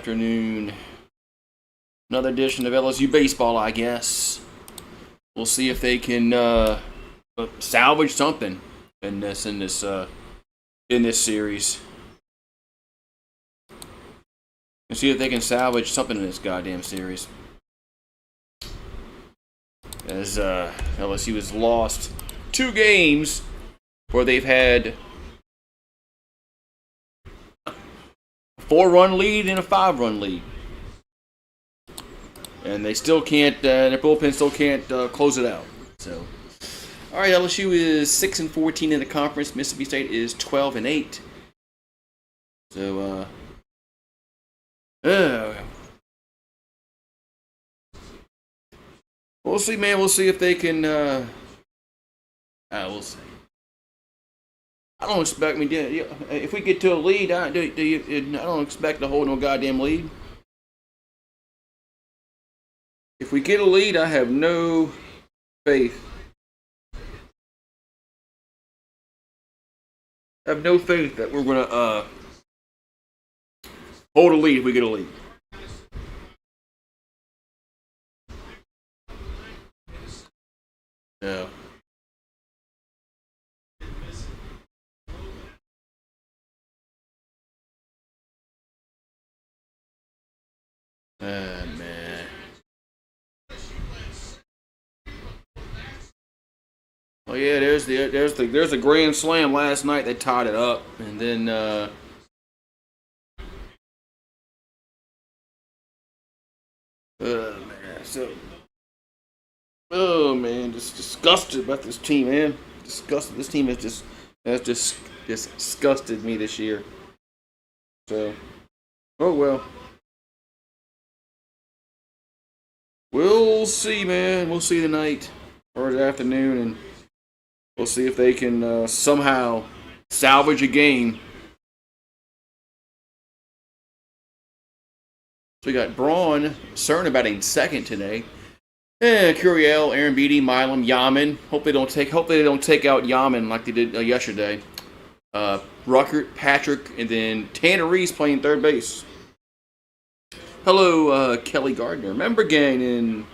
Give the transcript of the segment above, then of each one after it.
afternoon. Another edition of LSU baseball, I guess. We'll see if they can salvage something in this series. And see if they can salvage something in this goddamn series. As LSU has lost 2 games where they've had a 4-run lead and a 5-run lead. And they still can't, their bullpen still can't close it out. So, all right, LSU is 6-14 in the conference. Mississippi State is 12-8. So, we'll see, man. We'll see if they can. We'll see. I don't expect me. If we get to a lead, I don't expect to hold no goddamn lead. If we get a lead, I have no faith. I have no faith that we're gonna hold a lead if we get a lead. Yeah. Man. Oh yeah, there's the grand slam last night. They tied it up, and then just disgusted about this team, man. Disgusted. This team has just disgusted me this year. So, oh well. We'll see, man. We'll see tonight or the afternoon, and we'll see if they can somehow salvage a game. So we got Braun, Cerna batting second today. And Curiel, Aaron Beatty, Milam, Yaman. Hope they don't take out Yaman like they did yesterday. Ruckert, Patrick, and then Tanner Reese playing third base. Hello, Kelly Gardner. Member gang in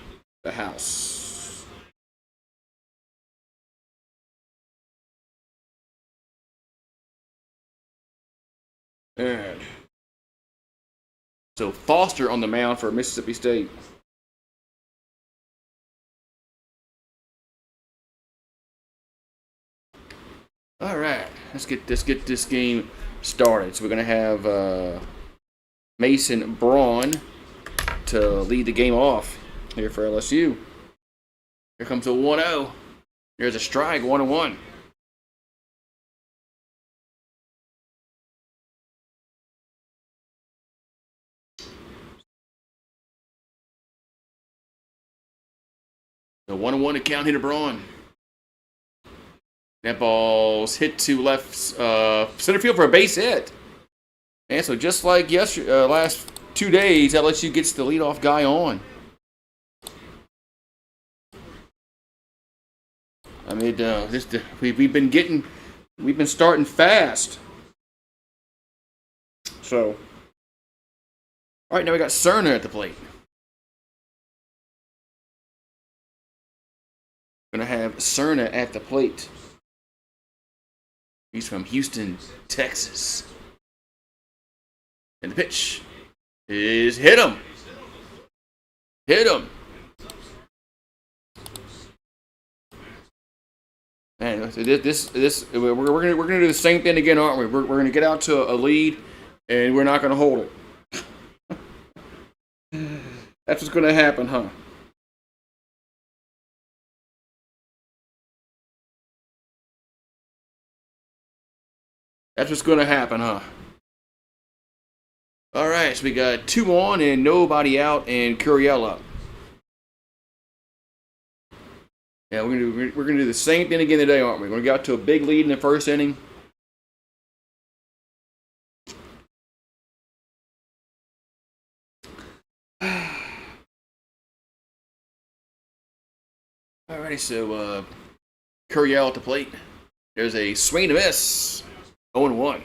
the house. And so Foster on the mound for Mississippi State. All right, let's get this game started. So we're gonna have Mason Braun to lead the game off here for LSU. Here comes a 1-0. There's a strike, 1-1. The 1-1 to count here to Braun. That ball's hit to left center field for a base hit. And so just like last 2 days, LSU gets the leadoff guy on. I mean, we've been starting fast. So, all right, now we got Cerna at the plate. Gonna have Cerna at the plate. He's from Houston, Texas. And the pitch is hit him. Man, we're gonna do the same thing again, aren't we? We're gonna get out to a lead, and we're not gonna hold it. That's what's gonna happen, huh? That's what's gonna happen, huh? All right, so we got 2 on and nobody out, and Curiel up. Yeah, we're gonna do the same thing again today, aren't we? We're gonna get out to a big lead in the first inning. Alrighty, so Curiel at the plate. There's a swing and a miss. 0-1.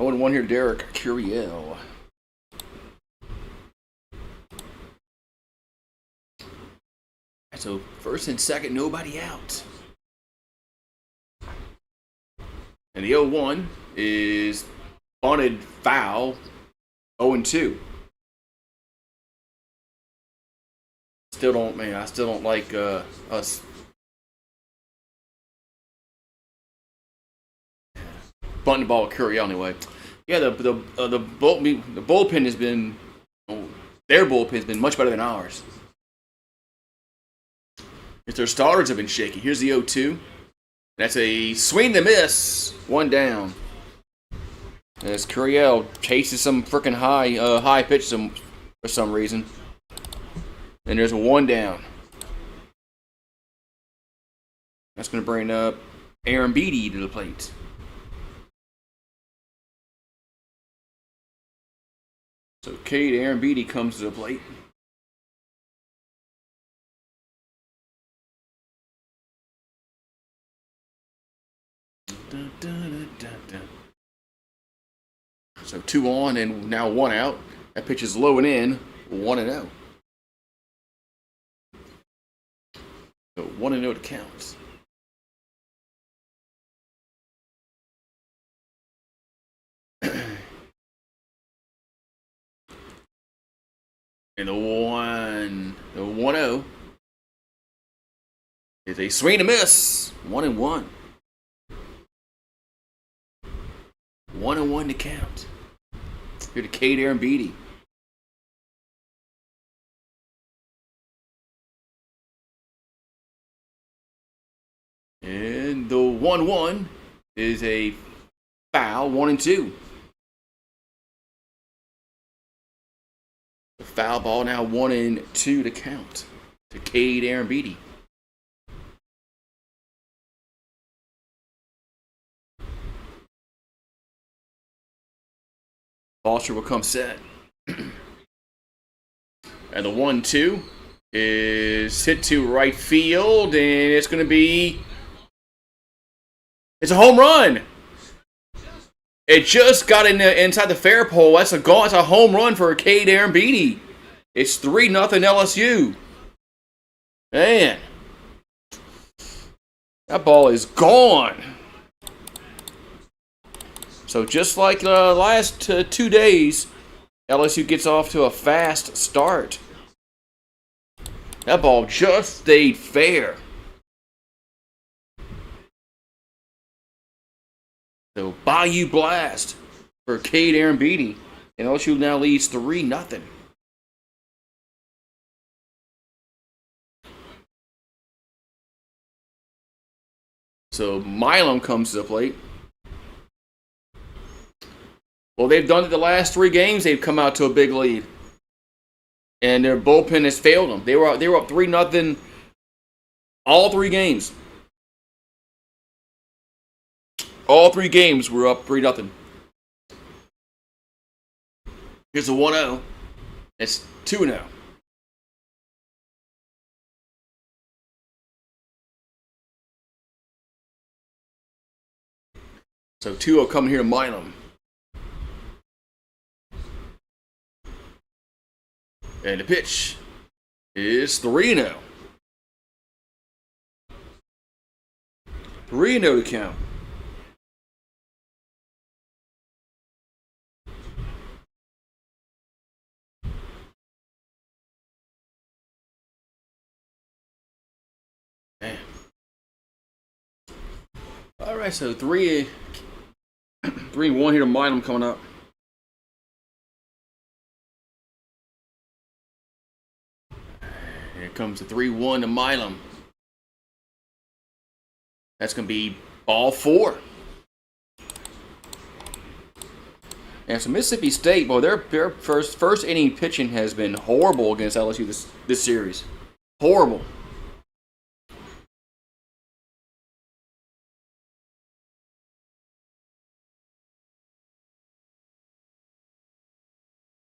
0-1 here, Derek Curiel. So first and second, nobody out. And the 0-1 is bunted foul, 0-2. I still don't like us bunting the ball with Curiel anyway. Yeah, the bullpen has been, their bullpen has been much better than ours. If their starters have been shaky. Here's the 0-2. That's a swing to miss. One down. As Curiel chases some freaking high pitch for some reason. And there's a one down. That's going to bring up Aaron Beatty to the plate. So Aaron Beatty comes to the plate. So 2 on and now 1 out. That pitch is low and in, 1-0. So 1-0 to count. And the 1-0 is a swing and miss. 1-1. 1-1 to count. Here to Aaron Beatty. And the 1-1 is a foul, 1-2. The foul ball now 1-2 to count to Aaron Beatty. Foster will come set. And the 1-2 is hit to right field, and it's going to be... It's a home run! It just got inside the fair pole. That's a home run for Aaron Beatty. It's 3-0 LSU. Man. That ball is gone. So just like the last 2 days, LSU gets off to a fast start. That ball just stayed fair. So Bayou Blast for Aaron Beatty. And LSU now leads 3-0. So Milam comes to the plate. Well, they've done it the last 3 games. They've come out to a big lead. And their bullpen has failed them. They were up 3-0 all 3 games. All 3 games were up 3-0. Here's a 1-0. It's 2-0. So 2-0 coming here to Milam. And the pitch is 3-0. 3-0 to count. Man. All right, so 3-1 here to Milam coming up. Here comes the 3-1 to Milam. That's going to be ball 4. And so Mississippi State, boy, their first inning pitching has been horrible against LSU this series. Horrible.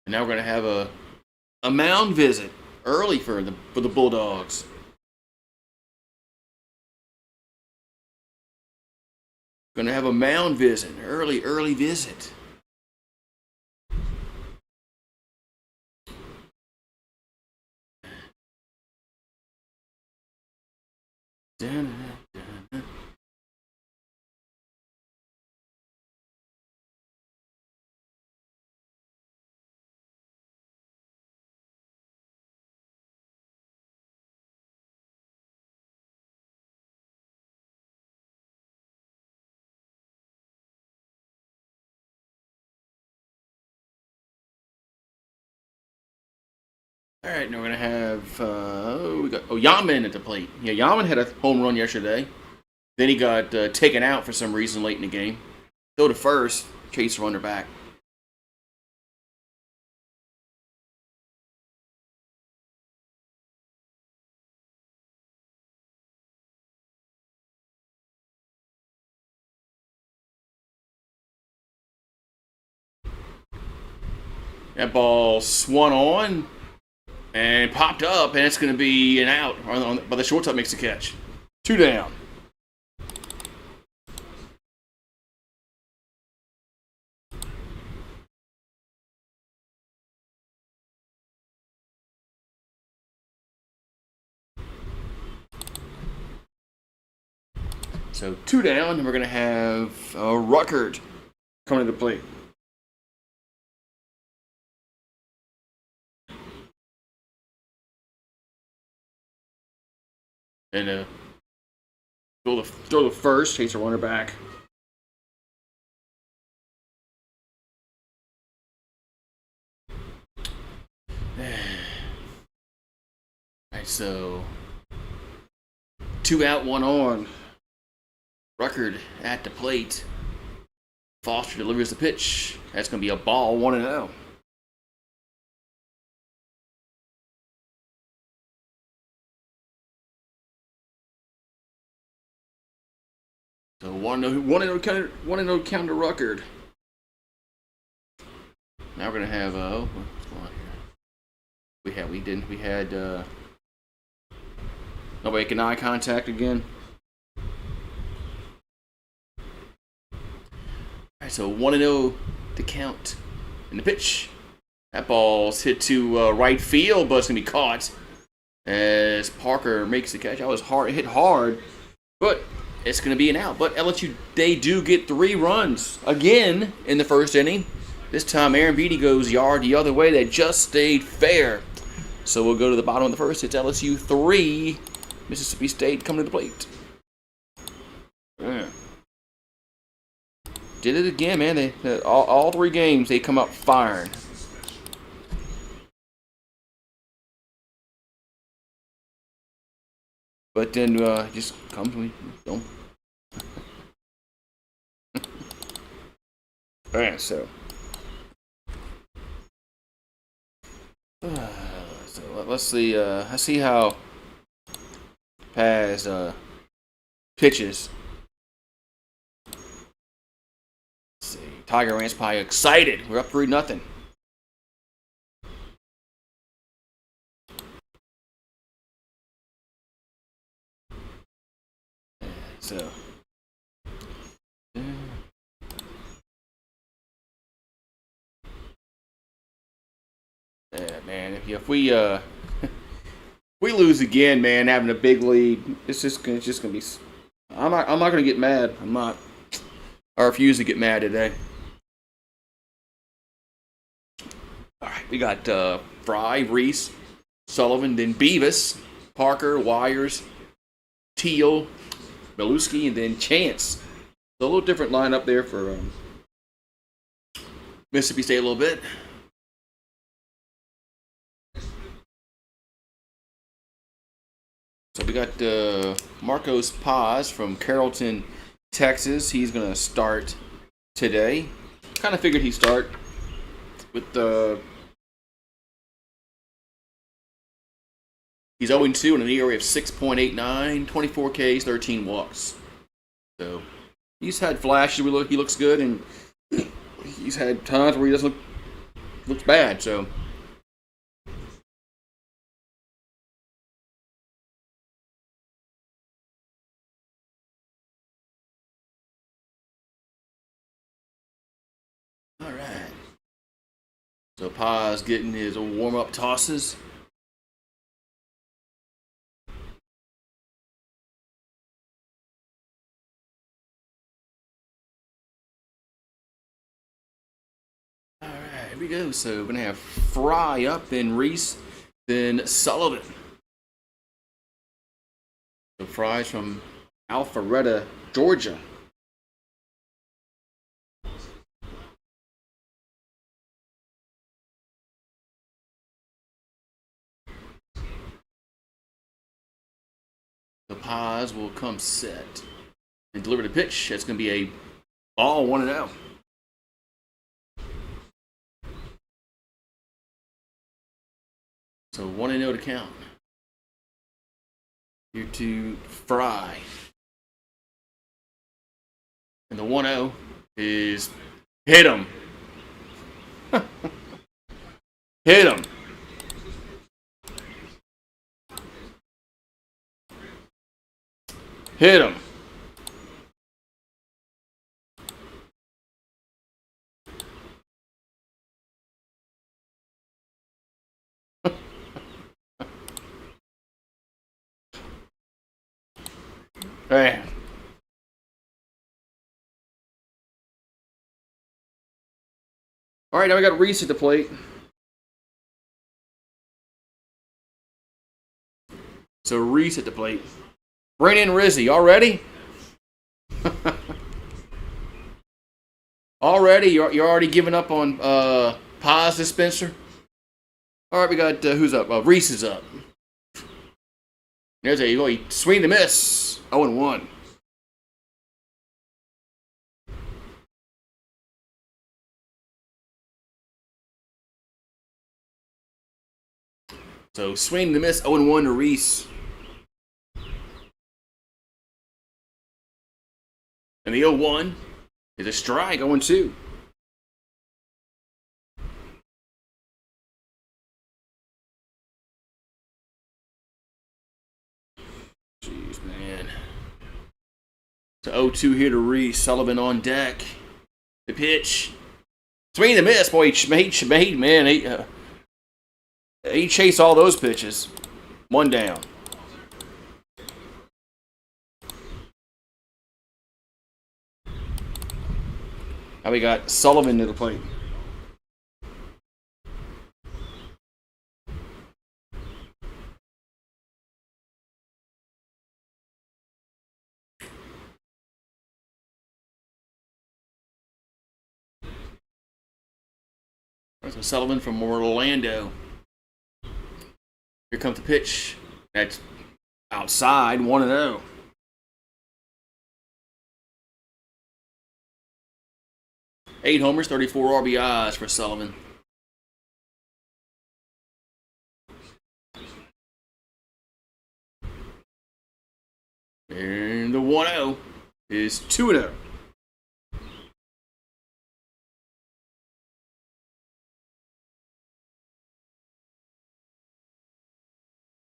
And now we're going to have a mound visit early for the Bulldogs. Going to have a mound visit, early visit. All right, now we're gonna have we got Yaman at the plate. Yeah, Yaman had a home run yesterday. Then he got taken out for some reason late in the game. Go to first, chase runner back. That ball swung on and popped up, and it's going to be an out. But the shortstop makes the catch. 2 down. So 2 down, and we're going to have Ruckert coming to the plate. And throw the first, chase a runner back. Alright, so 2 out, 1 on. Ruckert at the plate. Foster delivers the pitch. That's going to be a ball, 1-0. So 1-0 count to Ruckert. Now we're going to have what's going on here? We had nobody making eye contact again. Alright, so 1-0 to count. And the pitch. That ball's hit to right field, but it's going to be caught as Parker makes the catch. That was hit hard, but it's going to be an out. But LSU, they do get 3 runs again in the first inning. This time, Aaron Beatty goes yard the other way. They just stayed fair. So we'll go to the bottom of the first. It's LSU 3, Mississippi State coming to the plate. Yeah. Did it again, man. All 3 games, they come up firing. But then just comes when we don't. Alright, so let's see. I see how Paz pitches. Let's see. Tiger Rant's probably excited. We're up 3-0. So. Yeah, man. If we we lose again, man, having a big lead, it's just gonna be. I'm not gonna get mad. I'm not. I refuse to get mad today. All right, we got Fry, Reese, Sullivan, then Beavis, Parker, Wires, Teal, Beluski, and then Chance. So a little different lineup there for Mississippi State a little bit. So we got Marcos Paz from Carrollton, Texas. He's going to start today. Kind of figured he'd start with the... He's 0-2 in an ERA of 6.89, 24 Ks, 13 walks. So he's had flashes where he looks good, and he's had times where he doesn't looks bad. So all right. So Paz getting his warm-up tosses. here we go. So we're going to have Fry up, then Reese, then Sullivan. So Fry's from Alpharetta, Georgia. The Paz will come set and deliver the pitch. That's going to be a ball 1-0. So 1-0 to count. Here to Fry. And the 1-0 is hit him. Hit him. Hit him. Man. All right, now we got Reese at the plate. So Reese at the plate. Bring in Rizzy. All ready? Already? You're already giving up on Paz dispenser? All right, we got who's up? Reese is up. There's a go. Swing the miss. 0-1. So swing the miss. 0-1 to Reese. And the 0-1 is a strike. 0-2. Jeez, man. So 0-2 here to Reese. Sullivan on deck. The pitch. Swing the miss. Boy, he man. He chased all those pitches. 1 down. Now we got Sullivan to the plate. There's Sullivan from Orlando. Here comes the pitch. That's outside. 1-0. 8 homers, 34 RBIs for Sullivan. And the 1-0 is 2-0.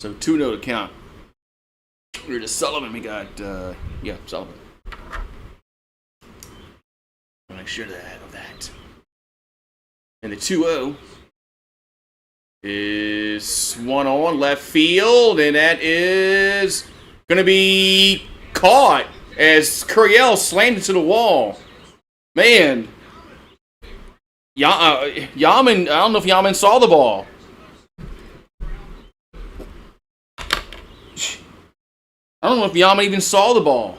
So 2-0 to count. We're to Sullivan. We got, Sullivan. Make sure of that. And the 2-0 is one on left field, and that is going to be caught as Curiel slammed into the wall. Man, Yaman, I don't know if Yaman saw the ball. I don't know if Yaman even saw the ball.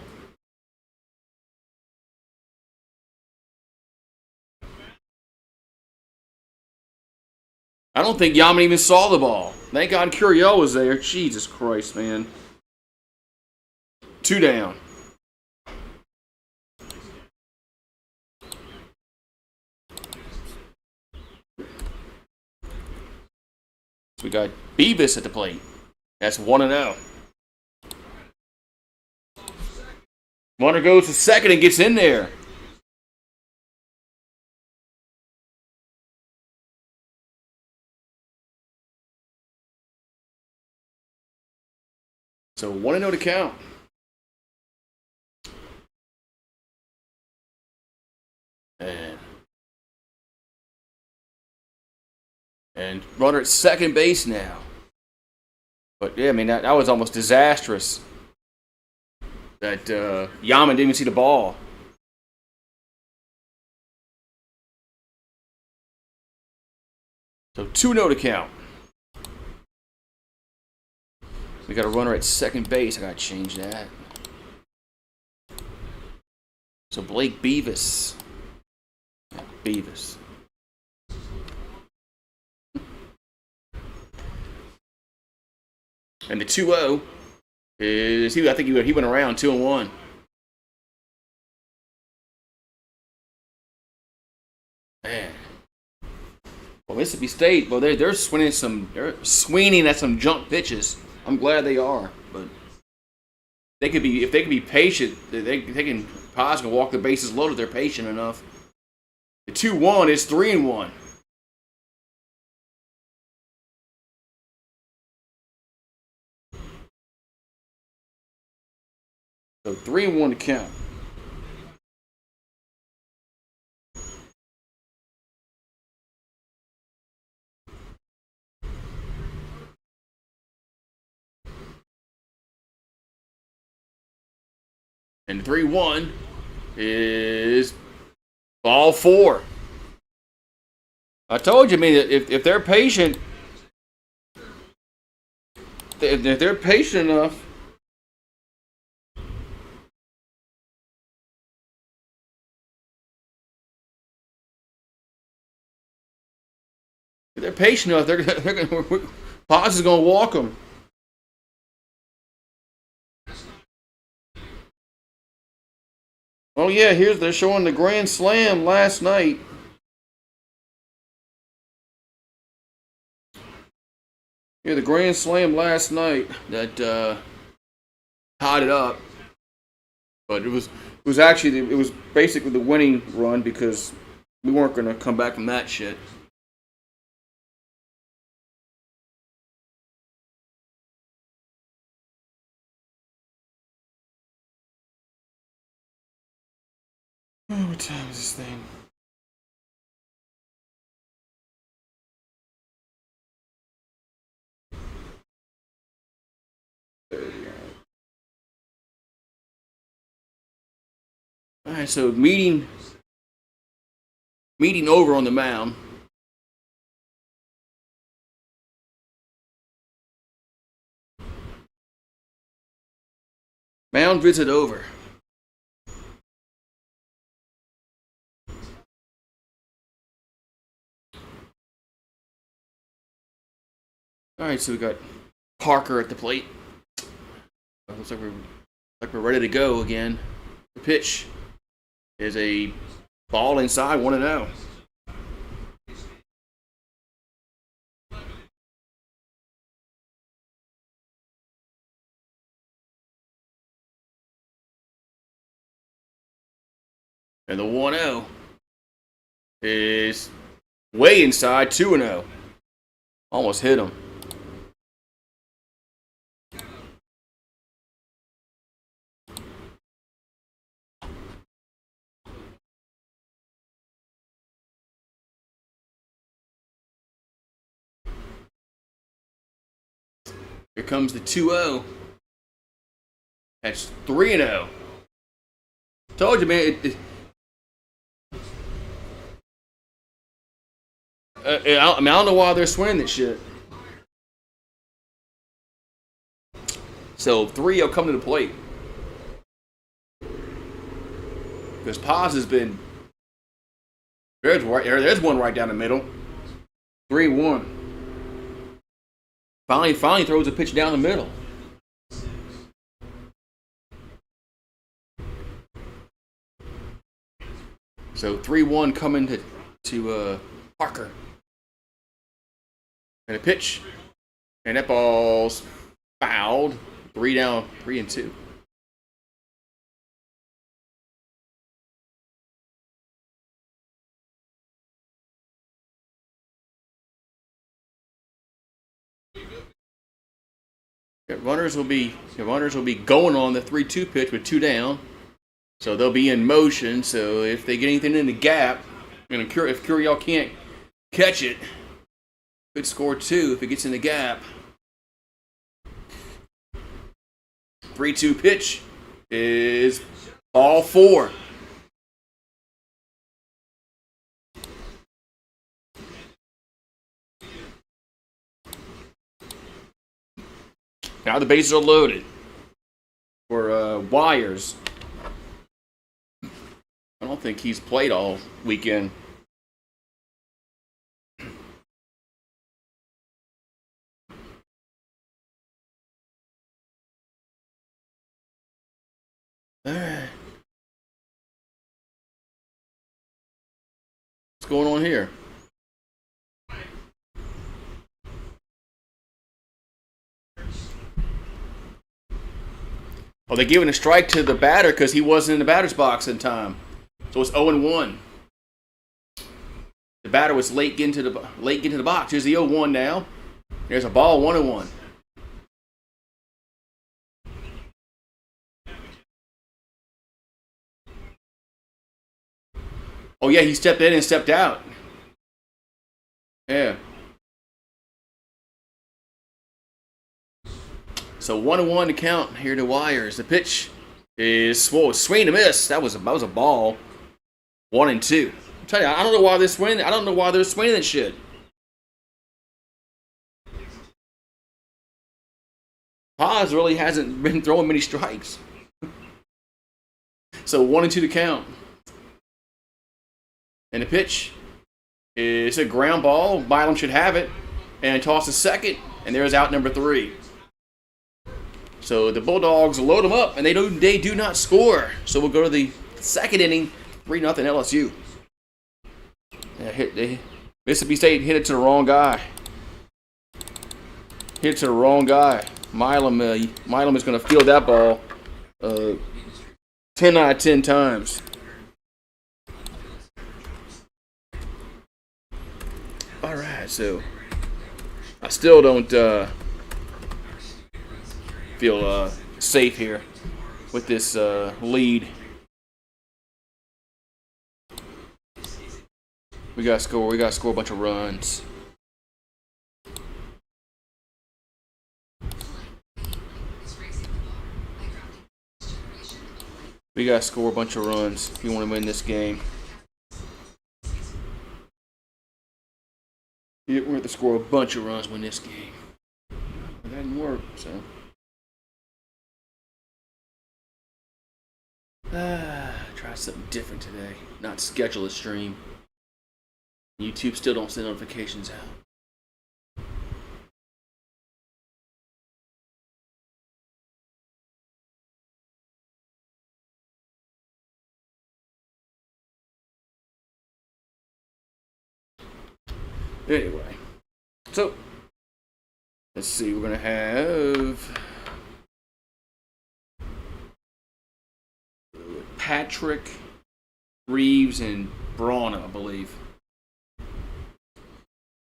I don't think Yaman even saw the ball. Thank God Curiel was there. Jesus Christ, man. 2 down. So we got Beavis at the plate. That's 1-0. Runner goes to second and gets in there. So 1-0 to count. And runner at second base now. But yeah, I mean that was almost disastrous. That Yaman didn't even see the ball. So 2-0 to count. We got a runner at second base. I gotta change that. So Blake Beavis. Yeah, Beavis. And the 2-0 is I think he went around 2-1. Man. Well, Mississippi State, well, they're swinging at some junk pitches. I'm glad they are, but if they could be patient, they can possibly walk the bases loaded if they're patient enough. The 2-1 is 3-1. So 3-1 to count. And 3-1 is ball 4. I told you, I mean, if they're patient, if they're patient enough, they're gonna Paz is gonna walk them. Oh yeah, they're showing the Grand Slam last night. Yeah, the Grand Slam last night that tied it up, but it was basically the winning run because we weren't gonna come back from that shit. Oh, what time is this thing? All right, so meeting over on the mound. Mound visit over. All right, so we got Parker at the plate. Looks like we're ready to go again. The pitch is a ball inside, 1-0. And the 1-0 is way inside, 2-0. Almost hit him. Here comes the 2-0. That's 3-0. Told you, man. I don't know why they're swinging that shit. So 3-0 coming to the plate. Because Paz has been. There's one right down the middle. 3-1. Finally throws a pitch down the middle. So 3-1 coming to Parker. And a pitch. And that ball's fouled. 3 down, 3-2. Runners will be going on the 3-2 pitch with 2 down. So they'll be in motion. So if they get anything in the gap, if Curiel can't catch it, could score 2 if it gets in the gap. 3-2 pitch is ball 4. Now the bases are loaded for Wires. I don't think he's played all weekend. All right. What's going on here? Oh, they're giving a strike to the batter because he wasn't in the batter's box in time. So it's 0-1. The batter was late getting to the box. Here's the 0-1 now. There's a ball, 1-1. Oh yeah, he stepped in and stepped out. Yeah. So 1-1 to count here to Wires. The pitch is swing and a miss. That was a ball. 1-2. I'm telling you, I don't know why they're swinging. I don't know why they're swinging that shit. Paz really hasn't been throwing many strikes. So 1-2 to count. And the pitch is a ground ball. Milam should have it. And toss to second. And there's out number 3. So the Bulldogs load them up, and they do not score. So we'll go to the second inning, 3-0 LSU. Mississippi State hit it to the wrong guy. Hit it to the wrong guy. Milam is going to field that ball 10 out of 10 times. All right, so I still don't feel safe here with this lead. We got to score. We got to score a bunch of runs. We got to score a bunch of runs if you want to win this game. We have to score a bunch of runs to win this game. But that didn't work, so. Try something different today. Not schedule a stream. YouTube still don't send notifications out. Anyway, so let's see. We're gonna have Patrick, Reeves, and Braun, I believe.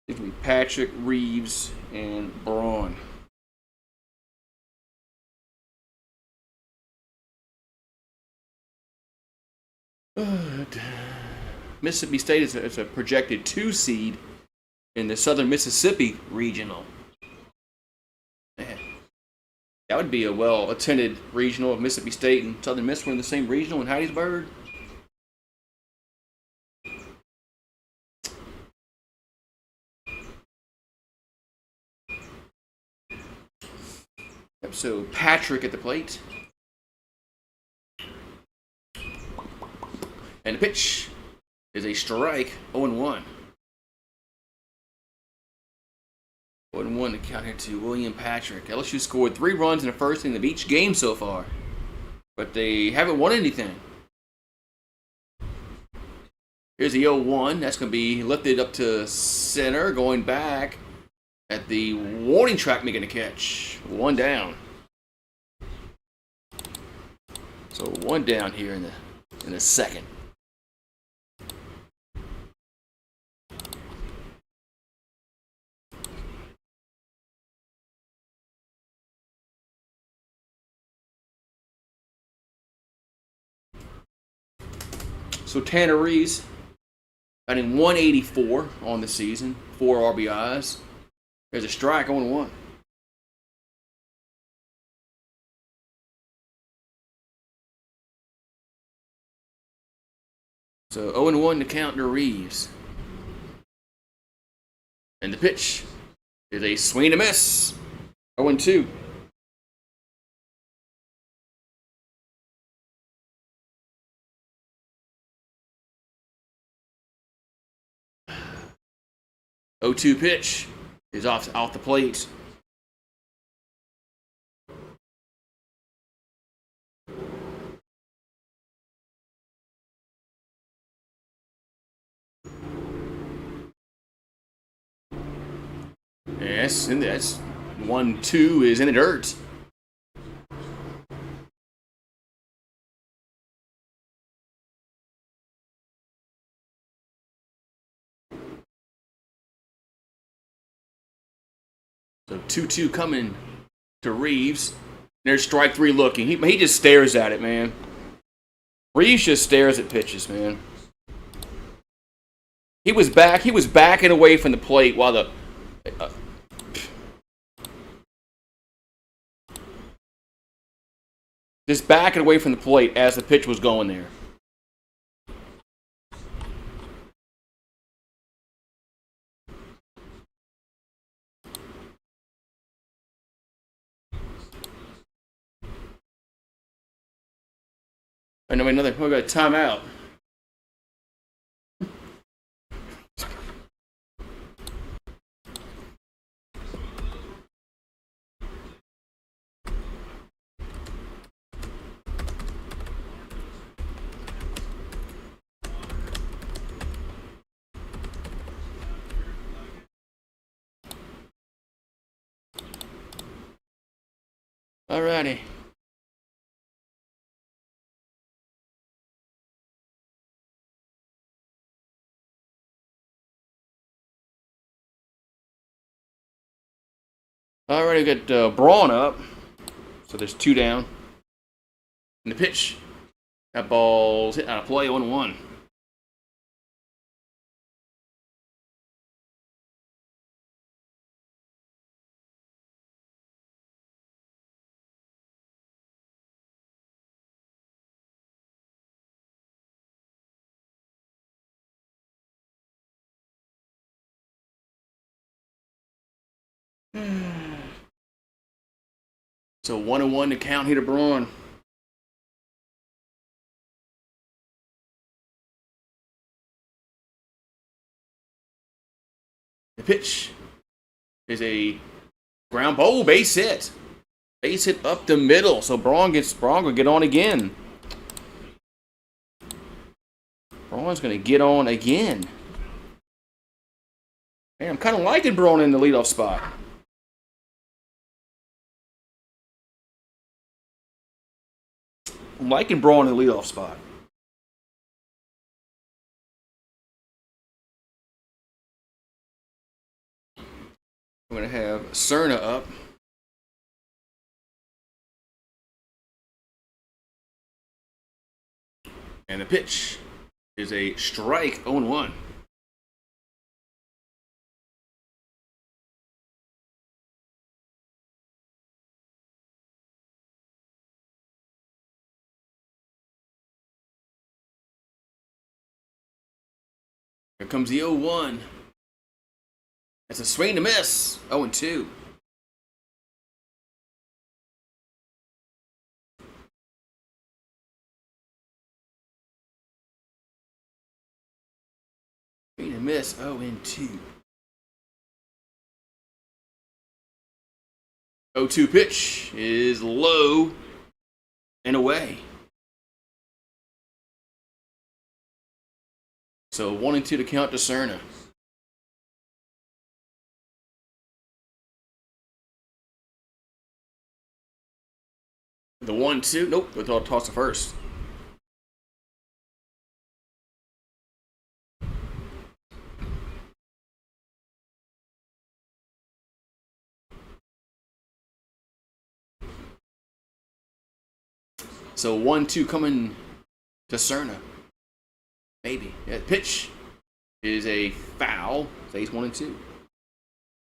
It can be Patrick, Reeves, and Braun. Mississippi State is a projected 2 seed in the Southern Mississippi Regional. Man, that would be a well-attended regional if Mississippi State and Southern Miss were in the same regional in Hattiesburg. So Patrick at the plate. And the pitch is a strike, 0-1. 0-1 to count here to William Patrick. LSU scored 3 runs in the first inning of each game so far, but they haven't won anything. Here's the 0-1. That's going to be lifted up to center, going back at the warning track, making a catch. 1 down. So 1 down here in the second. So Tanner Reeves batting 184 on the season, 4 RBIs. There's a strike, 0-1. So 0-1 to count to Reeves. And the pitch is a swing and a miss. 0-2. 0-2 pitch is off the plate. Yes, and that's 1-2 is in the dirt. So 2-2 coming to Reeves. There's strike 3 looking. He just stares at it, man. Reeves just stares at pitches, man. He was backing away from the plate while the just backing away from the plate as the pitch was going there. And then we got a timeout. Alrighty. Alright, we got Braun up. So there's 2 down. And the pitch. That ball's hit on a play, 1-1. So 1-1 to count here to Braun. The pitch is a ground ball, base hit. Base hit up the middle. So Braun will get on again. Braun's going to get on again. Man, I'm kind of liking Braun in the leadoff spot. I'm liking Braun in the leadoff spot. I'm going to have Cerna up. And the pitch is a strike, 0-1. Here comes the 0-1. That's a swing to miss. 0-2. Swing to miss. 0-2. 0-2 pitch is low and away. So 1-2 to count to Cerna. The 1-2. Nope, we thought toss the first. So 1-2 coming to Cerna. Maybe. Yeah, pitch is a foul. Stays 1-2.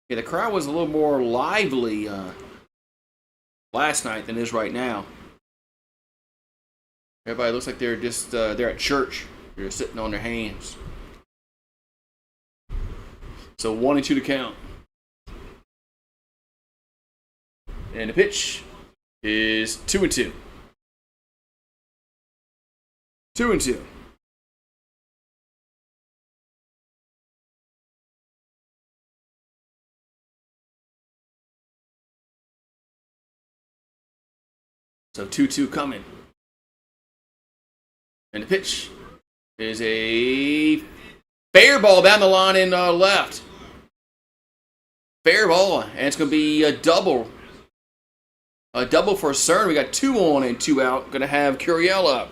Yeah, the crowd was a little more lively last night than it is right now. Everybody looks like they're just they're at church. They're sitting on their hands. So 1-2 to count. And the pitch is 2-2. 2-2. So 2-2 coming. And the pitch is a fair ball down the line in left. Fair ball, and it's going to be a double. A double for CERN. We got 2 on and 2 out. Going to have Curiel up.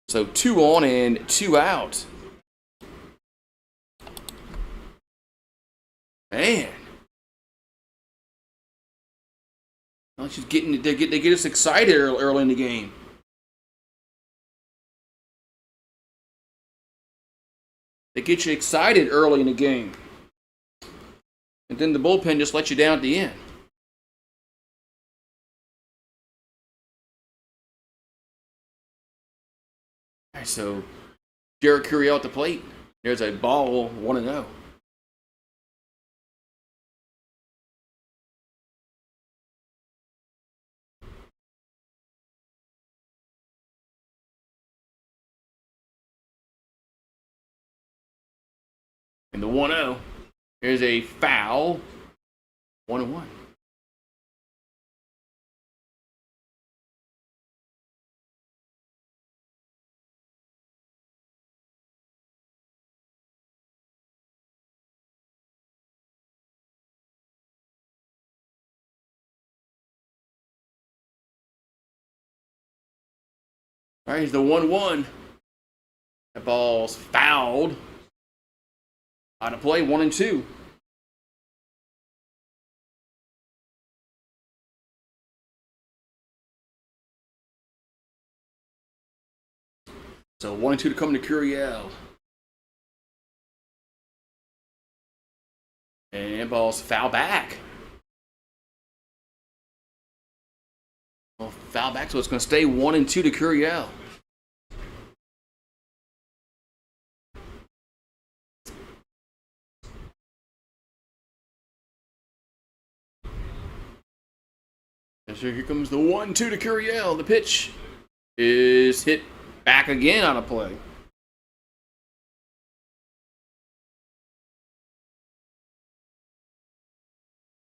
So 2 on and 2 out. Man. Well, she's they get us excited early in the game. They get you excited early in the game. And then the bullpen just lets you down at the end. All right, so Jared Curiel at the plate. There's a ball, 1-0. And the 1-0. Here's a foul. 1-1. All right, here's the 1-1. That ball's fouled. Out of play, 1-2. So 1-2 to come to Curiel. And ball's foul back. Well, foul back, so it's going to stay 1-2 to Curiel. And so here comes the 1-2 to Curiel. The pitch is hit back again on a play.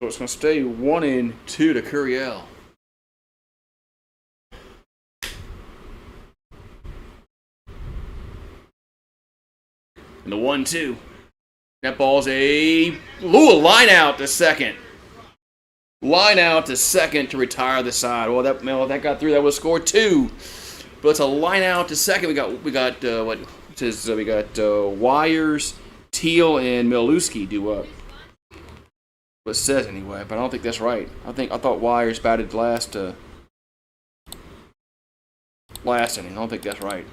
So it's going to stay 1-2 to Curiel. And the 1-2. That ball's a line out to second. Line out to second to retire the side. Well, that got through. That was score 2. But it's a line out to second. We got what it says? We got Wires, Teal, and Milewski due up. What it says anyway, but I don't think that's right. I thought Wires batted last inning. I don't think that's right.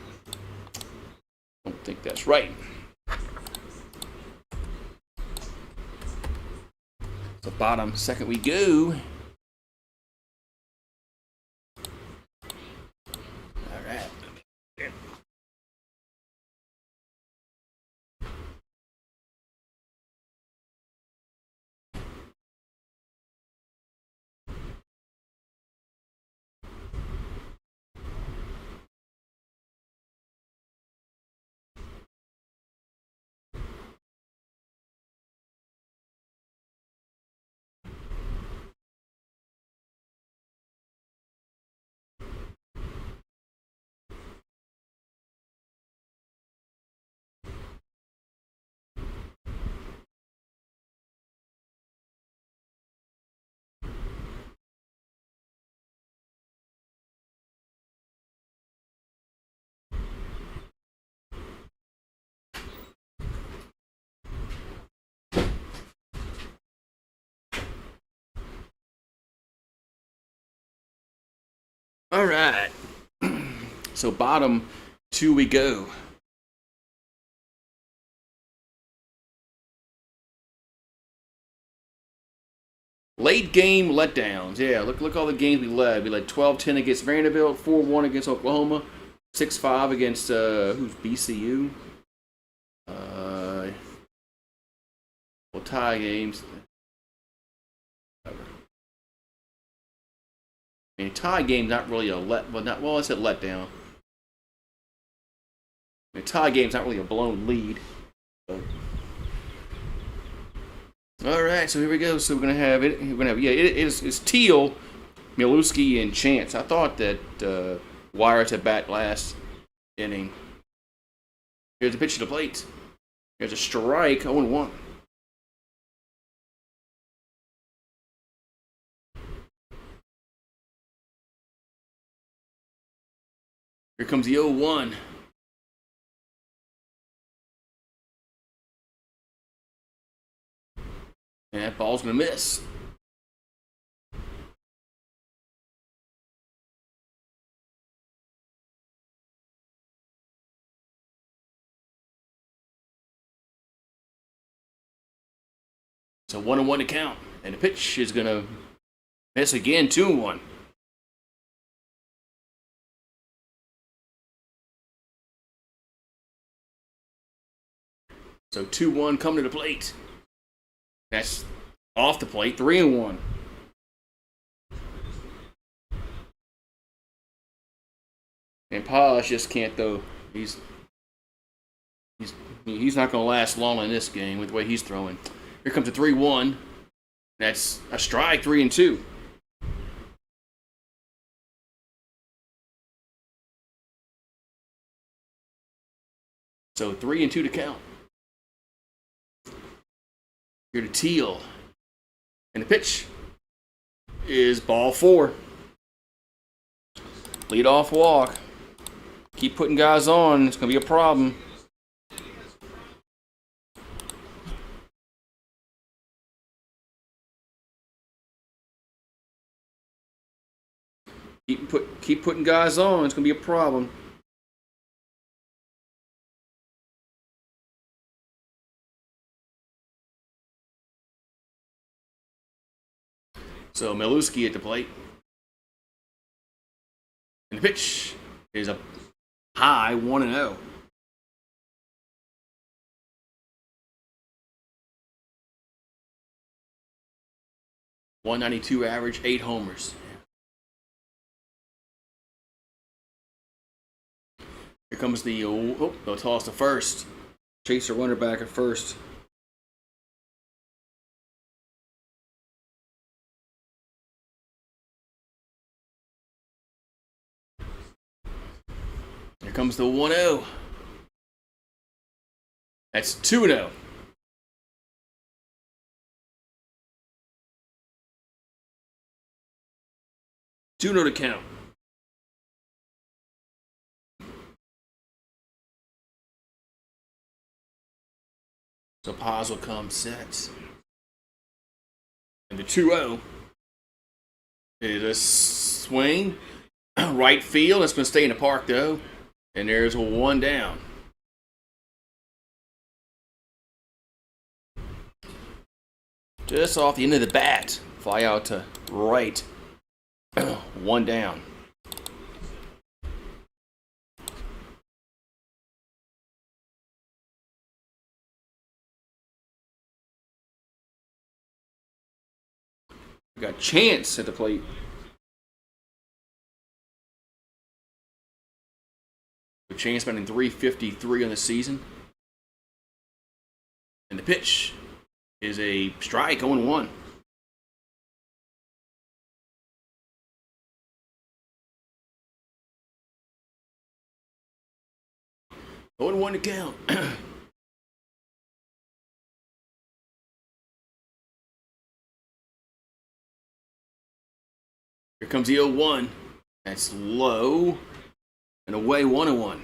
So bottom second we go. All right. All right. So bottom 2 we go. Late game letdowns. Yeah, look all the games we led. We led 12-10 against Vanderbilt, 4-1 against Oklahoma, 6-5 against who's BCU. We'll tie games. I mean, tie game's not really a it's a letdown. I mean, tie game's not really a blown lead. But All right, so here we go. So we're gonna have it. We're gonna have it's Teal, Milewski, and Chance. I thought that Wires had bat last inning. Here's a pitch to the plate. Here's a strike. 0-1. Here comes the 0-1. And that ball's gonna miss. So 1-1 to count. And the pitch is gonna miss again, 2-1. So 2-1 coming to the plate. That's off the plate, 3-1. And Polish just can't throw. He's not going to last long in this game with the way he's throwing. Here comes a 3-1. That's a strike, 3-2. So 3-2 to count. Here to Teal. And the pitch is ball 4. Lead off walk. Keep putting guys on. It's going to be a problem. Keep putting guys on. It's going to be a problem. So Milewski at the plate. And the pitch is a high 1-0. .192 average, 8 homers. Here comes the they'll toss to first. Chaser runner back at first. Here comes the 1-0. That's 2-0. Two-0 to count. So pause will come set. And the 2-0 is a swing. Right field. It's going to stay in the park, though. And there's a 1 down. Just off the end of the bat. Fly out to right. 1 down. We got Chance at the plate. With Chance batting .353 on the season. And the pitch is a strike, 0-1. Oh, 1 to count. Here comes the 0-1. That's low. And away, 1-1.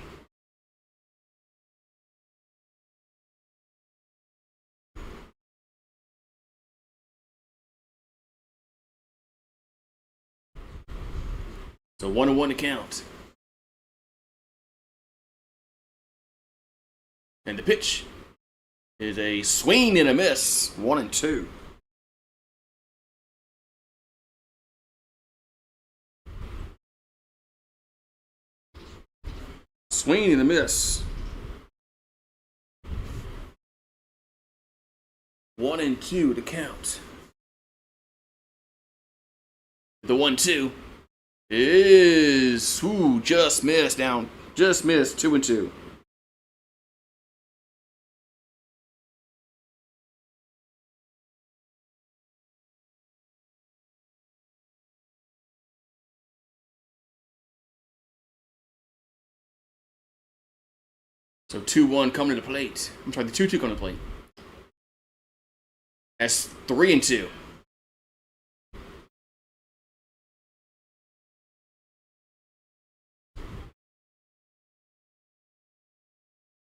So 1-1 to count. And the pitch is a swing and a miss. 1-2. Swing and a miss. 1-2 to count. The 1-2 is just missed down. Just missed 2-2. So 2-1 coming to the plate. I'm sorry, the 2-2 coming to the plate. That's 3-2.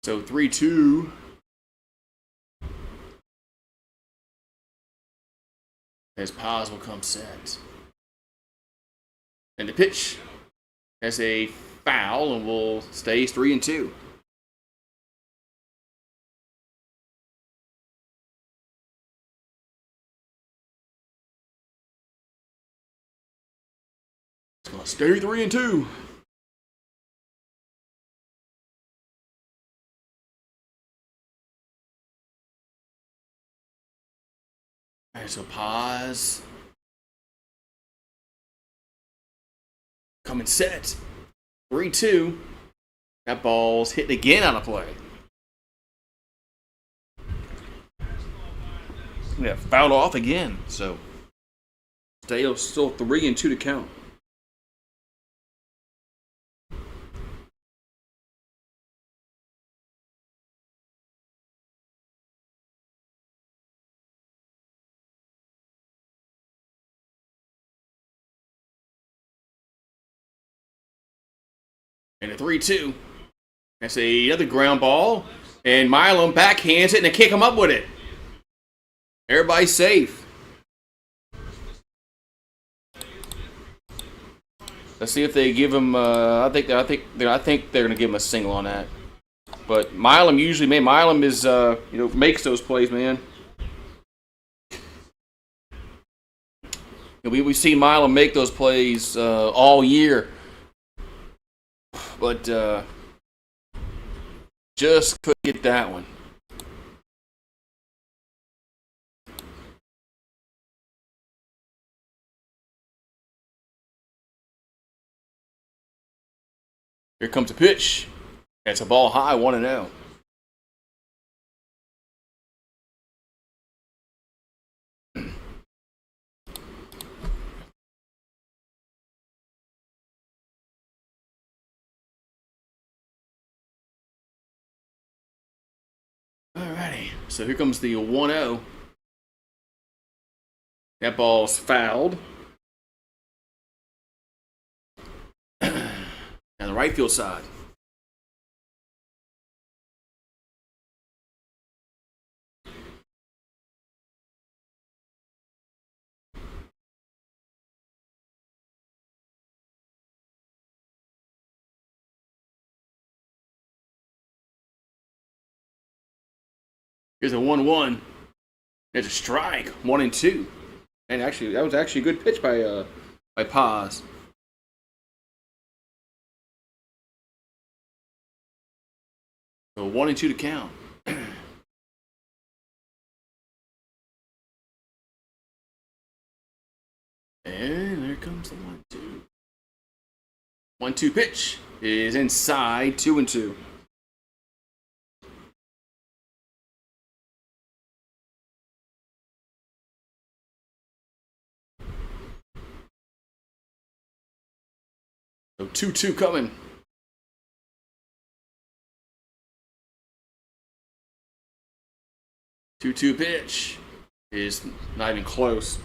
So 3-2. As pause will come set. And the pitch has a foul and will stay 3-2. It's going to stay 3-2. All right, so pause. Coming set. 3-2. That ball's hitting again on a play. Yeah, fouled off again. So still 3-2 to count. And a 3-2. That's another ground ball. And Milam backhands it and they can't come up with it. Everybody's safe. Let's see if they give him. I think they're going to give him a single on that. But Milam is makes those plays, man. We've seen Milam make those plays all year, but just couldn't get that one. Here comes a pitch. It's a ball high, 1-0. Alrighty, so here comes the 1-0. That ball's fouled. On the right field side. Here's a 1-1. There's a strike, 1-2. And actually, that was actually a good pitch by Paz. So 1-2 to count. And there comes the 1-2. 1-2 pitch is inside, 2-2. So 2-2 coming. Two pitch is not even close.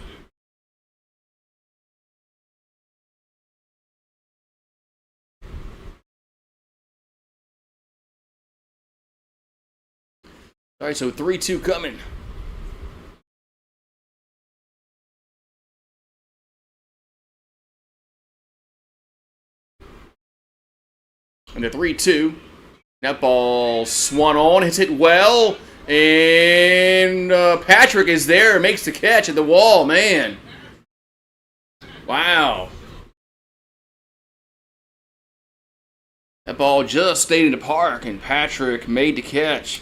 All right, so 3-2 coming. And the 3-2. That ball swung on, hits it well. And Patrick is there, makes the catch at the wall, man. Wow. That ball just stayed in the park, and Patrick made the catch.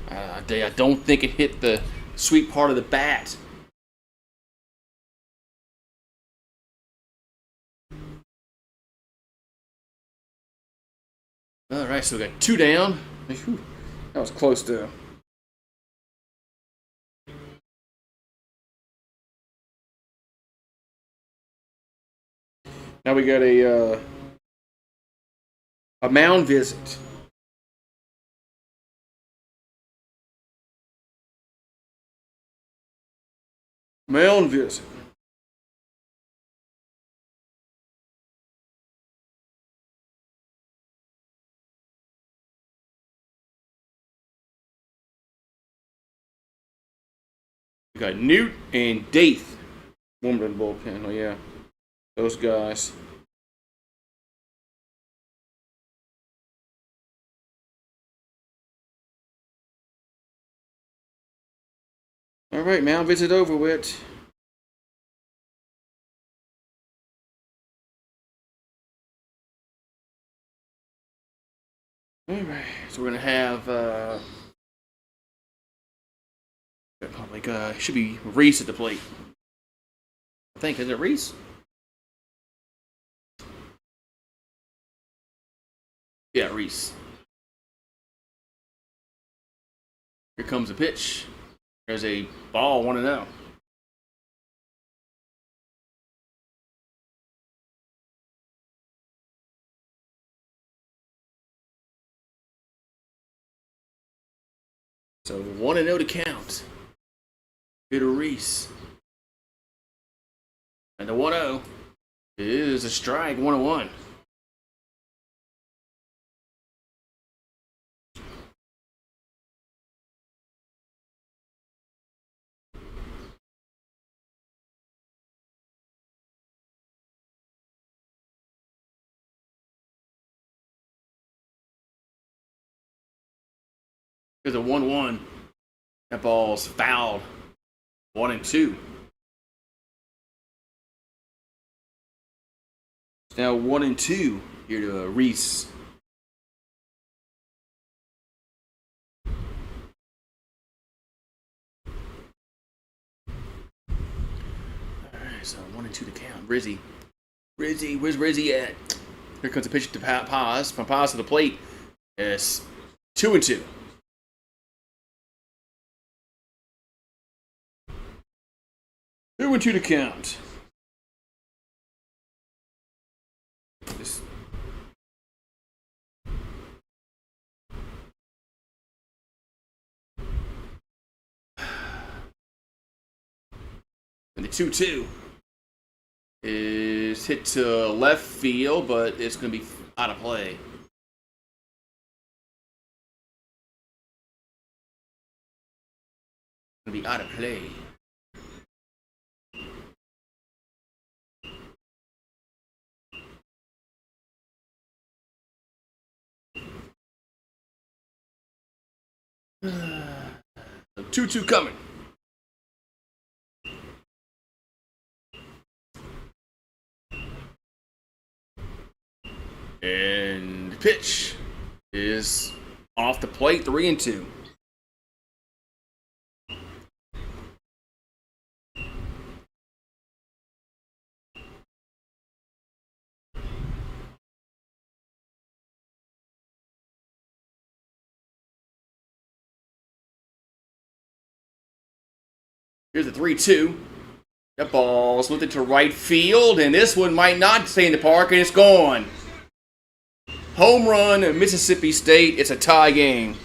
I don't think it hit the sweet part of the bat. All right, so we got 2 down. Whew, that was close to. Now we got a mound visit. Mound visit. We got Newt and Daith. Warmed in the bullpen. Oh, yeah. Those guys. All right, mound visit over with. All right, so we're gonna have should be Reese at the plate. I think is it Reese? Yeah, Reese. Here comes a pitch. There's a ball, 1-0. So 1-0 to count. Good to Reese. And the 1-0 is a strike, 1-1. There's a 1-1. That ball's fouled. 1-2. It's now 1-2 here to Reese. Alright, so 1-2 to count. Rizzy, where's Rizzy at? Here comes a pitch to Paz. From Paz to the plate. It's 2-2. 2-2 to count. Just and the 2-2 is hit to left field, but it's going to be out of play. Going to be out of play. The 2-2 coming. And the pitch is off the plate, 3-2. Here's the 3-2. That ball's lifted to right field, and this one might not stay in the park, and it's gone. Home run, Mississippi State. It's a tie game.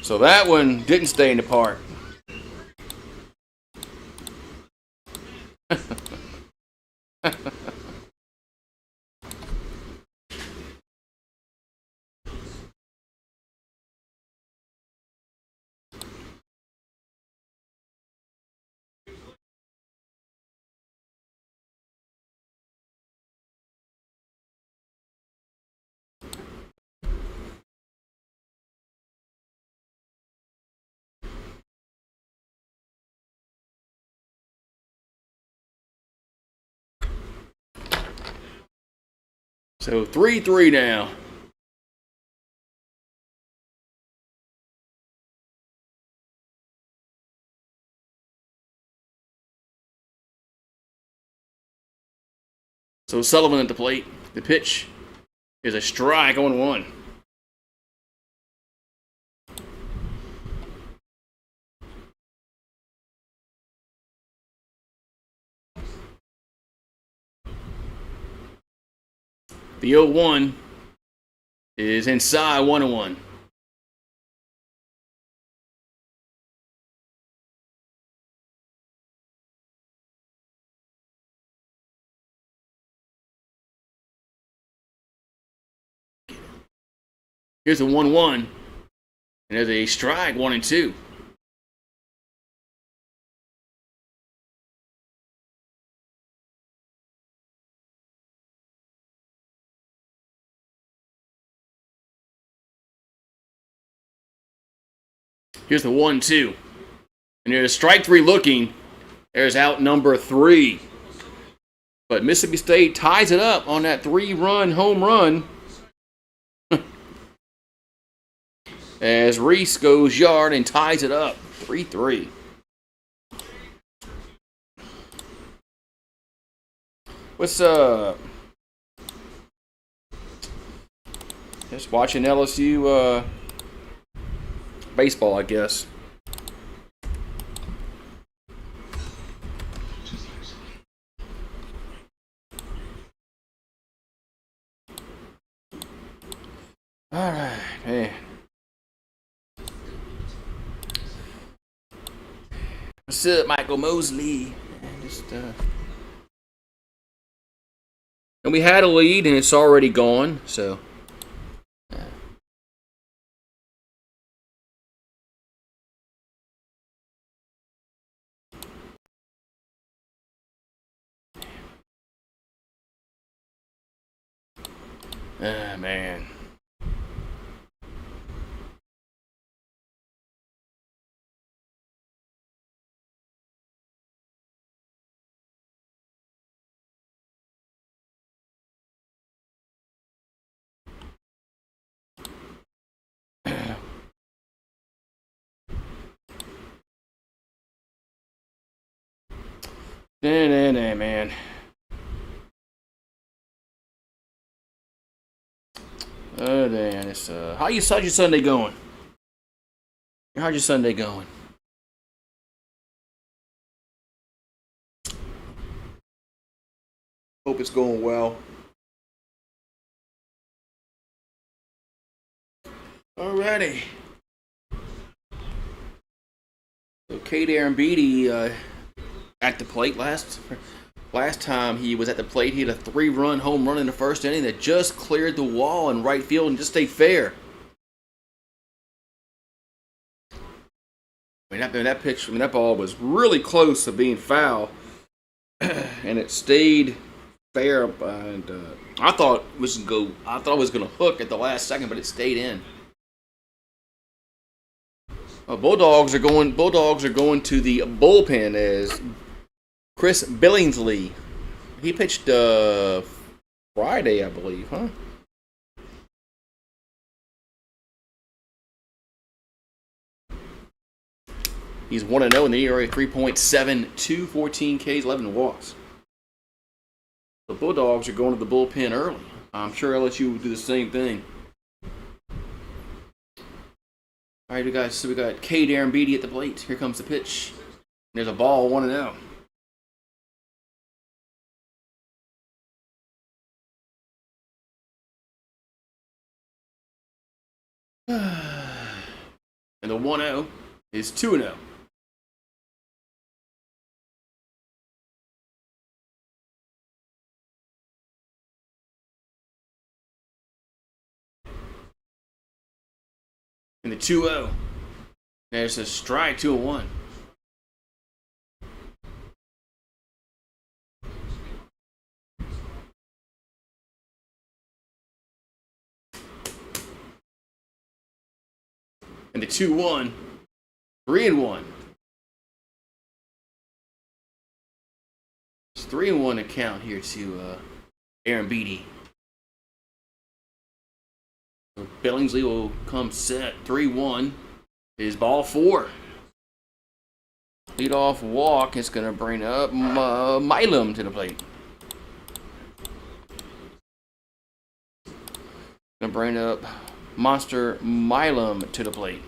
So that one didn't stay in the park. So 3-3 now. So Sullivan at the plate. The pitch is a strike, 0-1. The 0-1 is inside 1-1. Here's a 1-1. And there's a strike, 1-2. Here's the 1-2. And there's strike 3 looking. There's out number 3. But Mississippi State ties it up on that 3-run home run. As Reese goes yard and ties it up 3-3. What's up? Just watching LSU baseball, I guess. All right, man. What's up, Michael Mosley? And we had a lead, and it's already gone. So, man. Man. Oh, damn. It's, how's your Sunday going? How's your Sunday going? Hope it's going well. Alrighty. So, Aaron Beatty at the plate last time he was at the plate. He had a 3-run home run in the first inning that just cleared the wall in right field and just stayed fair. That ball was really close to being foul, and it stayed fair. And I thought it was going to hook at the last second, but it stayed in. Bulldogs are going to the bullpen as Chris Billingsley. He pitched Friday, I believe, huh? He's 1-0 in the ERA, 3.72, 14 Ks, 11 walks. The Bulldogs are going to the bullpen early. I'm sure LSU will do the same thing. All right, we got Aaron Beatty at the plate. Here comes the pitch. There's a ball, 1-0. And the 1-0 is 2-0. And the 2-0. There's a strike, 2-1. And the 2-1. 3-1. It's 3-1 to count here to Aaron Beatty. So Billingsley will come set. 3-1 is ball 4. Leadoff walk is going to bring up Milam to the plate. Going to bring up Monster Milam to the plate.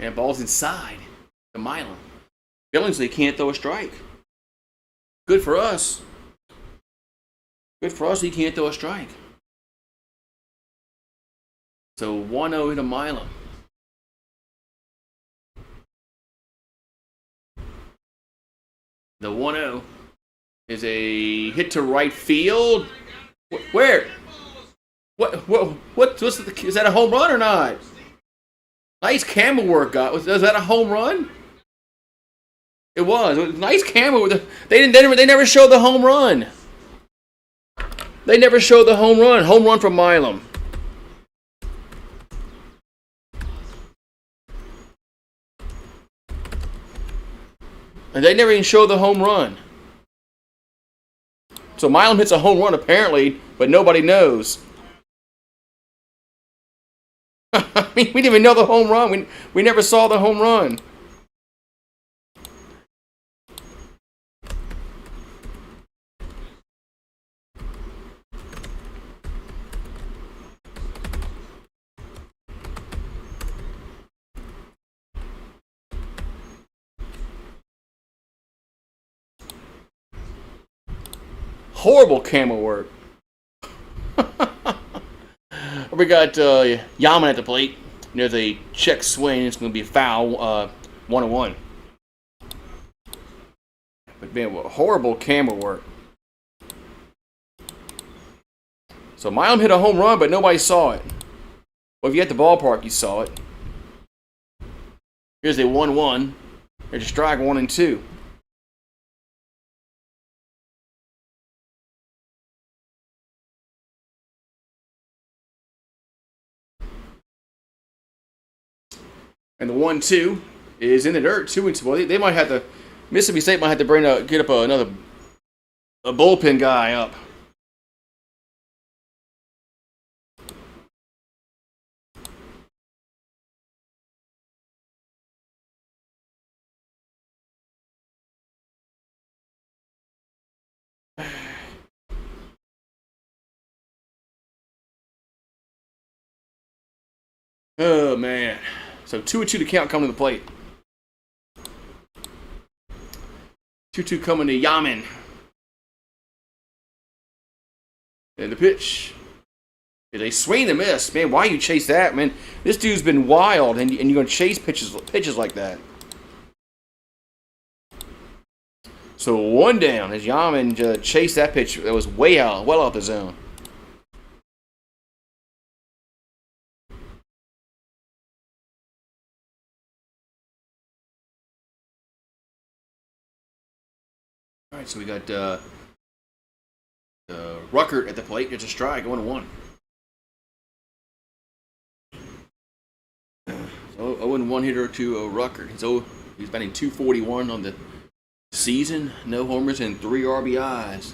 And ball's inside the Milam. Billingsley can't throw a strike. Good for us. Good for us, he can't throw a strike. So 1-0 to Milam. The 1-0 is a hit to right field. Where? Is that a home run or not? Nice camera work, was that a home run? It was. Nice camera. They never showed the home run. They never showed the home run. Home run from Milam. And they never even showed the home run. So Milam hits a home run apparently, but nobody knows. I mean, we didn't even know the home run. We never saw the home run. Horrible camera work. We got Yaman at the plate. There's a check swing. It's going to be a foul. 1-1. But man, horrible camera work. So Milam hit a home run, but nobody saw it. Well, if you at the ballpark, you saw it. Here's a 1-1. There's a strike 1 and 2. And the 1-2 is in the dirt. 2 and 2. Well, they might have to. Mississippi State might have to get up another bullpen guy up. Oh man. So 2-2 to count coming to the plate. 2-2 coming to Yaman. And the pitch is a swing and a miss. Man, why you chase that, man? This dude's been wild, and you're going to chase pitches like that. So 1 down as Yaman chased that pitch that was well out the zone. All right, so we got Ruckert at the plate. It's a strike, 1-1. So 0-1 hitter to Ruckert. He's batting .241 on the season. No homers and 3 RBIs.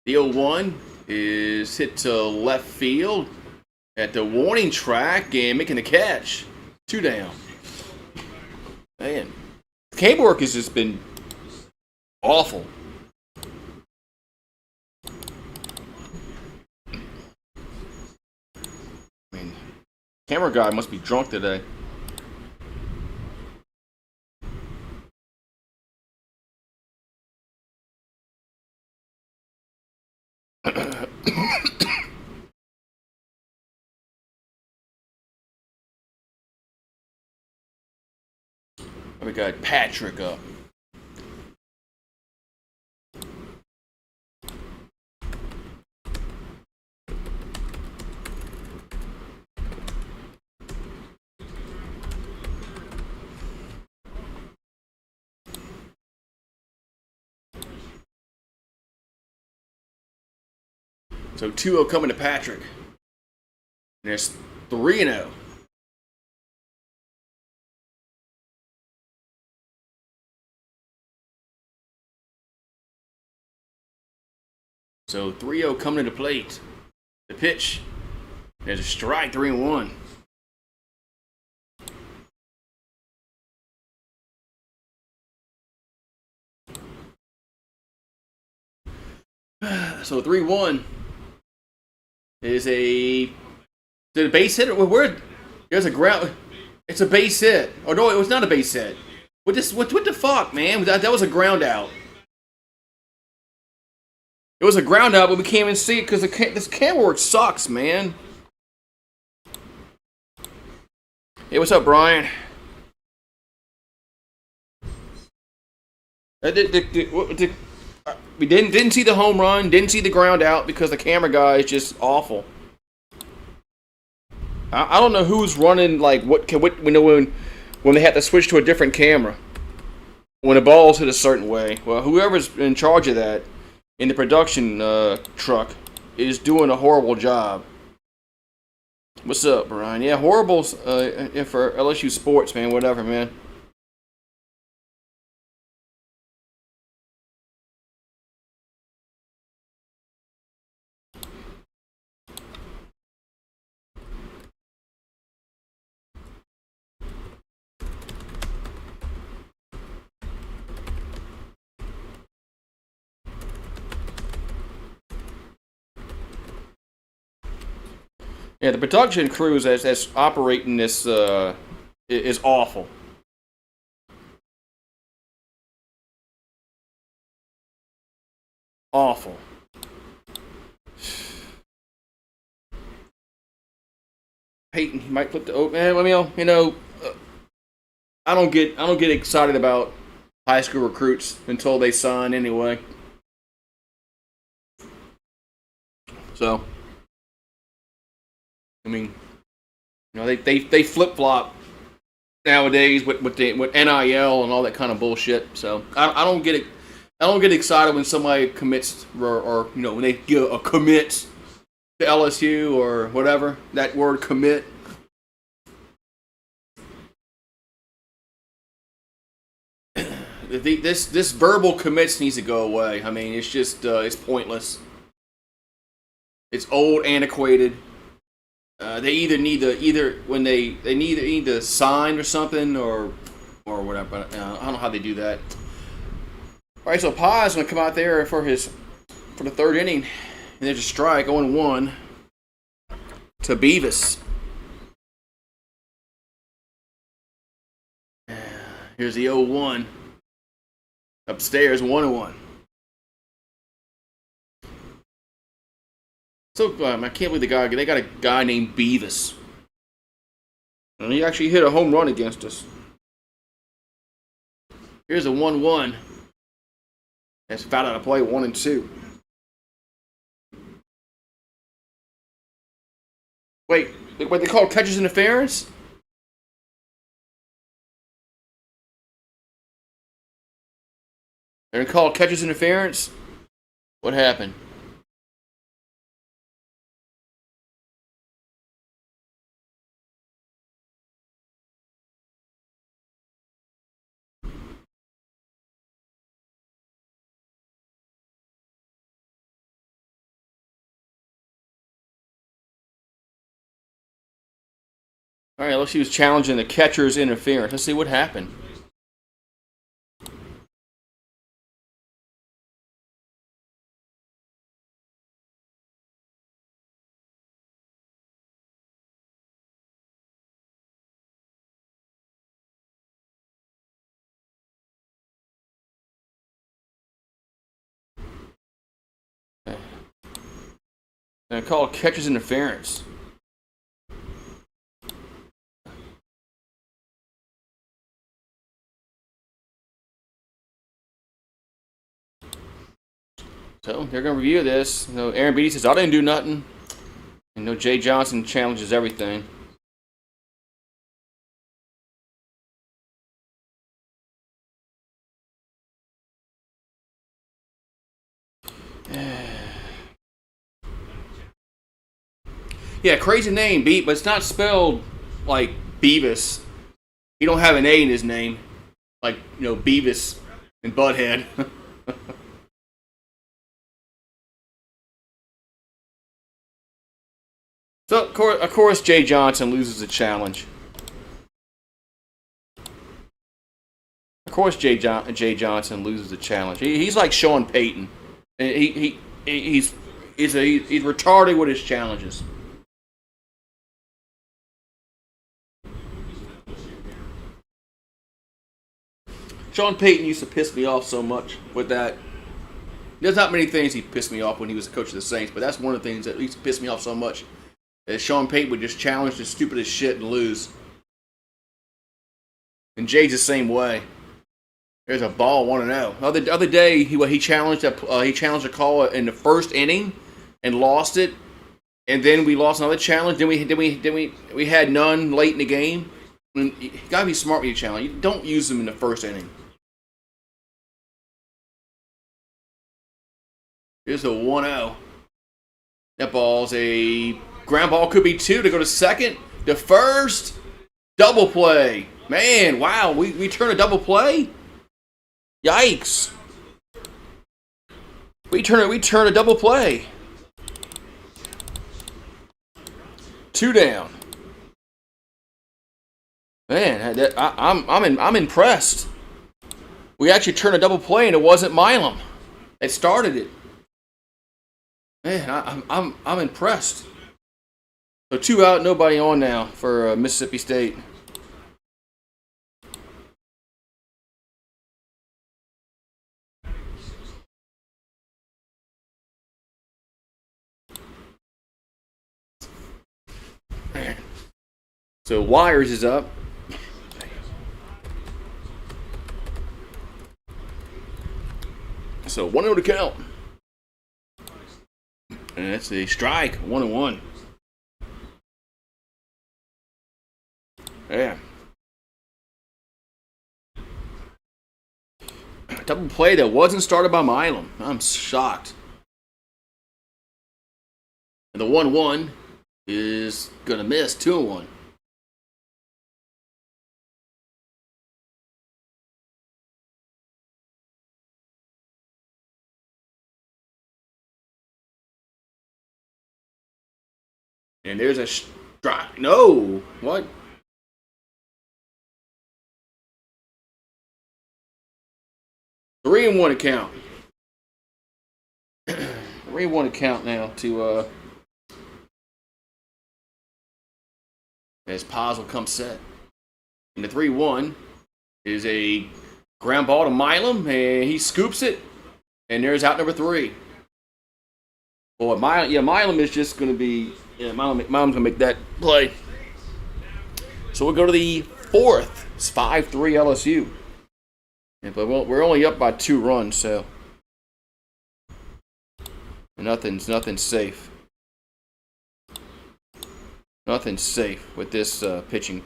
The 0-1 is hit to left field at the warning track and making the catch. 2 down. Man, cable work has just been awful. Camera guy must be drunk today. We got Patrick up. So 2-0 coming to Patrick. And there's 3-0. So 3-0 coming to the plate. The pitch. There's a strike, 3-1. So 3-1 is a base hitter. There's a ground. It's a base hit. Oh no, it was not a base hit. What the fuck, man? That was a ground out. It was a ground out, but we can't even see it because this camera work sucks, man. Hey, what's up, Brian? We didn't see the home run, didn't see the ground out because the camera guy is just awful. I don't know who's running like when they have to switch to a different camera when the ball's hit a certain way. Well, whoever's in charge of that in the production truck is doing a horrible job. What's up, Brian? Yeah, horrible for LSU sports, man. Whatever, man. Yeah, the production crews that's operating this is awful. Awful. Peyton, he might flip the man. Let me know. I don't get excited about high school recruits until they sign anyway. So, I mean, they flip flop nowadays with NIL and all that kind of bullshit. So I don't get it. I don't get excited when somebody commits or when they give a commit to LSU or whatever, that word commit. This verbal commits needs to go away. I mean, it's just it's pointless. It's old, antiquated. They either need to sign or something or whatever. I don't know how they do that. All right, so Paz gonna come out there for the third inning, and there's a strike, 0-1 to Beavis. Here's the 0-1 upstairs, 1-1. So I can't believe they got a guy named Beavis, and he actually hit a home run against us. Here's a 1-1. That's foul out of play, 1-2. Wait, what they call catcher's interference? They're gonna call catcher's interference? What happened? All right, LSU was challenging the catcher's interference. Let's see what happened. They're gonna call catcher's interference. So they're gonna review this. Aaron Beatty says I didn't do nothing. And Jay Johnson challenges everything. Yeah, crazy name, but it's not spelled like Beavis. He don't have an A in his name, like Beavis and Butthead. So of course, Jay Johnson loses the challenge. Of course, Jay Johnson loses the challenge. He's like Sean Payton. He's retarded with his challenges. Sean Payton used to piss me off so much with that. There's not many things he pissed me off when he was the coach of the Saints, but that's one of the things that used to piss me off so much. Is Sean Payton would just challenge the stupidest shit and lose. And Jay's the same way. There's a ball 1-0. The other day he challenged a call in the first inning and lost it, and then we lost another challenge. Then we had none late in the game. And you gotta be smart when you challenge. You don't use them in the first inning. Here's the 1-0. That ball's a ground ball, could be 2 to go to second. The first double play. Man, wow, we turn a double play? Yikes. We turn a double play. 2 down. Man, I'm impressed. We actually turned a double play and it wasn't Milam that started it. Man, I'm impressed. So 2 out, nobody on now for Mississippi State. So Wires is up. So 1-0 to count. And that's a strike, 1-1. Yeah. Double play that wasn't started by Milam. I'm shocked. And the 1-1 is going to miss, 2-1. And there's a strike. No. What? Three and 1 to count. 3-1 to count now to as Paz will come set. And the 3-1 is a ground ball to Milam, and he scoops it, and there's out number 3. Boy, Milam is just going to be. Milam's going to make that play. So we'll go to the 4th. It's 5-3 LSU. Yeah, but we're only up by 2 runs, so nothing's safe. Nothing's safe with this pitching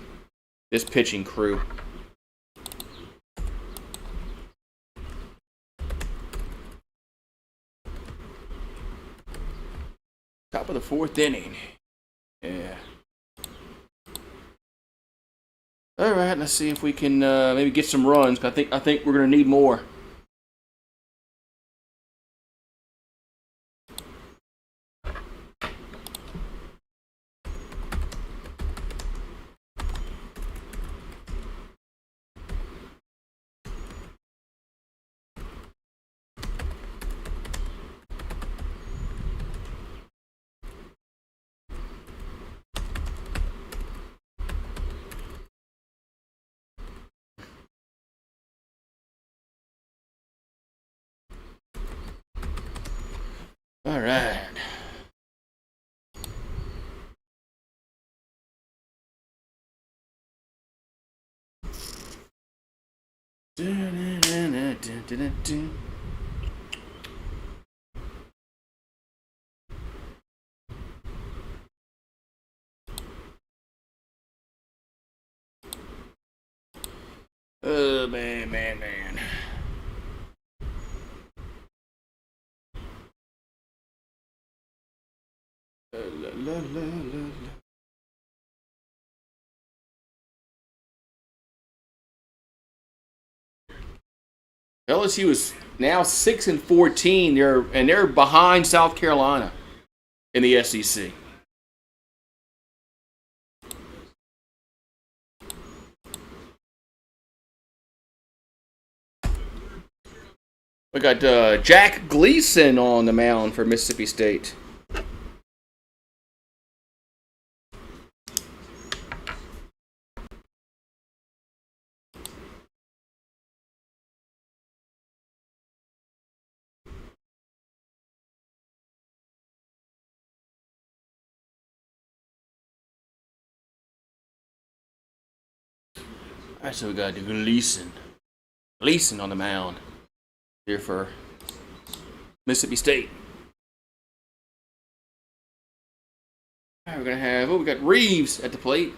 crew. Top of the 4th inning. Yeah. All right, let's see if we can maybe get some runs. I think we're gonna need more. All right. Oh, man. LSU is now 6-14. They're behind South Carolina in the SEC. We got Jack Gleason on the mound for Mississippi State. Alright, so we got Gleason. Gleason on the mound here for Mississippi State. Alright, we're gonna have we got Reeves at the plate.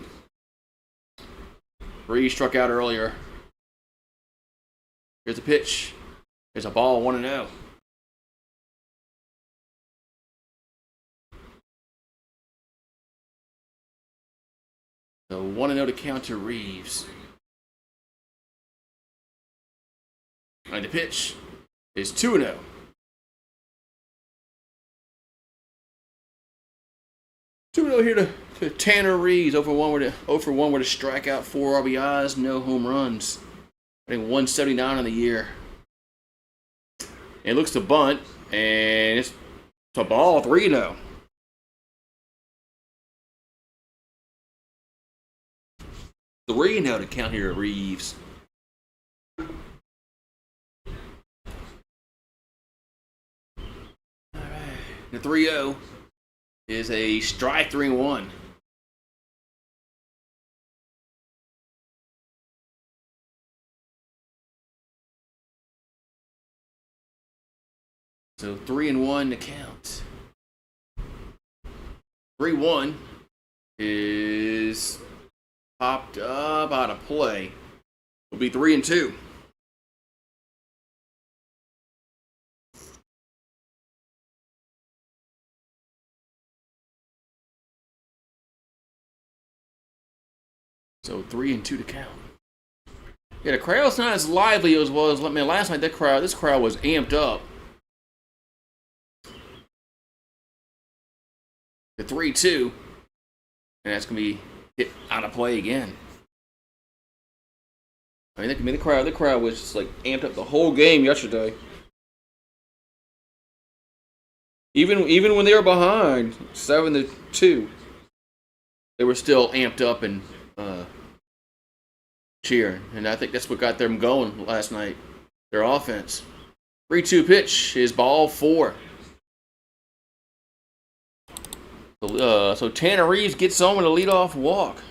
Reeves struck out earlier. Here's a pitch. Here's a ball, 1-0. So 1-0 to count to Reeves. And the pitch is 2-0. Here to Tanner Reeves. 0-for-1 with a strikeout, 4 RBIs, no home runs. I think 179 on the year. It looks to bunt, and it's a ball, 3-0. Three now to count here at Reeves. All right. The 3-0 is a strike, 3-1. So 3-1 to count. 3-1 is popped up out of play. Will be 3-2. So 3-2 to count. Yeah, the crowd's not as lively as was. Man, last night this crowd was amped up. The 3-2, and that's gonna be hit out of play again. I mean, the crowd was just like amped up the whole game yesterday. Even when they were behind 7-2, they were still amped up and cheering, and I think that's what got them going last night. Their offense. 3-2 pitch is ball 4. So Tanner Reeves gets on with a leadoff walk.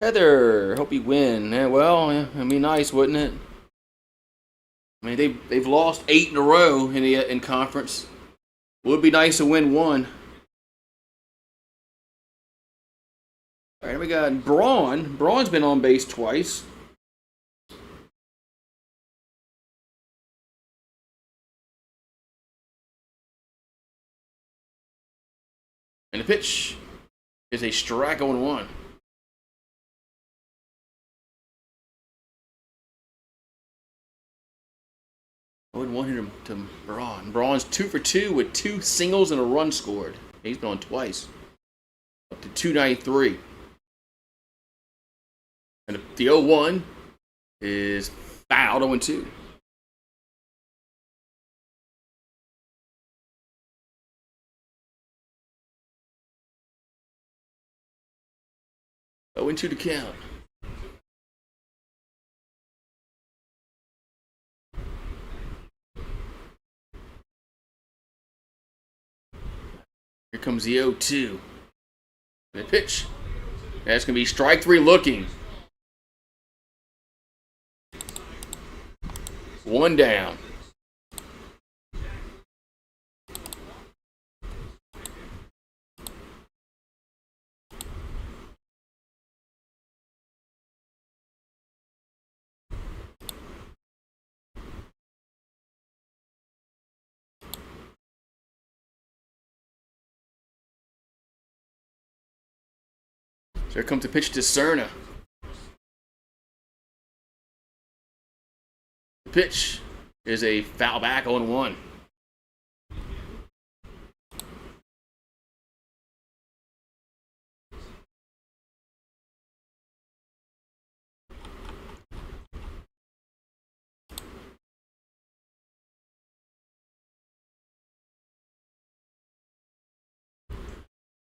Heather, hope you win. Well, it'd be nice, wouldn't it? I mean, they've lost 8 in a row in conference. Would be nice to win 1. All right, we got Braun. Braun's been on base twice. And the pitch is a strike, 0-1. I wouldn't want him to Braun. Braun's 2 for 2 with 2 singles and a run scored. He's been on twice. Up to 293. And the 0-1 is fouled, 0-2. To count. Here comes the 0-2. The pitch. That's going to be strike 3 looking. 1 down. So here comes the pitch to Cerna. The pitch is a foul back, 0-1.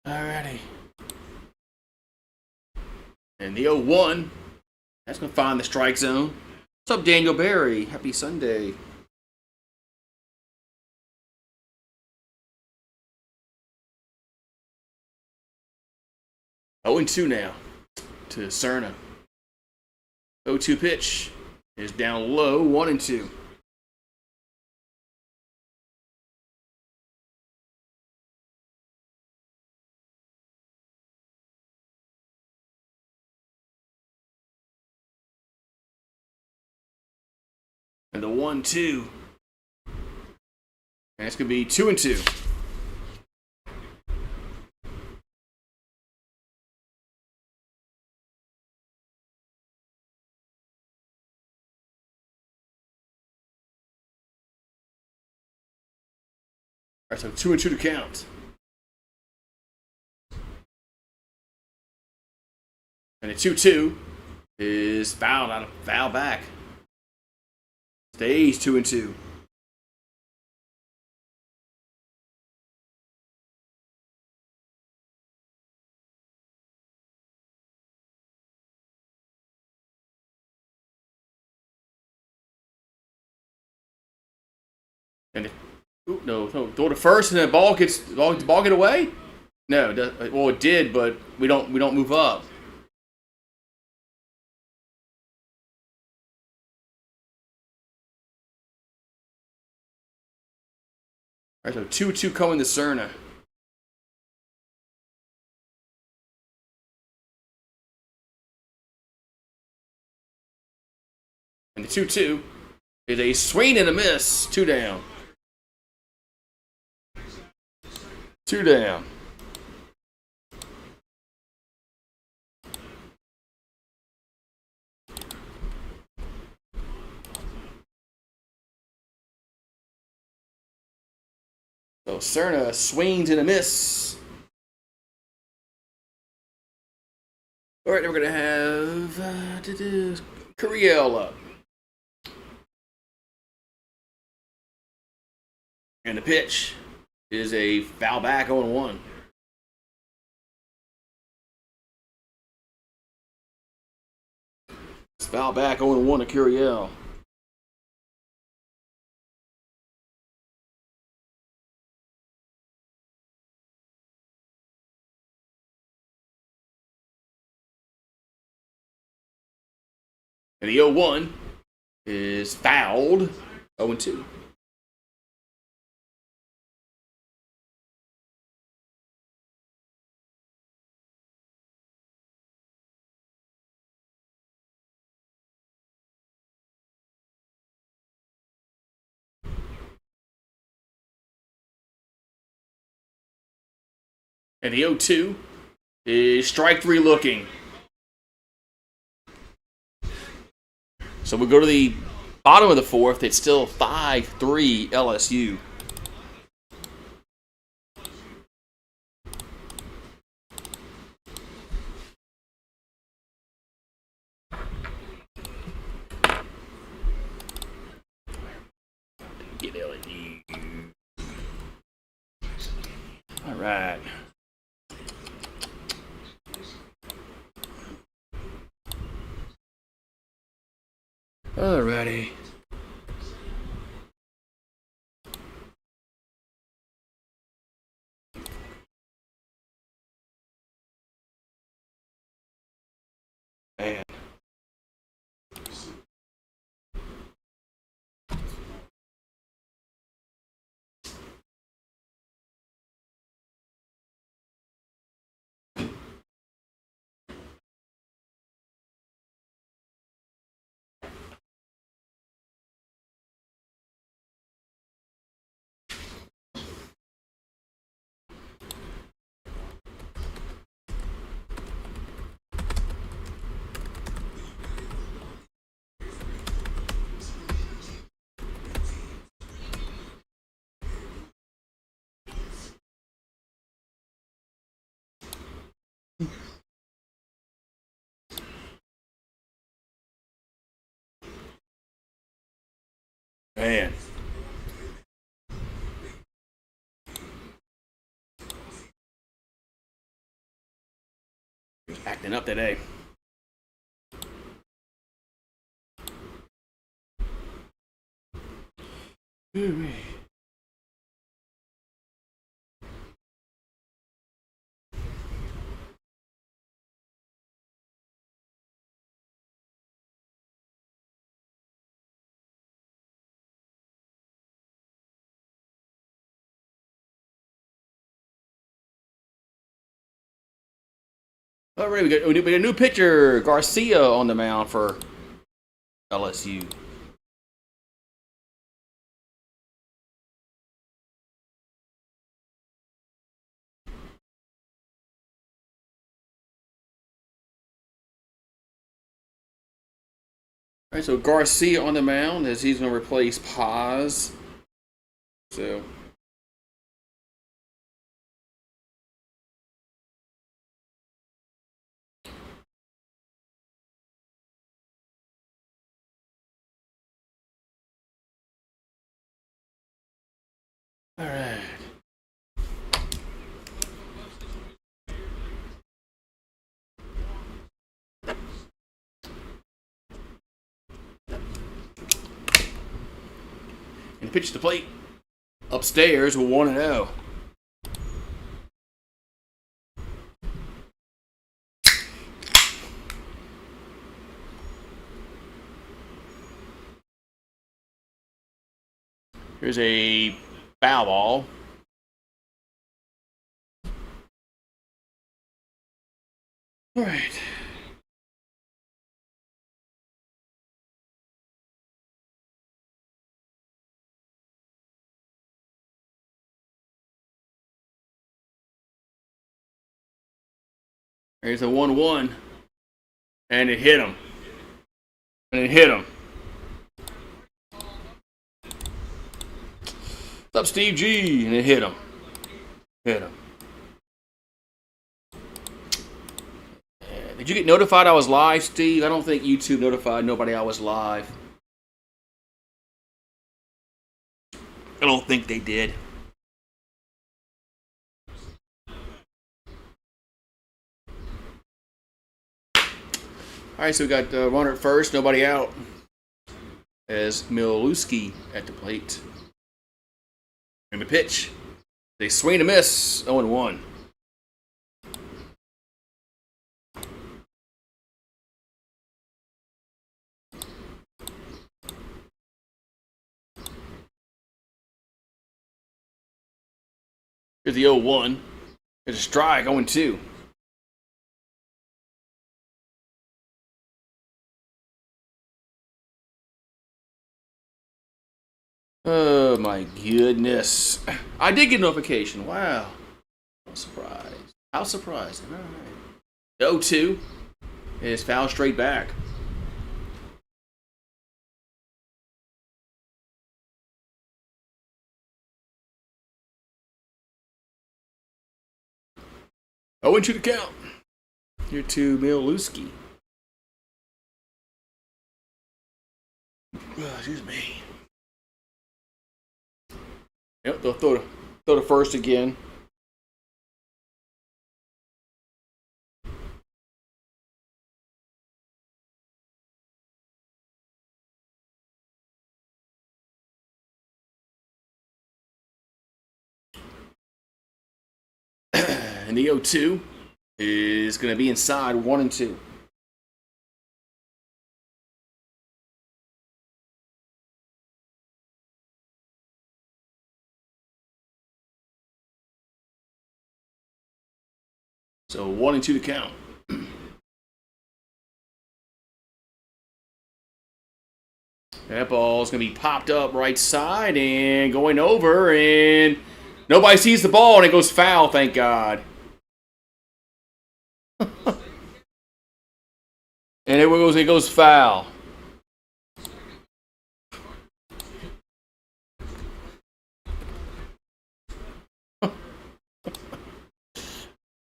Alrighty. And the 0-1, that's going to find the strike zone. What's up, Daniel Barry? Happy Sunday. Oh, 0-2 now to Cerna. 0-2 pitch is down low, 1-2. And the 1-2. And it's going to be 2-2. All right, so 2-2 to count. And the 2-2 is fouled out of foul back. Stays 2-2. And it, no, throw to first, and the ball get away. No, well it did, but we don't move up. All right, so 2-2 coming to Cerna. And the 2-2 is a swing and a miss. 2 down. 2 down. So Cerna swings and a miss. All right, then we're going to have Curiel up. And the pitch is a foul back 0-1. It's foul back 0-1 to Curiel. And the 0-1 is fouled 0-2. And the 0-2 is strike 3 looking. So we go to the bottom of the fourth. It's still 5-3 LSU. Get LSU. All right. Alrighty. Man. Man. Acting up today. Ooh. All right, we got a new pitcher, Garcia, on the mound for LSU. All right, so Garcia on the mound as he's going to replace Paz. So, all right. And pitch to plate upstairs with 1-0. Here's a foul ball. All right. Here's a 1-1. And it hit him. And it hit him. What's up, Steve G? And it hit him. Hit him. Did you get notified I was live, Steve? I don't think YouTube notified nobody I was live. I don't think they did. All right, so we got runner at first, nobody out. As Milewski at the plate. And the pitch. They swing and miss. 0-1. Here's the 0-1. There's a strike, 0-2. Oh my goodness. I did get a notification. Wow. I'm surprised. How surprising. All right. 0-2 is foul straight back. Oh, into the count. Here to Milewski. Excuse me. Yep, they'll throw the first again. And the 0-2 is going to be inside 1-2. So 1-2 to count. That ball's going to be popped up right side and going over, and nobody sees the ball, and it goes foul, thank God. And it goes foul.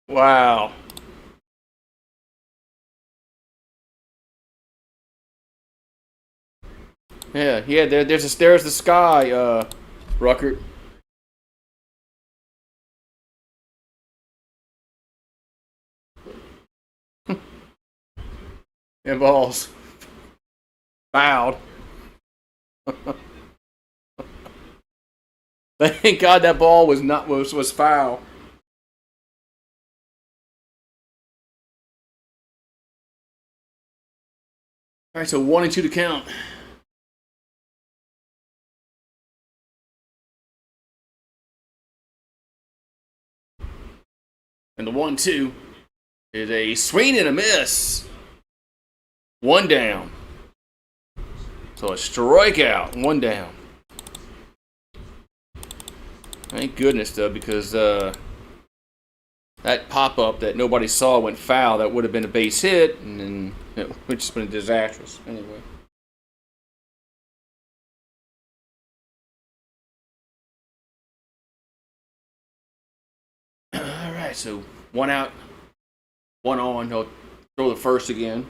Wow. Yeah. There's the sky, Ruckert. And balls. Fouled. Thank God that ball was foul. All right, so 1-2 to count. And the 1-2 is a swing and a miss. One down. So a strikeout. One down. Thank goodness, though, because that pop-up that nobody saw went foul. That would have been a base hit, and then it would have just been disastrous. Anyway. All right, so one out, one on. He'll throw the first again.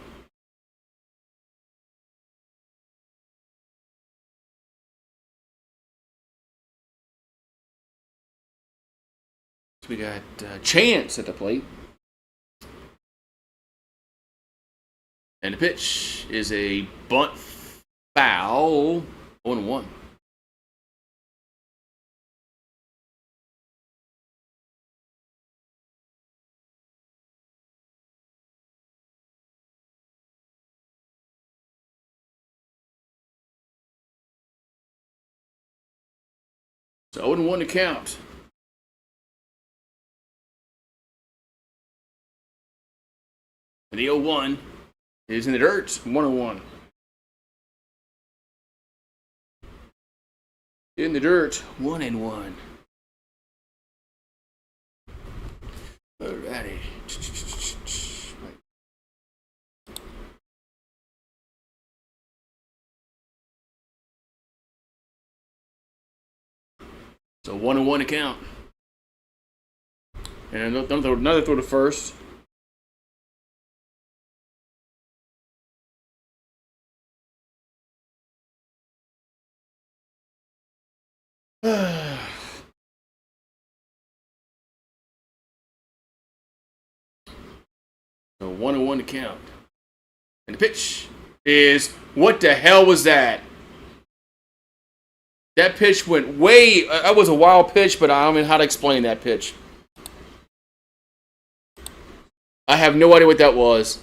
So we got Chance at the plate. And the pitch is a bunt foul. 1-1. So 0-1 to count. And the 0-1 is in the dirt. 1-1. In the dirt. 1-1. Alrighty. So 1-1 to count. And another throw to first. So 1-1 to count. And the pitch is, what the hell was that? That pitch went way, that was a wild pitch, but I don't know how to explain that pitch. I have no idea what that was.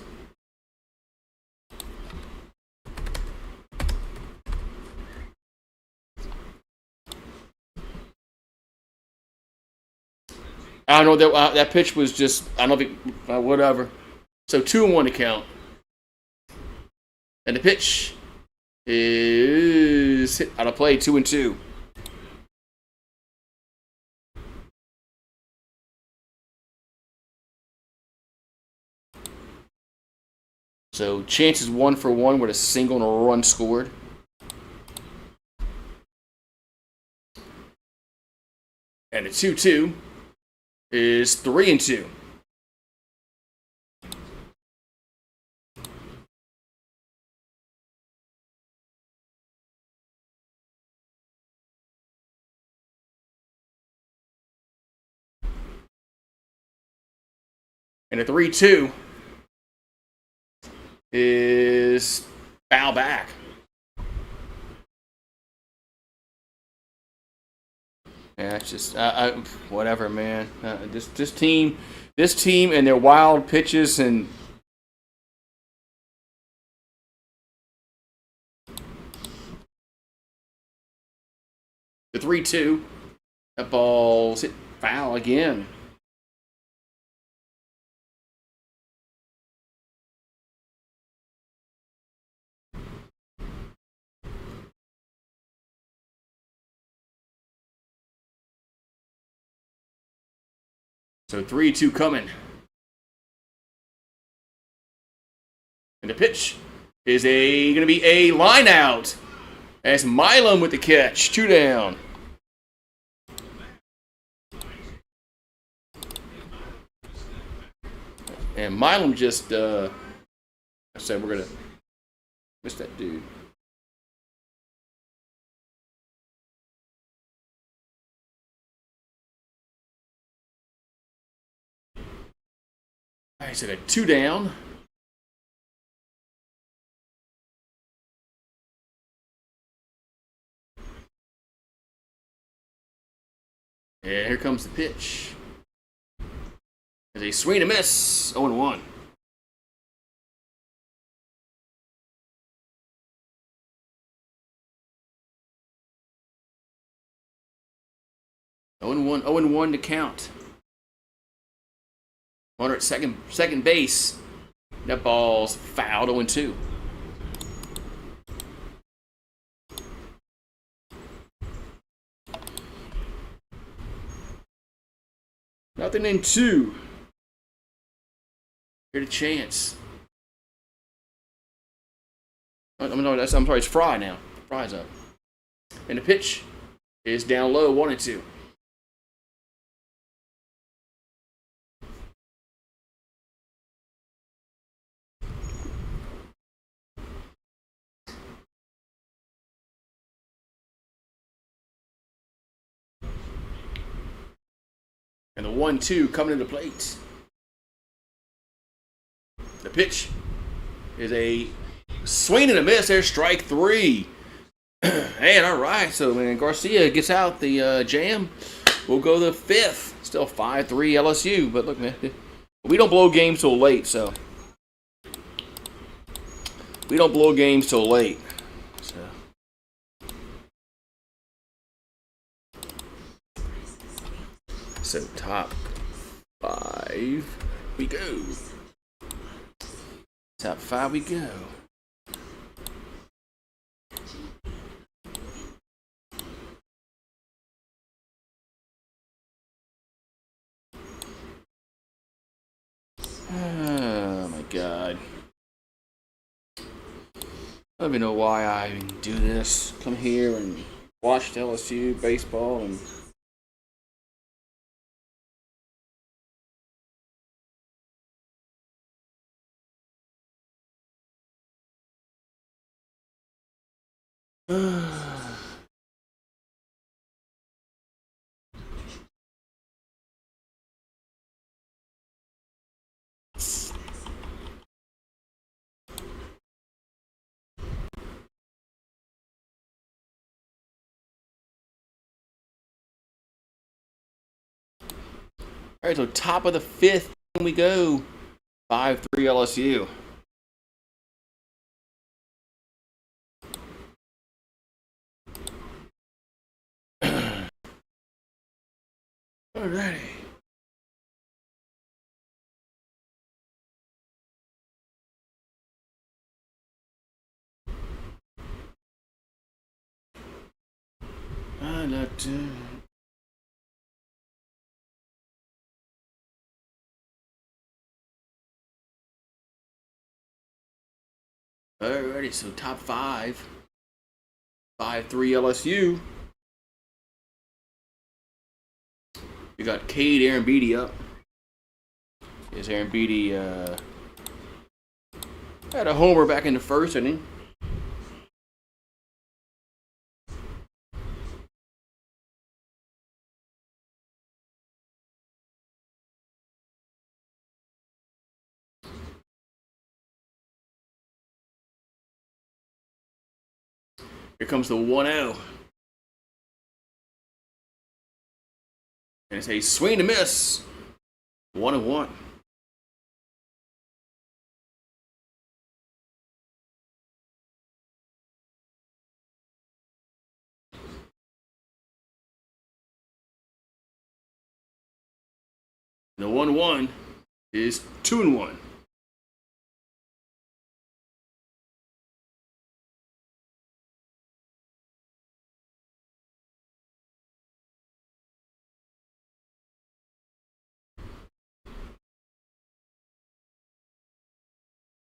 I don't know, that pitch was just, I don't know if it, whatever. So 2-1 to count. And the pitch is hit out of play, 2-2. So chances 1 for 1 with a single and a run scored. And the 2-2 is 3-2. And a 3-2 is foul back. Yeah, it's just whatever, man. This team and their wild pitches and the 3-2. That ball's hit foul again. So 3-2 coming. And the pitch is going to be a line out. As Milam with the catch. 2 down. And Milam just, I said we're going to miss that dude. All right, so got 2 down. And here comes the pitch. As a swing and a miss. 0-1. Oh and 1 to count. Runner at second base. That ball's fouled 0-2. Nothing in 2. Here's a chance. I'm sorry, it's Fry now. Fry's up. And the pitch is down low, 1-2. And the 1-2 coming to the plate. The pitch is a swing and a miss. There's strike 3. And all right, so man, Garcia gets out the jam. We'll go to the 5th. Still 5-3 LSU. But look, man, we don't blow games till late, so we don't blow games till late. So top 5 we go. Top 5 we go. Oh my God. I don't even know why I even do this. Come here and watch LSU baseball and all right, so top of the 5th we go. 5-3 LSU. Alrighty. Alrighty, so top 5. 5-3 LSU. We got Cade Aaron Beatty up. Is Aaron Beatty had a homer back in the 1st inning. Here comes the 1-0. And it's a swing and a miss. 1-1. The 1-1 is 2-1.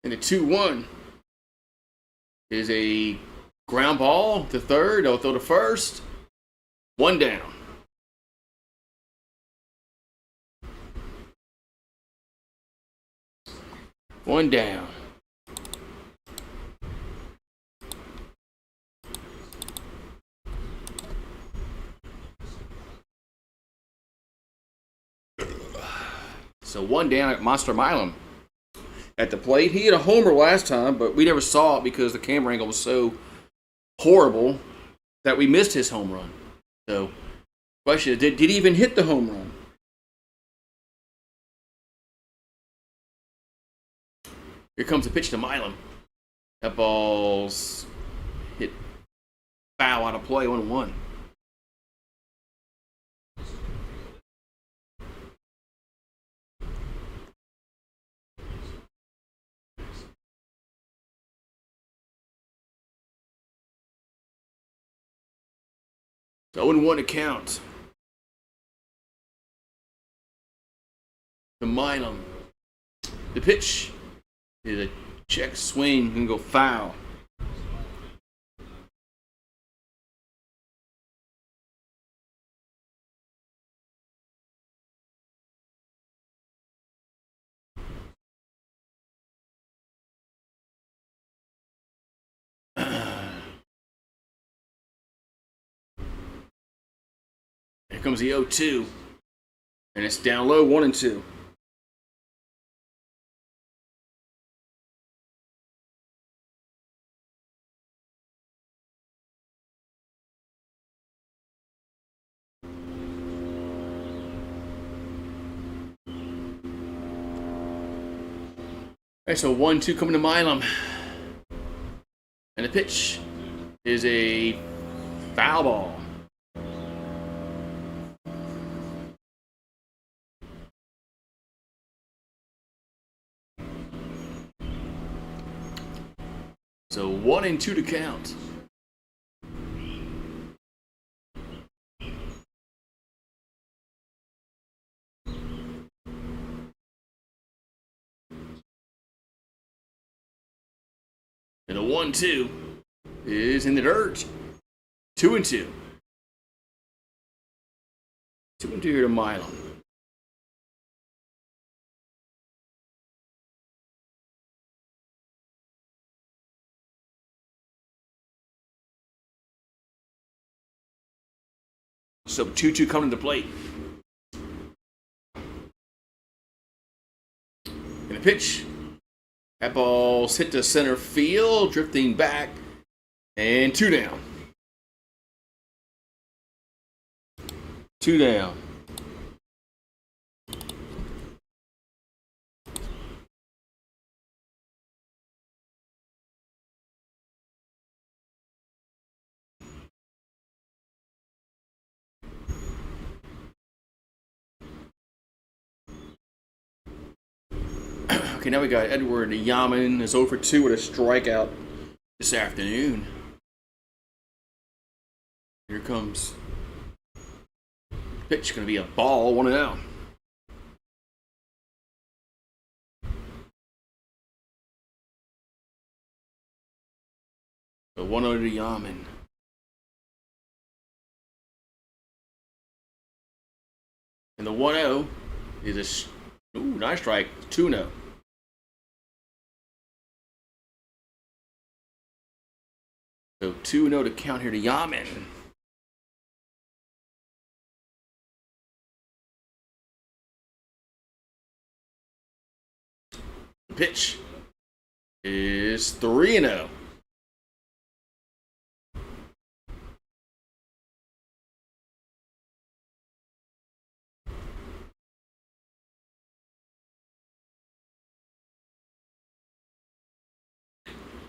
And the 2-1 is a ground ball to third. They'll throw to first. 1 down. One down. So 1 down at Monster Milam. At the plate, he hit a homer last time, but we never saw it because the camera angle was so horrible that we missed his home run. So, question is, did he even hit the home run? Here comes the pitch to Milam. That ball's hit foul out of play, 1-1. 0-1 to count. To Milam. The pitch is a check swing. Gonna go foul. Here comes the 0-2. And it's down low, 1-2. Alright, so 1-2 coming to Milam. And the pitch is a foul ball. So 1-2 to count. And the 1-2 is in the dirt. 2-2. 2-2 here to Milam. So 2-2 coming to the plate. And the pitch. That ball's hit to center field, drifting back. And 2 down. 2 down. Okay, now we got Edward Yaman is 0-2 with a strikeout this afternoon. Here comes pitch, going to be a ball, 1-0. So 1-0 to Yaman. And the 1-0 is a nice strike, 2-0. So 2-0 to count here to Yaman. The pitch is 3-0.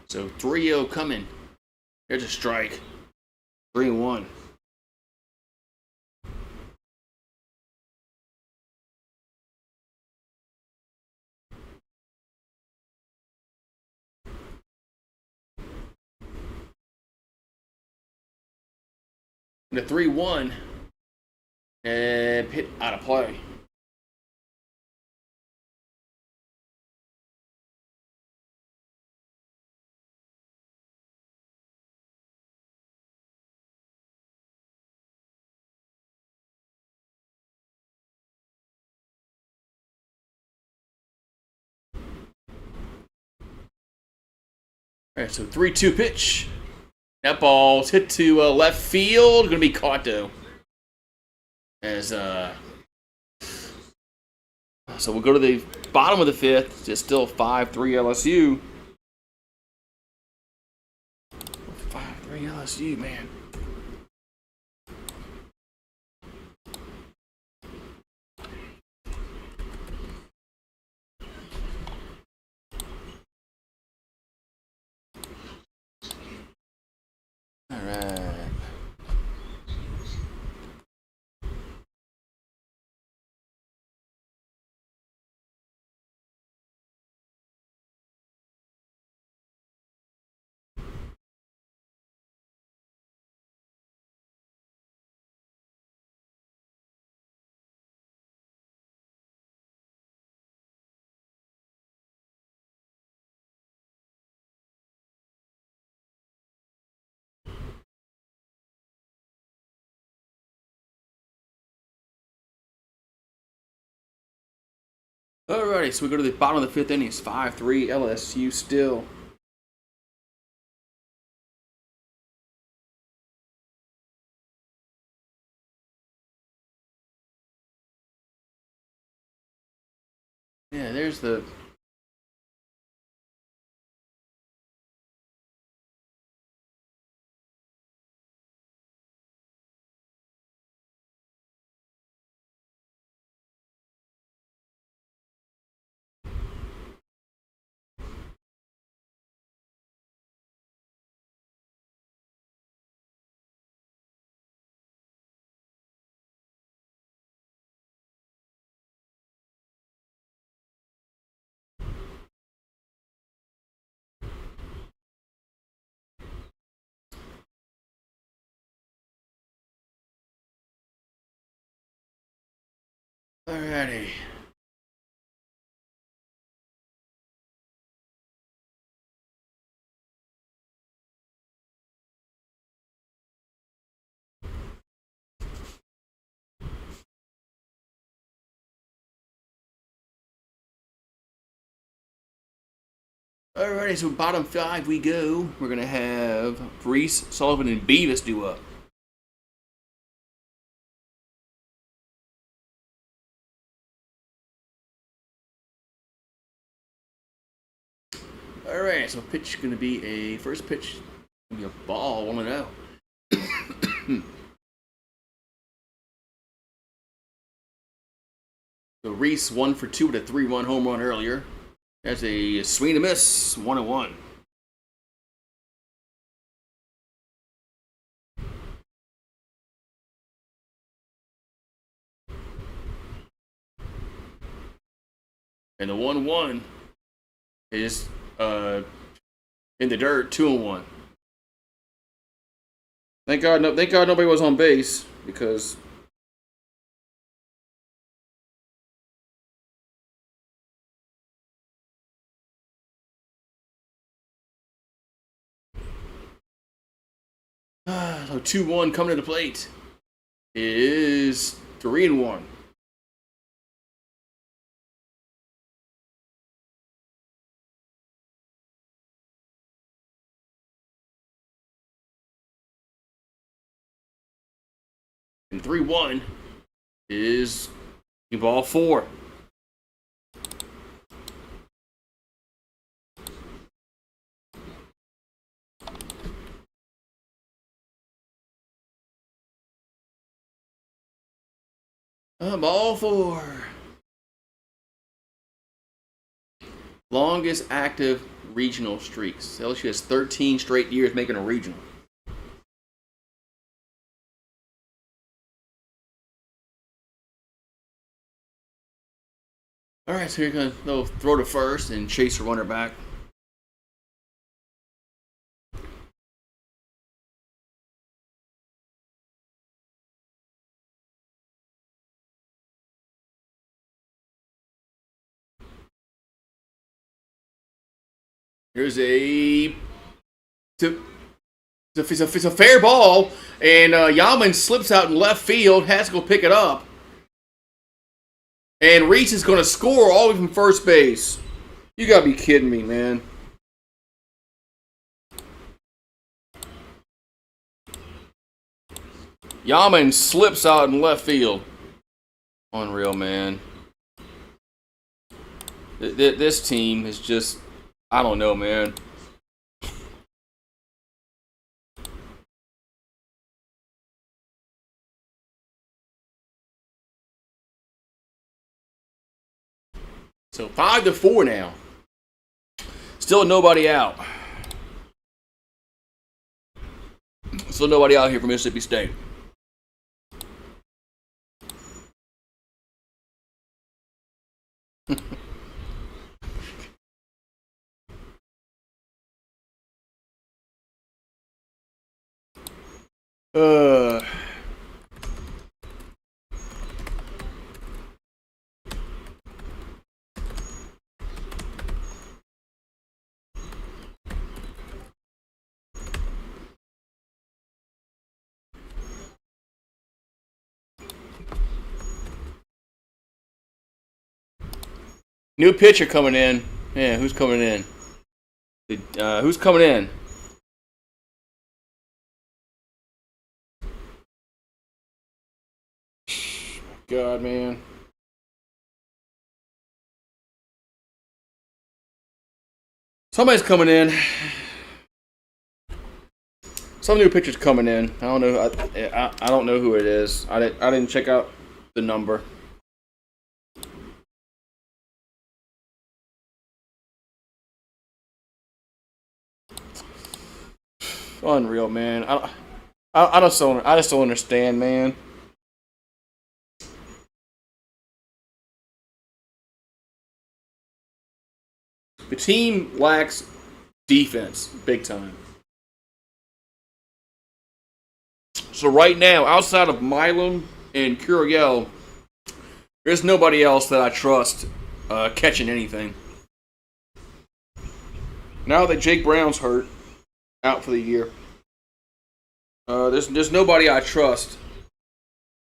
So 3-0 coming. There's a strike. 3-1. The 3-1 and hit out of play. All right, so 3-2 pitch. That ball's hit to left field. Going to be caught though. As so we'll go to the bottom of the fifth. It's still 5-3 LSU. 5-3 LSU, man. All right. Alrighty, so we go to the bottom of the fifth inning. It's 5-3 LSU still. Yeah, there's the. Alrighty. Alrighty, so bottom five we go. We're gonna have Reese, Sullivan, and Beavis do up. Alright, so pitch is gonna be a first pitch. Gonna be a ball, 1-0. So Reese 1 for 2 with a 3-1 home run earlier. That's a swing and a miss, 1-1. And the 1-1 is in the dirt, 2-1. Thank God, thank God nobody was on base because. So 2-1 coming to the plate is 3-1. And 3-1 is ball 4. Ball 4. Longest active regional streaks. LSU has 13 straight years making a regional. All right, so you're gonna throw to first and chase the runner back. Here's it's a fair ball, and Yaman slips out in left field, has to go pick it up. And Reese is going to score all the way from first base. You got to be kidding me, man. Yaman slips out in left field. Unreal, man. This team is just, I don't know, man. So 5-4 now. Still nobody out. Still nobody out here from Mississippi State. uh New pitcher coming in. Yeah, who's coming in? Who's coming in? God, man. Somebody's coming in. Some new pitchers coming in. I don't know. I don't know who it is. I didn't check out the number. Unreal, man. I just don't understand, man. The team lacks defense, big time. So right now, outside of Milam and Curiel, there's nobody else that I trust catching anything. Now that Jake Brown's hurt, out for the year, there's nobody I trust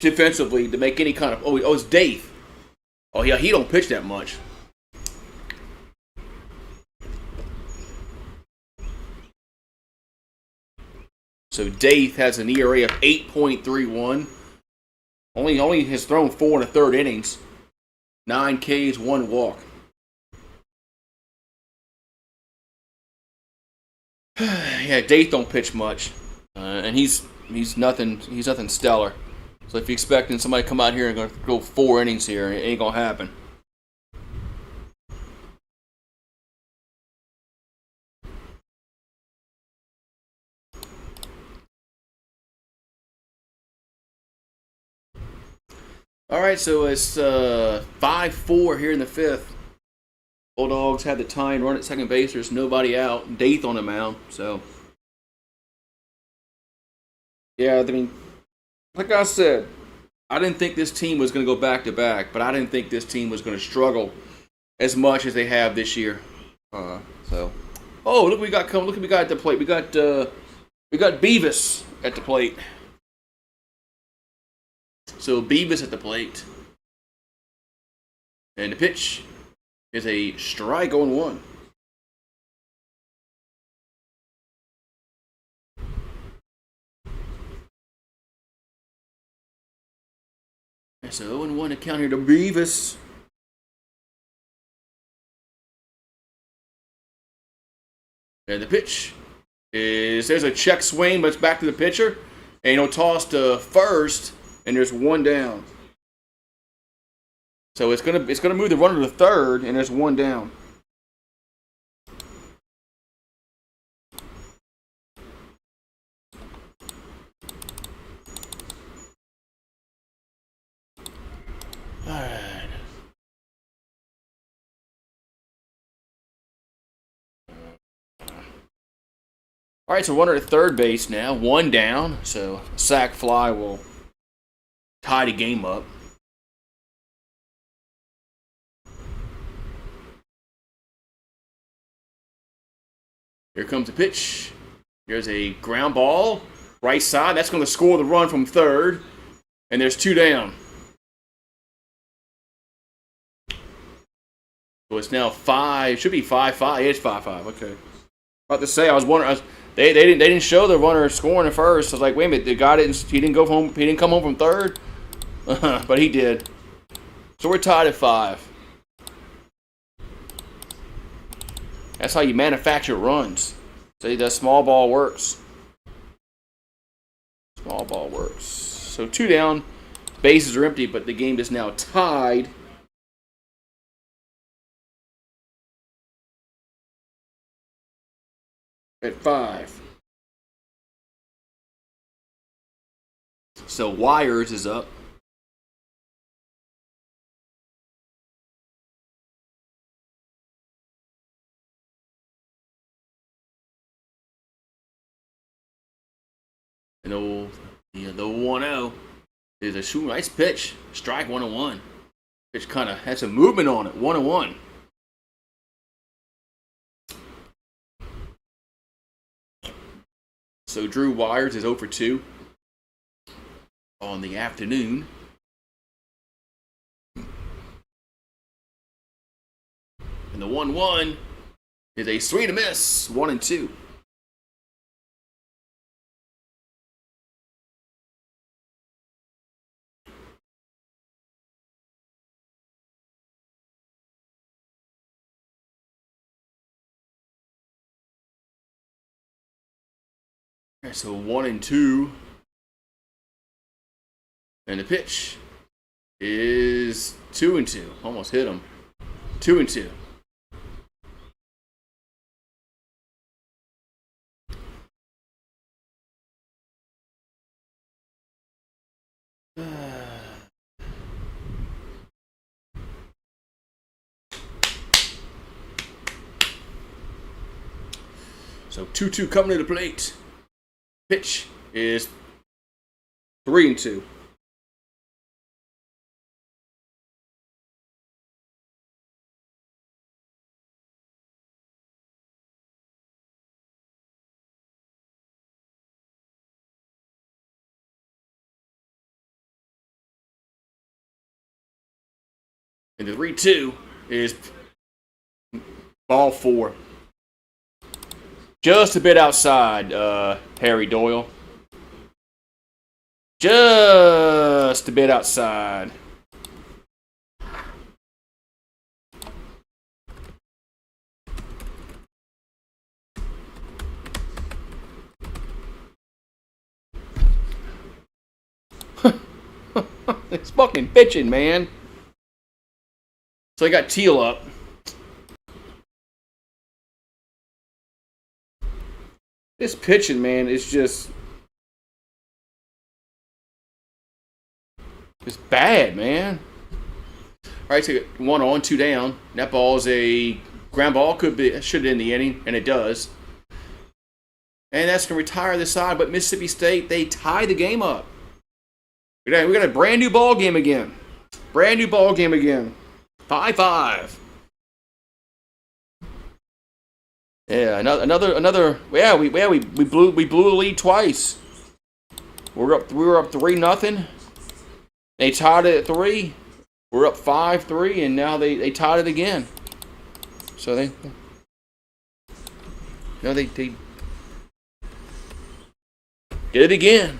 defensively to make any kind of. Oh, it's Dave. Oh yeah, he don't pitch that much. So Dave has an ERA of 8.31. Only has thrown 4 1/3 innings, 9 Ks, 1 walk. Yeah, Dave don't pitch much, and he's nothing stellar. So if you're expecting somebody to come out here and go 4 innings here, it ain't gonna happen. All right, so it's 5-4 here in the 5th. Bulldogs had the tie and run at second base. There's nobody out. Dave on the mound. So, yeah, I mean, like I said, I didn't think this team was going to go back to back, but I didn't think this team was going to struggle as much as they have this year. Oh, look, we got at the plate. We got Beavis at the plate. So Beavis at the plate. And the pitch is a strike on 1. So 0-1 to count here to Beavis. And the pitch there's a check swing, but it's back to the pitcher. And he'll toss to first. And there's 1 down. So it's gonna move the runner to third, and there's 1 down. All right. All right, so runner at third base now, 1 down. So sac fly will tie the game up. Here comes the pitch. There's a ground ball, right side. That's going to score the run from third. And there's 2 down. So it's now 5. Should be 5-5. It's 5-5. Okay. About to say, I was wondering. They didn't show the runner scoring at first. I was like, wait a minute, the guy didn't go home. He didn't come home from third. But he did. So we're tied at 5. That's how you manufacture runs. See, the small ball works. Small ball works. So 2 down. Bases are empty, but the game is now tied. At 5. So Wires is up. And the 1-0 is a nice pitch. Strike 1-1. Pitch kind of has some movement on it. 1-1. So Drew Wires is 0 for 2 on the afternoon. And the 1-1 is a swing and a miss. 1-2. Alright, so 1-2. And the pitch is 2-2. Almost hit him. 2-2. So 2-2 coming to the plate. Pitch is 3-2. And the 3-2 is ball 4. Just a bit outside, Harry Doyle. Just a bit outside. It's fucking pitching, man. So I got Teal up. This pitching, man, is just... it's bad, man. All right, so 1 on, 2 down. That ball is a ground ball. Should end the inning, and it does. And that's going to retire the side. But Mississippi State, they tie the game up. We got a brand new ball game again. Brand new ball game again. 5-5. Yeah, another. Yeah, we blew the lead twice. We were up 3-0. They tied it at 3. We're up 5-3, and now they tied it again. So they did it again.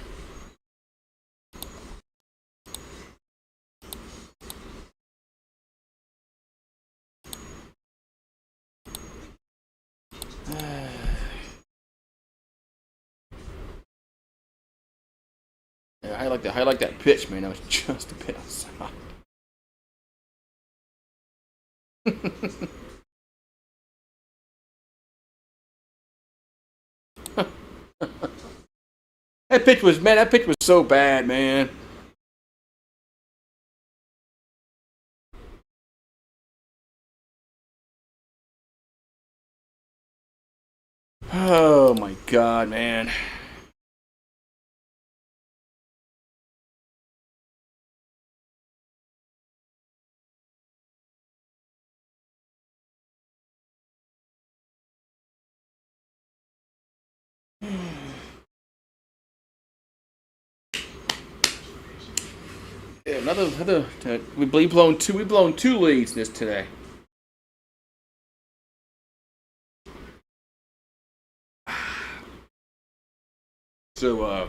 Yeah, I like that pitch, man. That was just a bit outside. That pitch was so bad, man. Oh my god, man. Yeah, another. We've blown two leads this today. So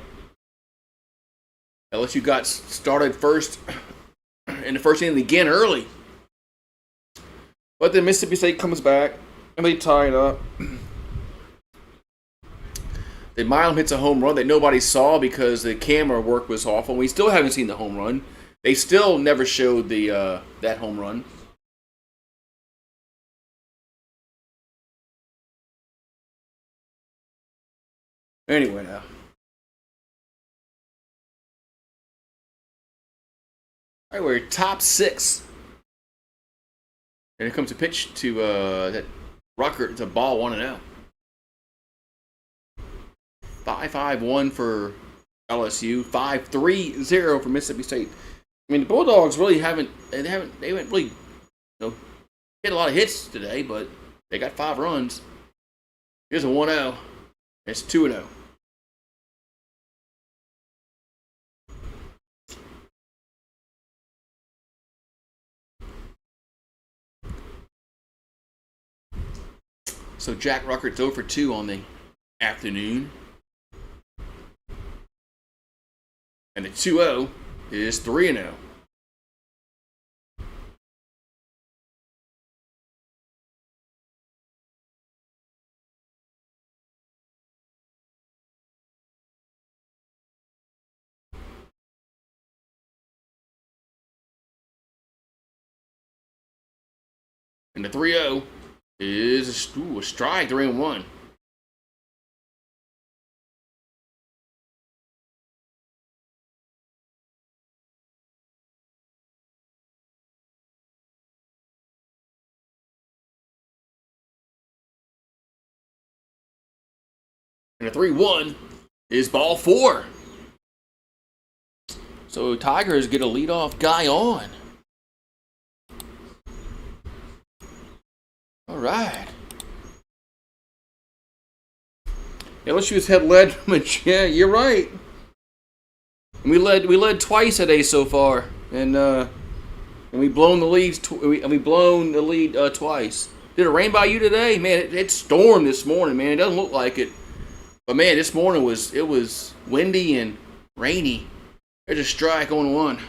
LSU got started first in the first inning again early, but then Mississippi State comes back and they tie it up. Then Milam hits a home run that nobody saw because the camera work was awful. We still haven't seen the home run. They still never showed the that home run. Anyway, now. All right, we're top 6. And it comes a pitch to that Rucker. It's a ball 1-0. 5-5-1 for LSU. 5-3-0 for Mississippi State. I mean, the Bulldogs really haven't really hit a lot of hits today, but they got 5 runs. Here's a 1-0. It's 2-0. So Jack Ruckert's 0 for 2 on the afternoon. And the 2-0 is 3-0. And the 3-0 is a strike, 3-1. And the 3-1 is ball 4. So Tigers get a leadoff guy on. All right. LSU's had led. Yeah, you're right. We led twice today so far, and we blown the lead. We blown the lead twice. Did it rain by you today, man? It stormed this morning, man. It doesn't look like it, but man, this morning was windy and rainy. There's a strike on 1.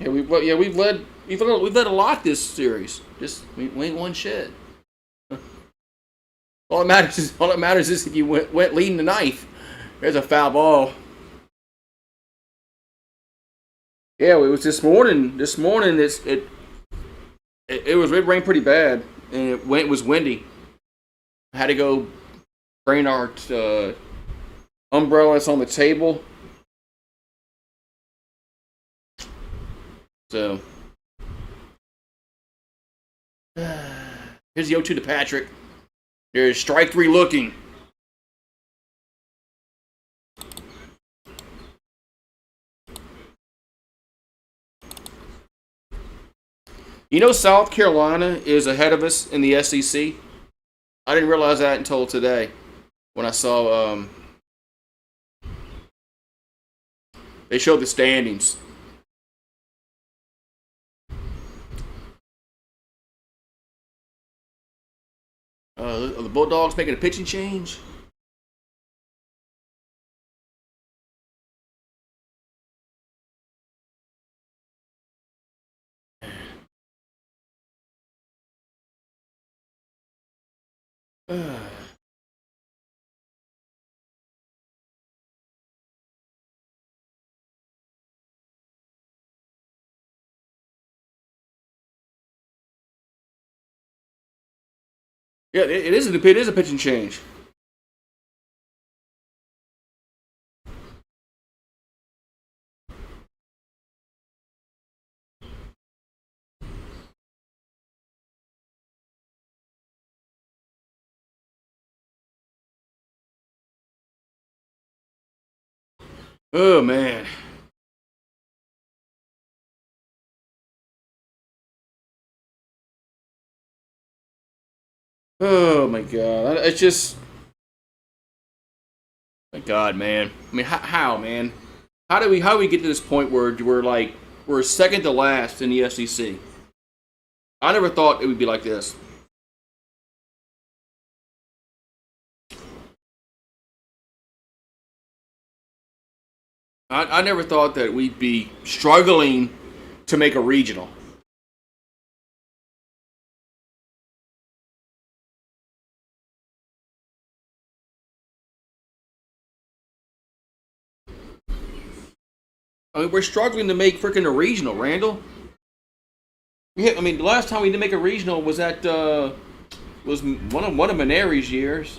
Yeah, we've led a lot this series. Just we ain't won shit. All that matters is if you went leading the ninth. There's a foul ball. Yeah, it was this morning. This morning it rained pretty bad, and it was windy. I had to go bring our umbrellas on the table. So here's the 0-2 to Patrick. There's strike 3 looking. You know South Carolina is ahead of us in the SEC. I didn't realize that until today when I saw they showed the standings. Are the Bulldogs making a pitching change? Yeah, it is a pitching change. Oh man. Oh my god. It's just my god, man. I mean, how man? How do we get to this point where we're second to last in the SEC? I never thought it would be like this. I never thought that we'd be struggling to make a regional. I mean, we're struggling to make freaking a regional, Randall. Yeah, I mean, the last time we didn't make a regional was at was one of Maneri's years.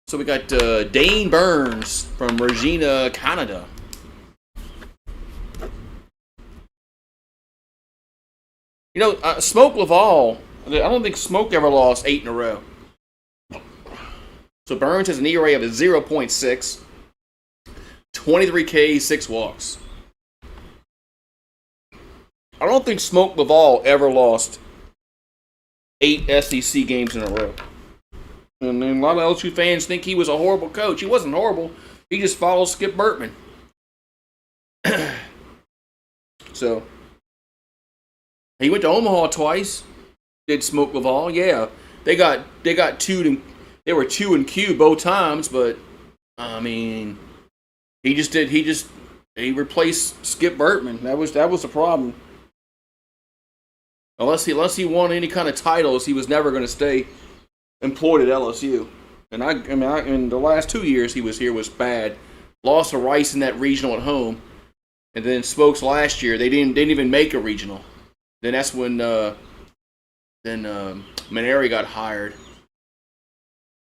So we got Dane Burns from Regina, Canada. You know, Smoke Laval, I don't think Smoke ever lost 8 in a row. So Burns has an ERA of a 0.6, 23 Ks, 6 walks. I don't think Smoke Laval ever lost 8 SEC games in a row. And a lot of LSU fans think he was a horrible coach. He wasn't horrible. He just followed Skip Bertman. So he went to Omaha twice. Did Smoke Laval? Yeah, they got two. They were 2 and Q both times, but I mean, he replaced Skip Bertman. That was the problem. Unless he won any kind of titles, he was never going to stay employed at LSU. And in the last 2 years he was here was bad. Lost to Rice in that regional at home, and then Smokes last year they didn't even make a regional. Then that's when Maneri got hired,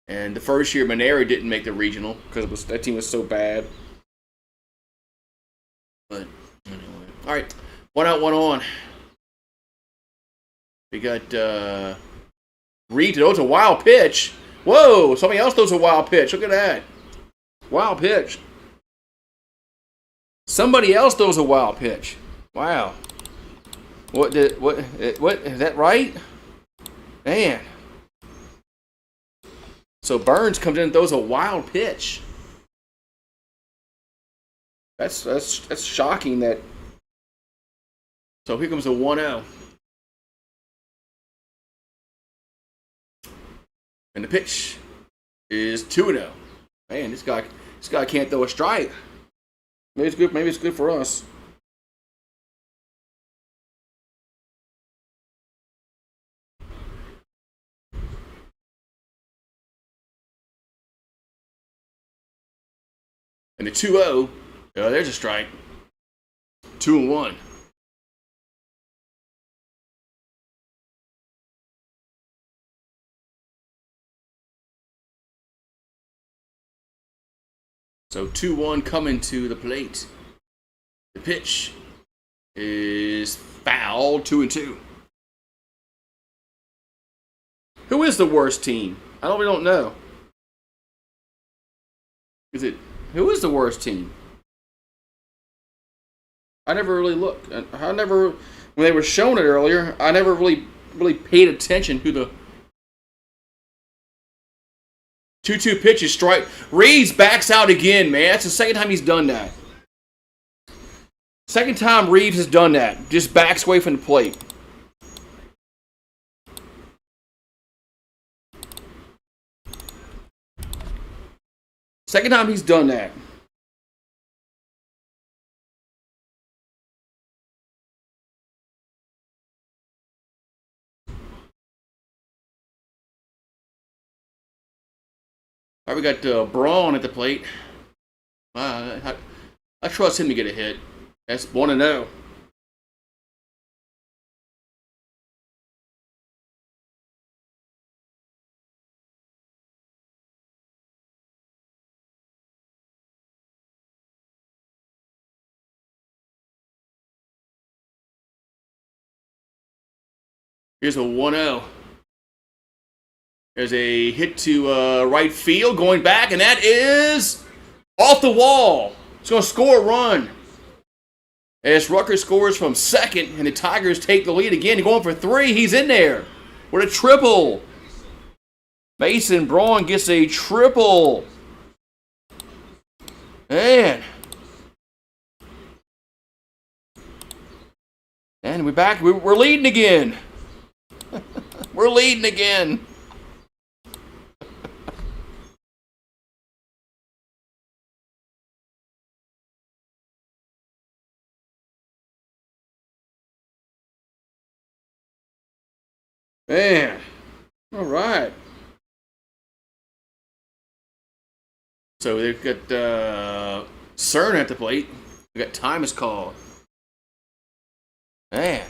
and the first year Maneri didn't make the regional because that team was so bad. But anyway, all right, one out, one on. We got Reed throws a wild pitch. Whoa! Somebody else throws a wild pitch. Look at that. Wild pitch. Somebody else throws a wild pitch. Wow. What is that right? Man. So Burns comes in and throws a wild pitch. That's shocking that. So here comes a 1-0. And the pitch is 2-0. Man, this guy can't throw a strike. Maybe it's good for us. And the 2-0, oh, there's a strike. 2-1. So 2-1 coming to the plate. The pitch is foul. 2-2. Who is the worst team? We don't know. Who is the worst team? I never really looked. When they were showing it earlier, I never really paid attention who the 2-2 pitch is strike. Reeves backs out again, man. That's the second time he's done that. Second time Reeves has done that. Just backs away from the plate. Second time he's done that. All right, we got Braun at the plate. I trust him to get a hit. That's 1-0. Here's a 1-0. There's a hit to right field going back, and that is off the wall. It's going to score a run. As Rucker scores from second, and the Tigers take the lead again. They're going for 3. He's in there with a triple. Mason Braun gets a triple. Man. And we're back. We're leading again. We're leading again. Man. All right. So they've got CERN at the plate. We got time is called. Man.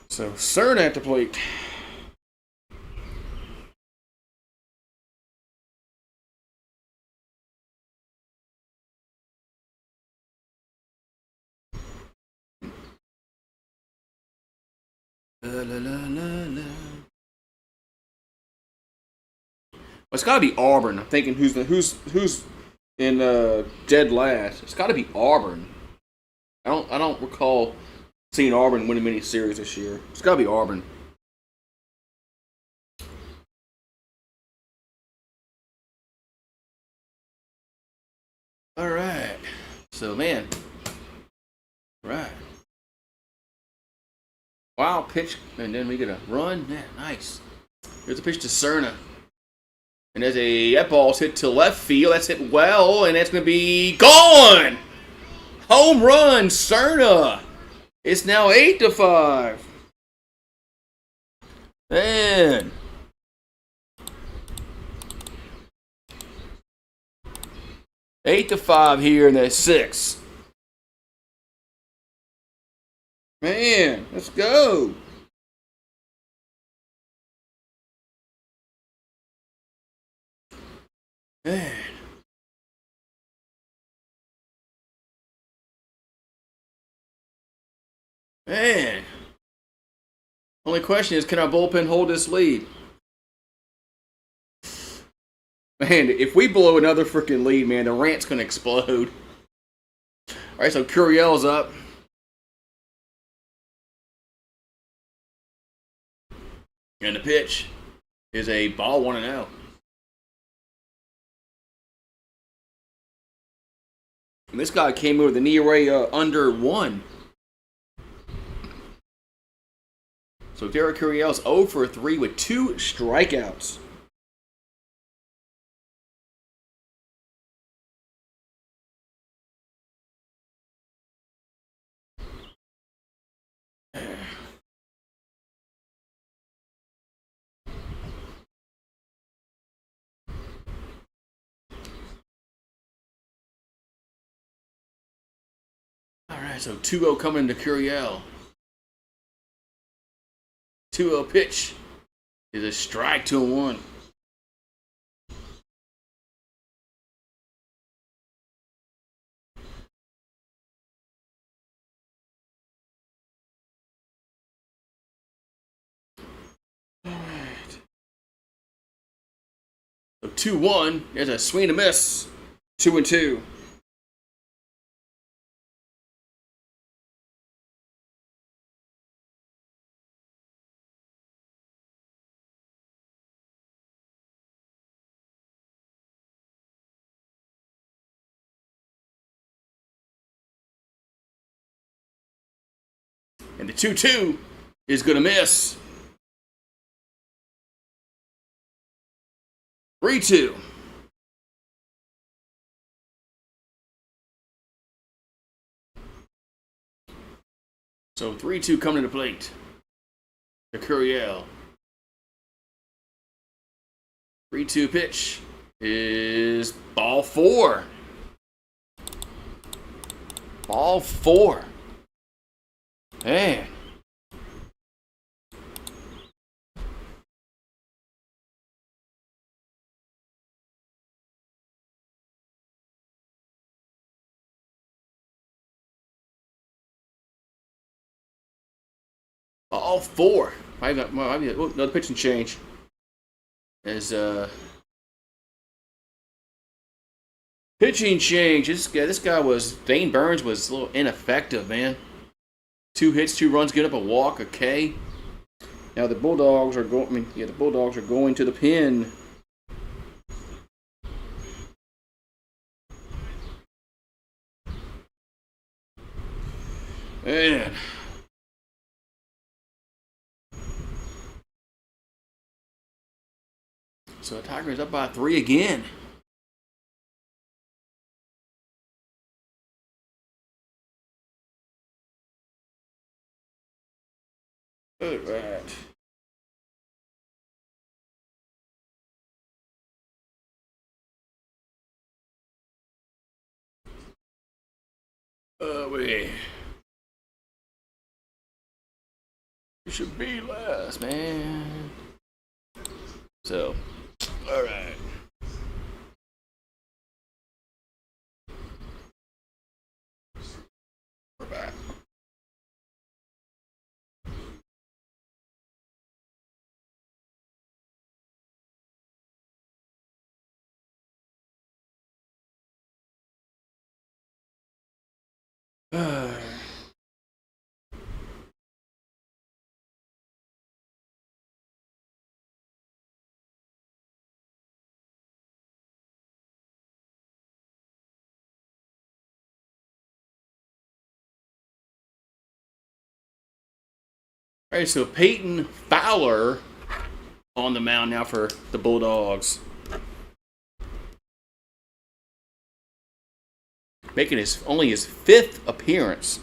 So CERN at the plate. La, la, la, la. Well, it's got to be Auburn. I'm thinking who's in dead last. It's got to be Auburn. I don't recall seen Auburn win a mini series this year. It's got to be Auburn. All right. So, man. Right. Wow, pitch. And then we get a run. Yeah, nice. There's a pitch to Cerna. And there's that ball's hit to left field. That's hit well, and that's going to be gone. Home run, Cerna. It's now 8-5. Man. Eight to 5 here in that 6th. Man, let's go. Man. Man. Only question is, can our bullpen hold this lead? Man, if we blow another freaking lead, man, the rant's going to explode. All right, so Curiel's up. And the pitch is a ball 1-0. And this guy came over the knee array under 1. So Derek Curiel's 0 for 3 with 2 strikeouts. All right, so 2-0 coming to Curiel. 2-0 pitch is a strike, 2-1. All right. So 2-1. There's a swing and a miss. 2-2. And the 2-2 is going to miss. 3-2. So 3-2 coming to the plate. To Curiel. 3-2 pitch is ball 4. Ball 4. Man. Ball 4. Another pitching change. As pitching change. This guy was Dane Burns was a little ineffective, man. 2 hits, 2 runs, get up a walk, a K. Now the Bulldogs are going. The Bulldogs are going to the pin. Man. So the Tigers up by 3 again. All right. It should be last, man. So, all right. We're back. All right, so Peyton Fowler on the mound now for the Bulldogs. Making only his 5th appearance.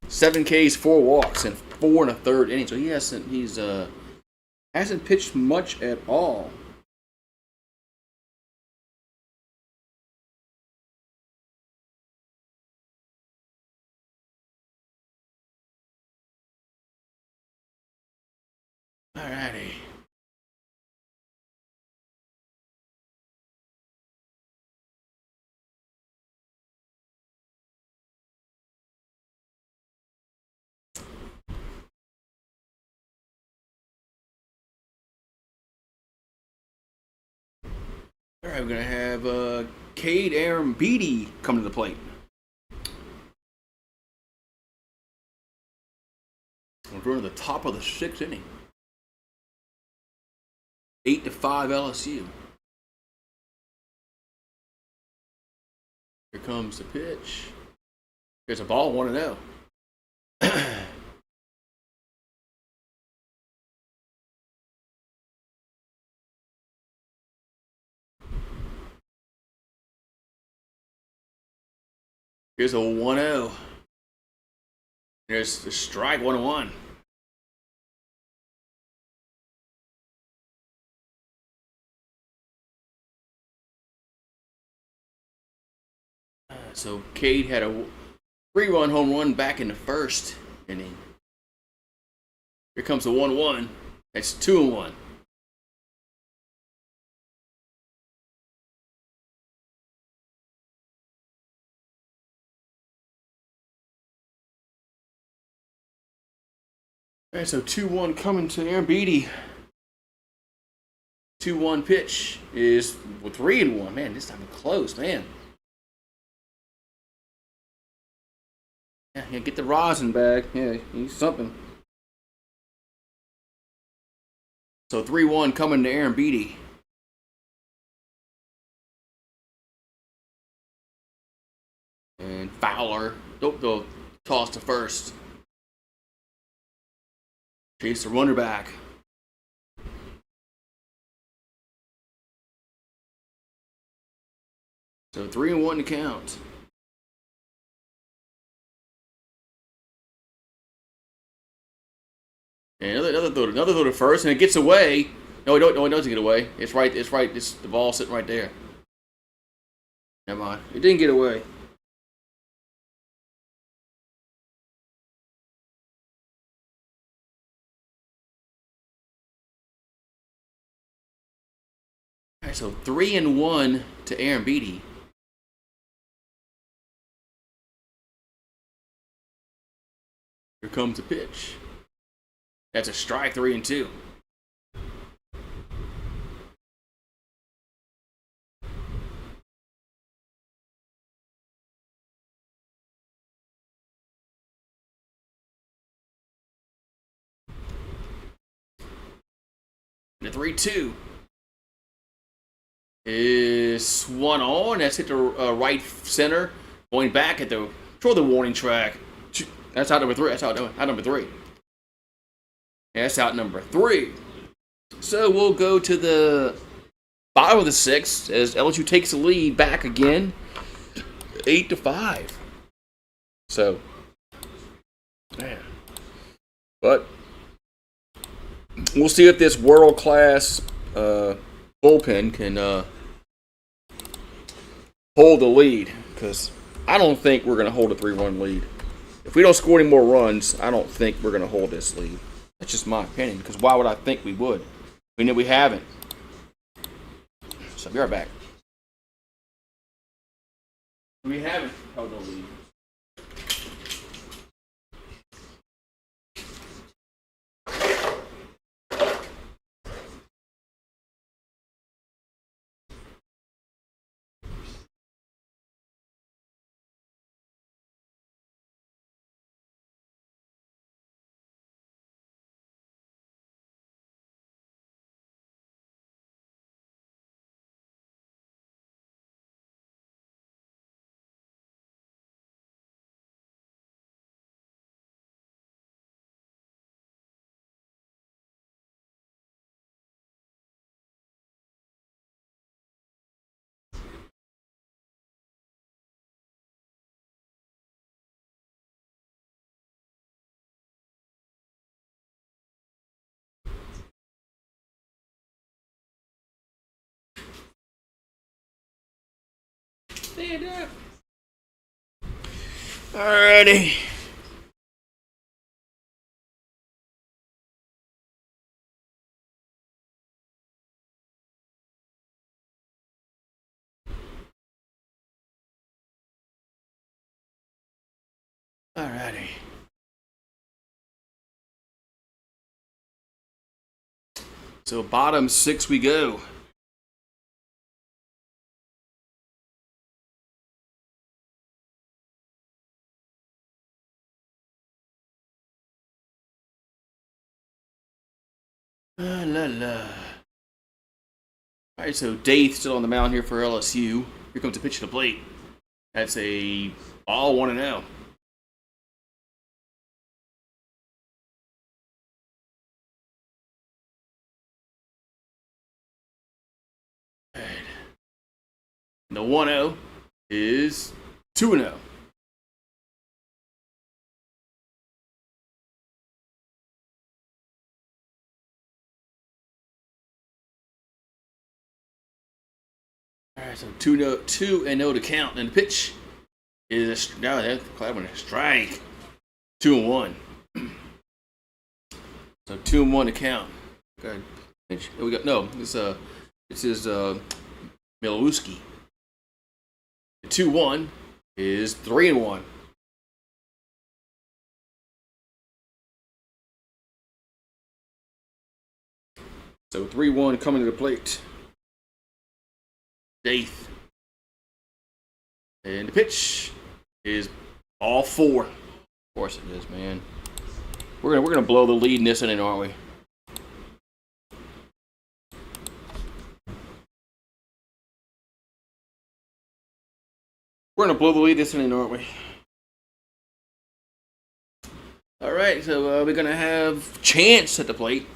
7 Ks, 4 walks, and 4 1/3 innings. So hasn't pitched much at all. Alrighty. All right, we're gonna have Cade Aaron Beatty come to the plate. We're going to the top of the 6th inning. 8-5 LSU. Here comes the pitch. There's a ball, 1-0. Here's a 1-0. There's the strike, 1-1. So Cade had a 3-run home run back in the 1st inning. Here comes the 1-1. That's 2-1. All right, so 2-1 coming to Aaron Beatty. 2-1 pitch is 3-1. Man, this time close, man. Yeah, get the rosin bag. Yeah, he's something. So 3-1 coming to Aaron Beatty. And Fowler, they'll toss to first. Chase the runner back. So 3-1 to count. And another throw to first, and it gets away. No, it doesn't get away. It's right. It's the ball sitting right there. Never mind. It didn't get away. All right, so 3-1 to Aaron Beatty. Here comes the pitch. That's a strike, 3-2. The 3-2 is swung on. That's hit the right center. Going back at the toward the warning track. That's out number 3. That's out number 3. Yeah, that's out number 3. So we'll go to the bottom of the 6th as LSU takes the lead back again, 8-5. So, man, but we'll see if this world-class bullpen can hold the lead, because I don't think we're going to hold a 3-1 lead. If we don't score any more runs, I don't think we're going to hold this lead. That's just my opinion, because why would I think we would? We know we haven't. So, be right back. We haven't held the lead. stand up. Alrighty. Alrighty. So bottom 6 we go. La la. Alright, so Dave still on the mound here for LSU. Here comes the pitch to the plate. That's a ball 1-0. The 1-0 is 2-0. Alright, so 2-0 to count. And the pitch is now that's a strike. 2-1. So 2-1 to count. Good. Pitch. We got this is Milwaukee. The 2-1 is 3-1. So 3-1 coming to the plate. Daith. And the pitch is all 4. Of course it is, man. We're gonna blow the lead in this inning, aren't we? We're gonna blow the lead this inning, aren't we? All right, so we're gonna have Chance at the plate.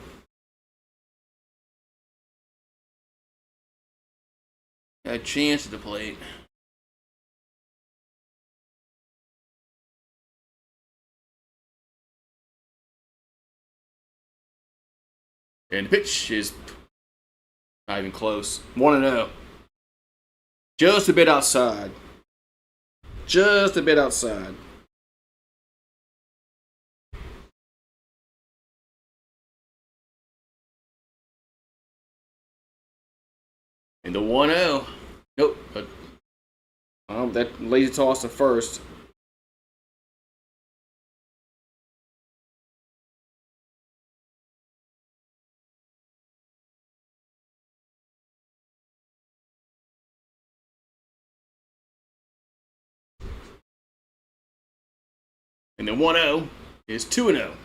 A Chance at the plate. And the pitch is not even close. 1-0. Just a bit outside. Just a bit outside. And the 1-0. Nope. But that lazy toss to first. And the 1-0 is 2-0.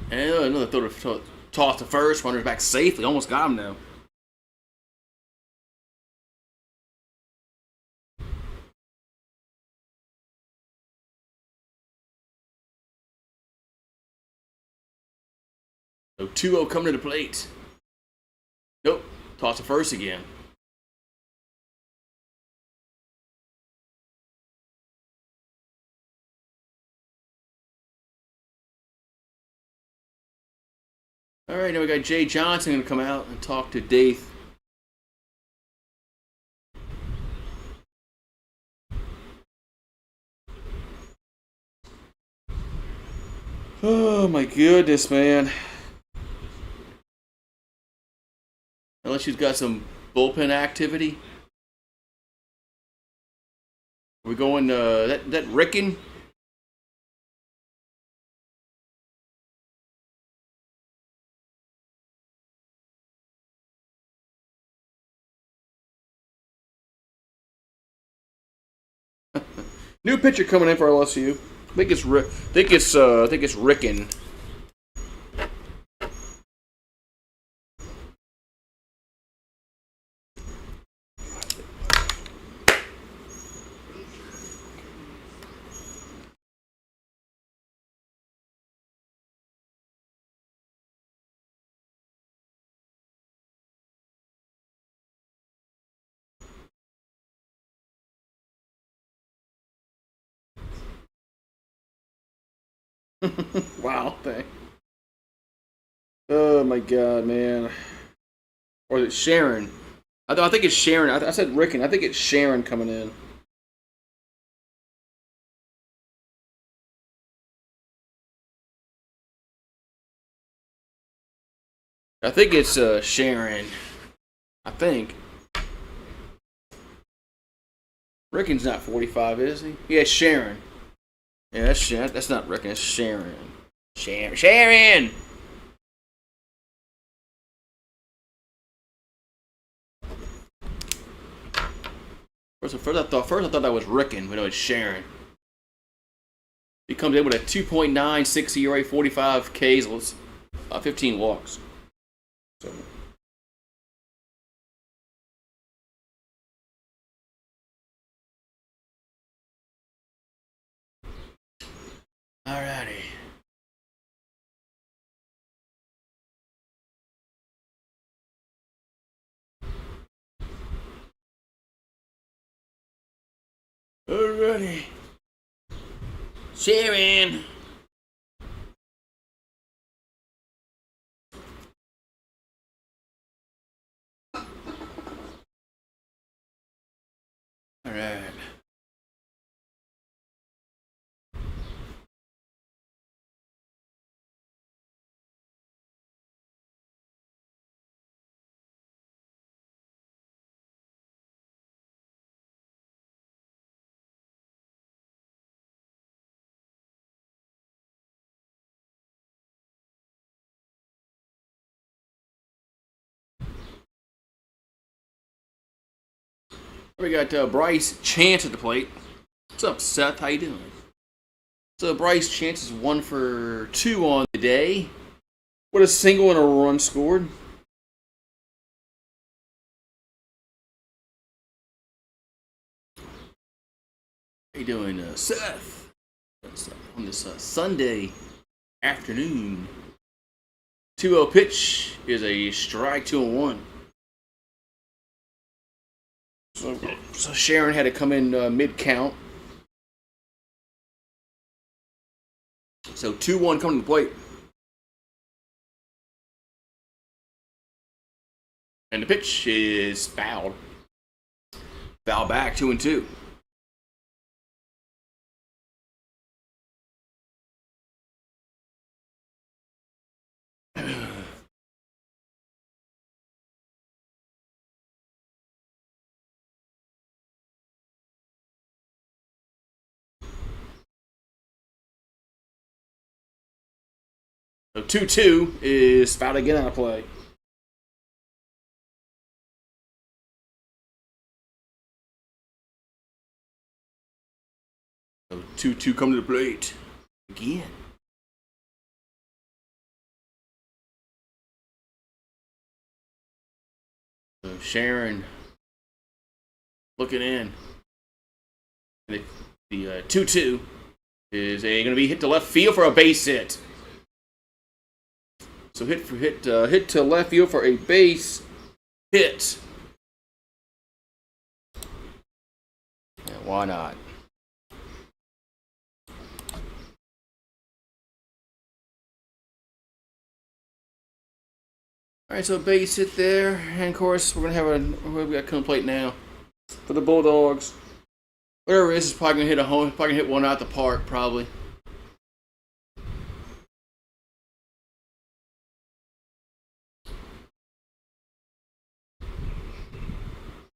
And another throw to toss to first. Runner's back safely. Almost got him now. So 2-0 coming to the plate. Nope. Toss to first again. All right, now we got Jay Johnson going to come out and talk to Daith. Oh my goodness, man. Unless she's got some bullpen activity. We're going that Ricken. New pitcher coming in for LSU. I think it's Ricken. Wow, thing. Oh my god, man. Or is it Sharon? I think it's Sharon. I said Rickon. I think it's Sharon coming in. I think it's Sharon. I think. Rickon's not 45, is he? Yeah, it's Sharon. Yeah, that's Sharon. That's not Rickon. It's Sharon. Sharon. First I thought that was Rickon, but no, it's Sharon. He comes in with a 2.96 ERA, 45 Ks, 15 walks. So. Alrighty. Alrighty. Sharon. Alright. We got Bryce Chance at the plate. What's up, Seth? How you doing? So Bryce Chance is 1 for 2 on the day, with a single and a run scored. How you doing, Seth? On this Sunday afternoon. 2-0 pitch is a strike, 2-1. So Sharon had to come in mid count. So 2-1 coming to the plate. And the pitch is fouled. Foul back, 2-2. So 2-2 is fouled again on a play. So 2-2 come to the plate again. So Sharon looking in. The 2-2 is going to be hit to left field for a base hit. So hit to left field for a base hit. Yeah, why not? All right, so base hit there, and of course we're gonna have we got come plate now for the Bulldogs. Whatever it is probably gonna hit a home. Probably gonna hit one out the park, probably.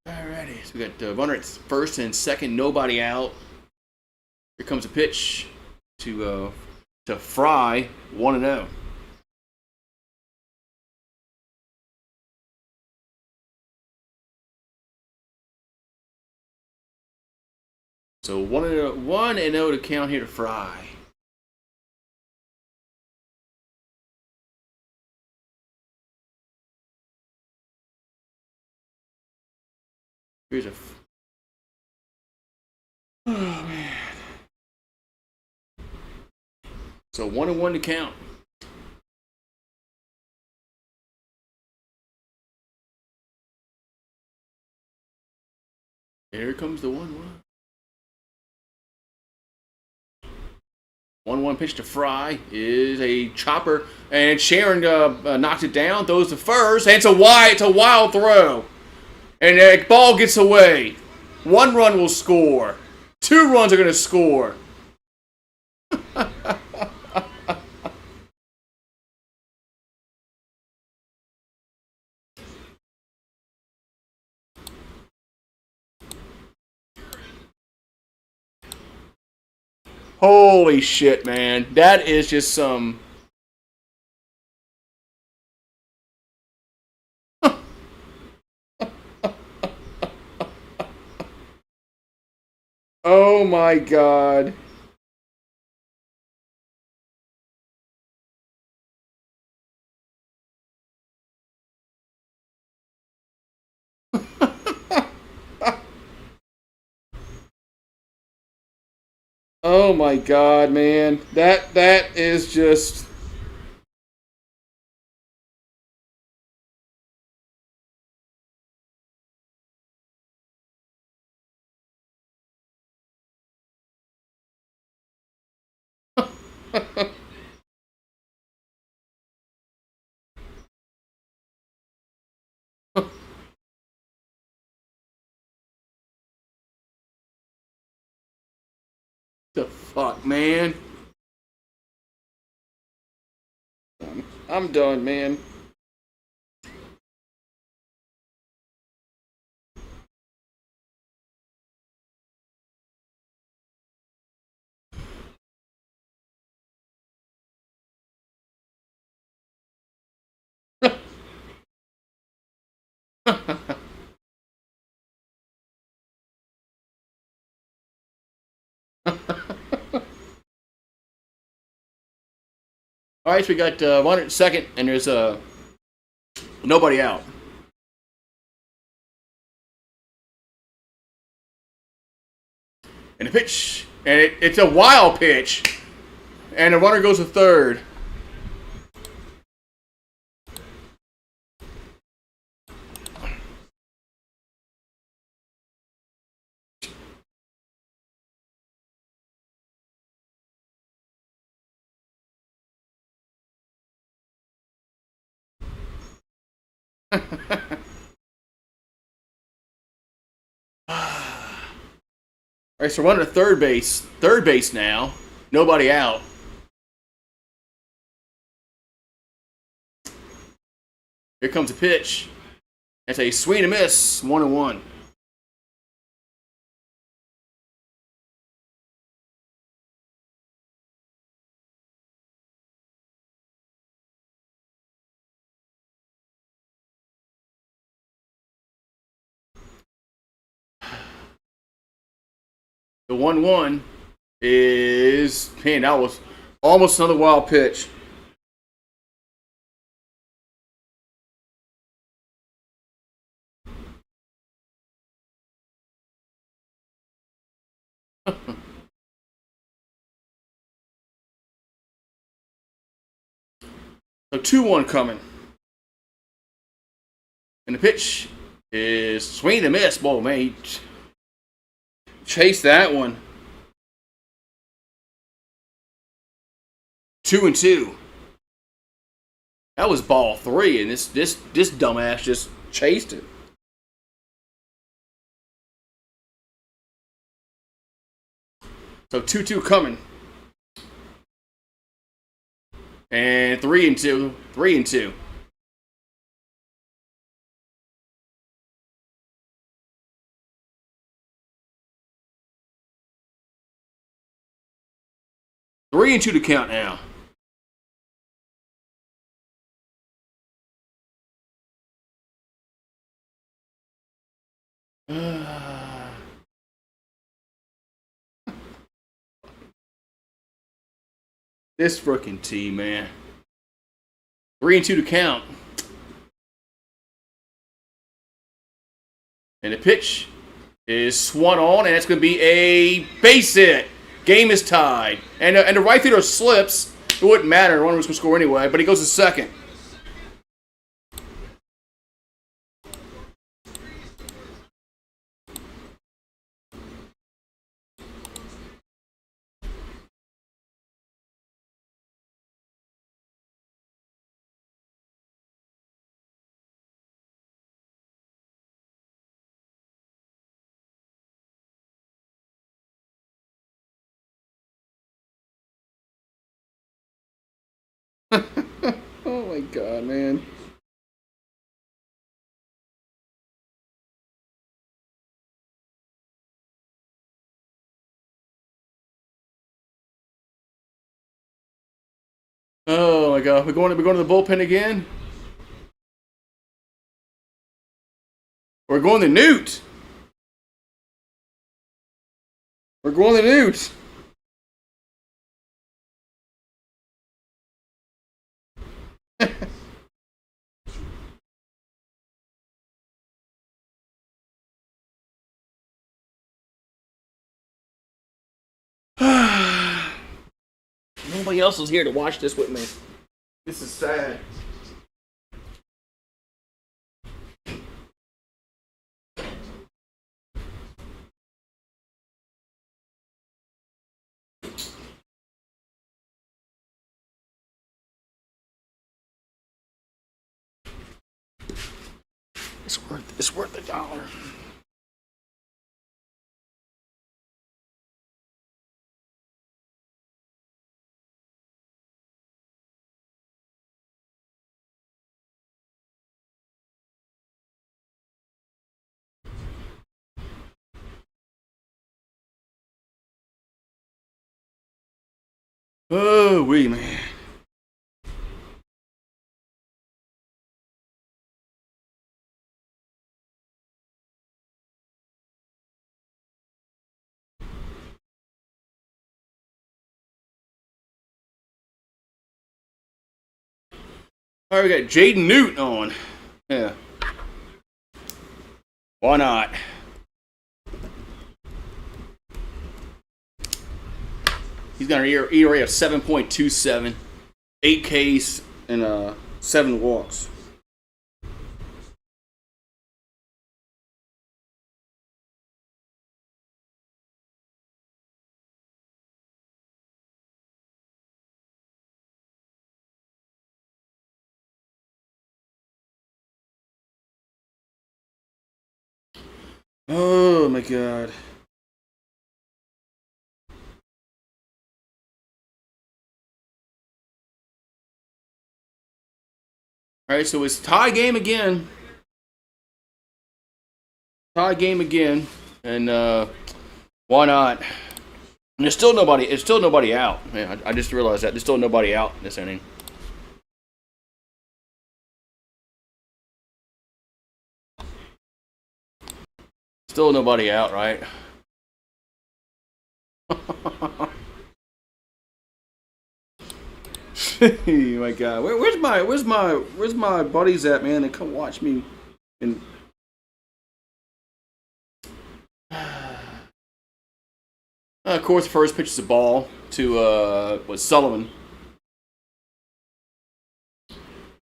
Alrighty, so we got runner at first and second, nobody out. Here comes a pitch to Fry, 1-0. So 1-0 to count here to Fry. Here's a. Oh man. So 1-1 to count. Here comes the 1-1. 1-1 pitch to Fry is a chopper, and Sharon knocks it down, throws to first, and it's a wild throw. And the ball gets away. 1 run will score. 2 runs are going to score. Holy shit, man. That is just some... Oh my god. Oh my god, man. That is just... The fuck, man? I'm done, man. All right, so we got 102nd, and there's nobody out. And the pitch, and it's a wild pitch, and the runner goes to third. All right, so running to third base. Third base now. Nobody out. Here comes a pitch. It's a swing and a miss. 1-1. The 1-1 is, man, that was almost another wild pitch. So 2-1 coming. And the pitch is swing and miss. Whoa, man, he chased that one. 2-2. That was ball 3, and this dumbass just chased it. So 2-2 coming. And 3-2. 3-2. Three and two to count now. This freaking team, man. 3-2 to count. And the pitch is swung on, and it's going to be a base hit. Game is tied. And the right fielder slips. It wouldn't matter. The runner was going to score anyway, but he goes to second. my god, man. Oh my god, we're going to the bullpen again. We're going to Newt. We're going to Newt. Nobody else is here to watch this with me. This is sad. It's worth $1. Oh, wee man. All right, we got Jaden Newt on. Yeah. Why not? He's got an ERA of 7.27, 8 Ks, and 7 walks. Oh my god. All right, so it's tie game again. Tie game again, and why not? And there's still nobody. It's still nobody out. Man, I just realized that there's still nobody out in this inning. Still nobody out, right? My God, where's my buddies at, man? They come watch me. And of course, first pitch is a ball to Sullivan.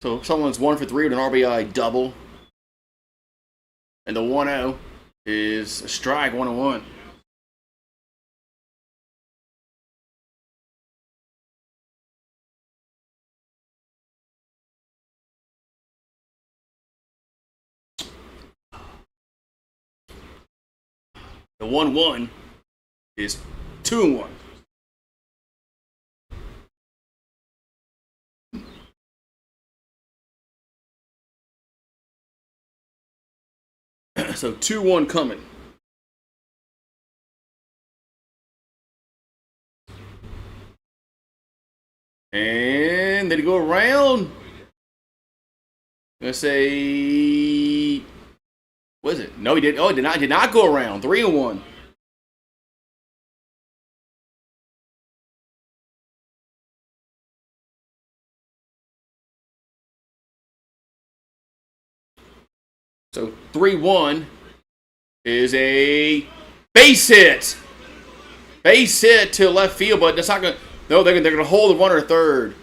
So Sullivan's 1 for 3 with an RBI double, and the 1-0 is a strike, 1-1. The 1-1 is 2-1. So 2-1 coming. And did he go around? I'm gonna say, what is it? No, he did. Oh, he did not. Did not go around. 3-1. So 3-1 is a base hit. Base hit to left field, but that's not gonna. No, they're gonna hold the runner at third.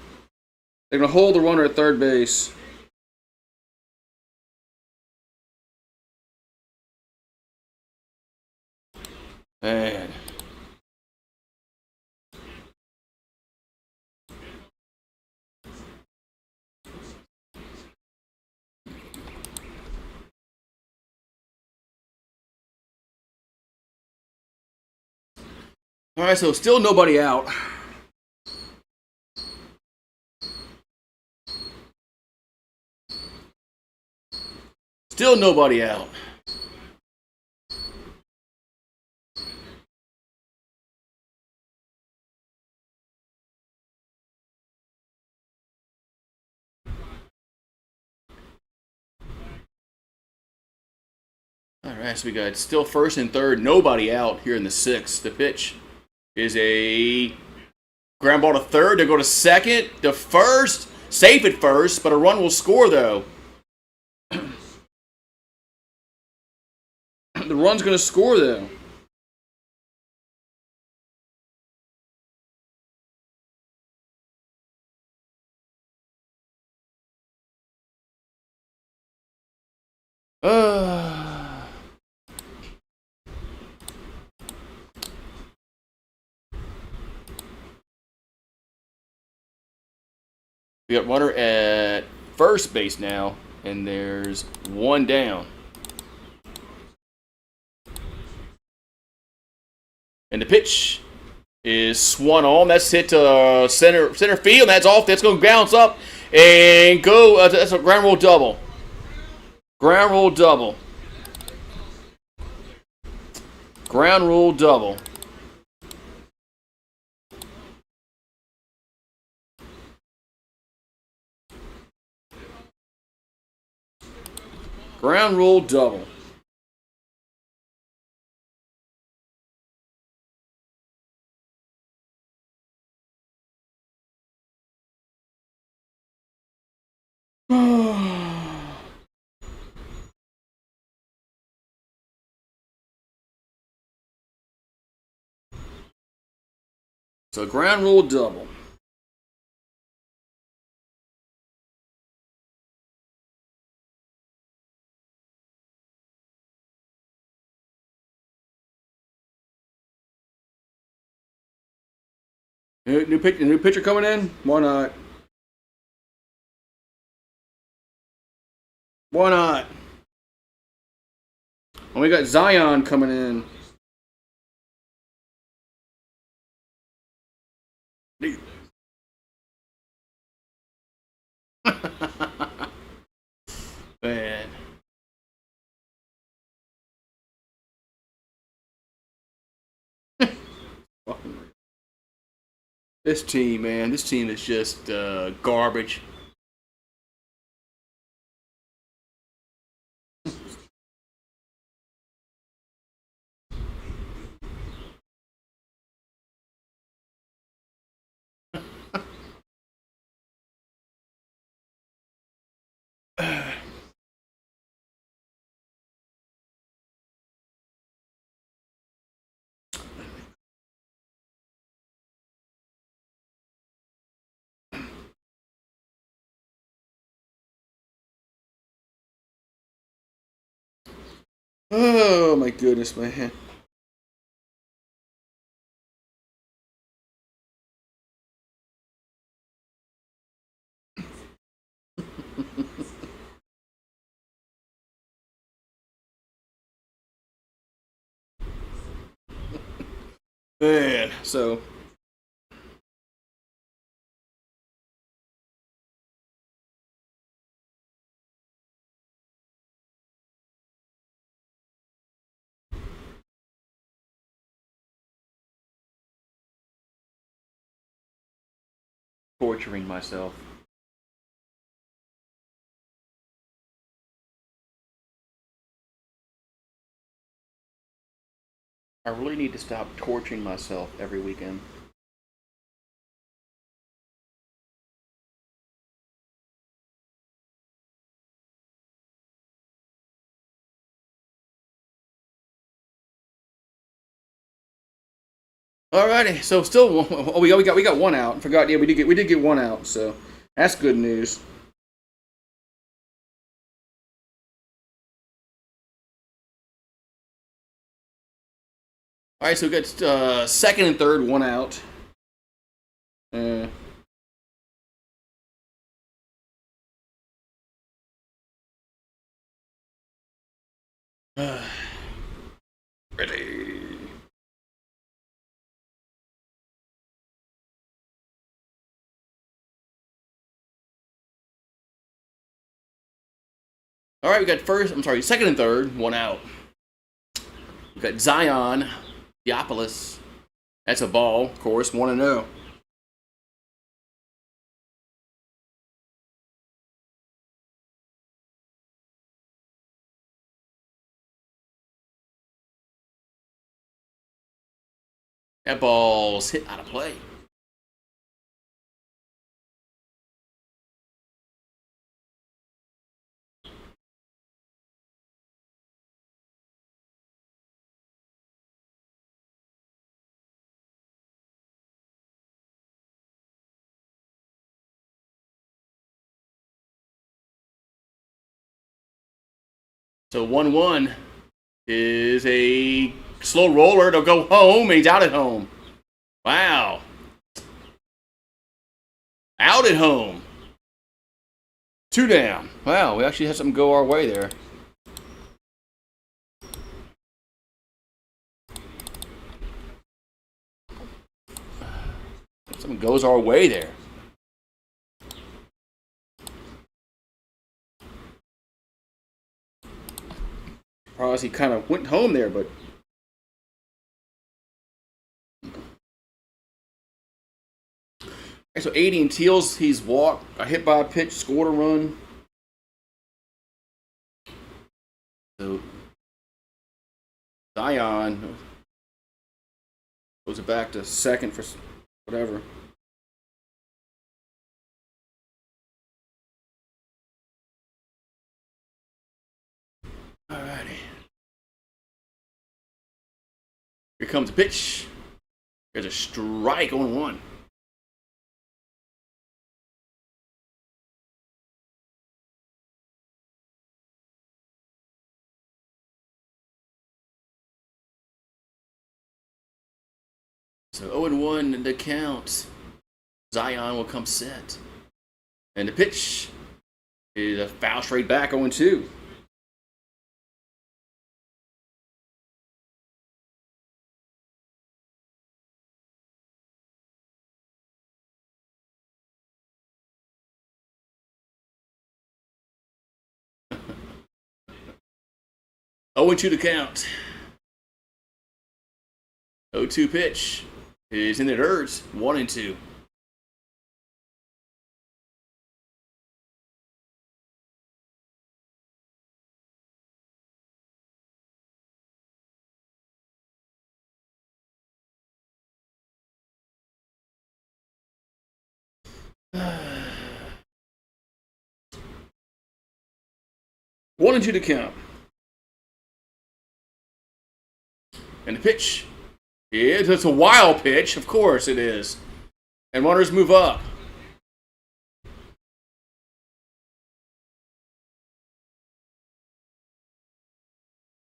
They're gonna hold the runner at third base. Man. All right, so still nobody out. Still nobody out. All right, so we got still first and third, nobody out here in the sixth. The pitch is a ground ball to third. They go to second, to first, safe at first, but a run will score though. The run's going to score though. We got runner at first base now, and there's one down. And the pitch is swung on. That's hit to center field. That's off. That's going to bounce up and go. That's a ground rule double. Ground rule double. Ground rule double. Ground rule double. So ground rule double. New pitcher coming in? Why not? Why not? And we got Zion coming in. Man. This team, man. This team is just garbage. Oh my goodness, man. Man, so torturing myself. I really need to stop torturing myself every weekend. Alrighty, so still, oh, we got one out. Forgot, yeah, we did get one out, so that's good news. All right, so we got second and third, one out. Uh, ready. All right, we got second and third, one out. We got Zion, Theopolis. That's a ball, of course, 1-0. That ball's hit out of play. So 1-1 is a slow roller to go home, and he's out at home. Wow. Out at home. 2 down. Wow, we actually had something go our way there. Something goes our way there. Probably he kind of went home there, but so 80 and Teals, he's walked, got hit by a pitch, scored a run. So Zion goes it back to second for whatever. Alrighty. Here comes a pitch. There's a strike on 1. So 0-1 in the count. Zion will come set. And the pitch is a foul straight back 0-2. Oh, 2 to count. 0-2 pitch is in it hurts. 1-2. One and two to count. And the pitch. It's a wild pitch. Of course it is. And runners move up.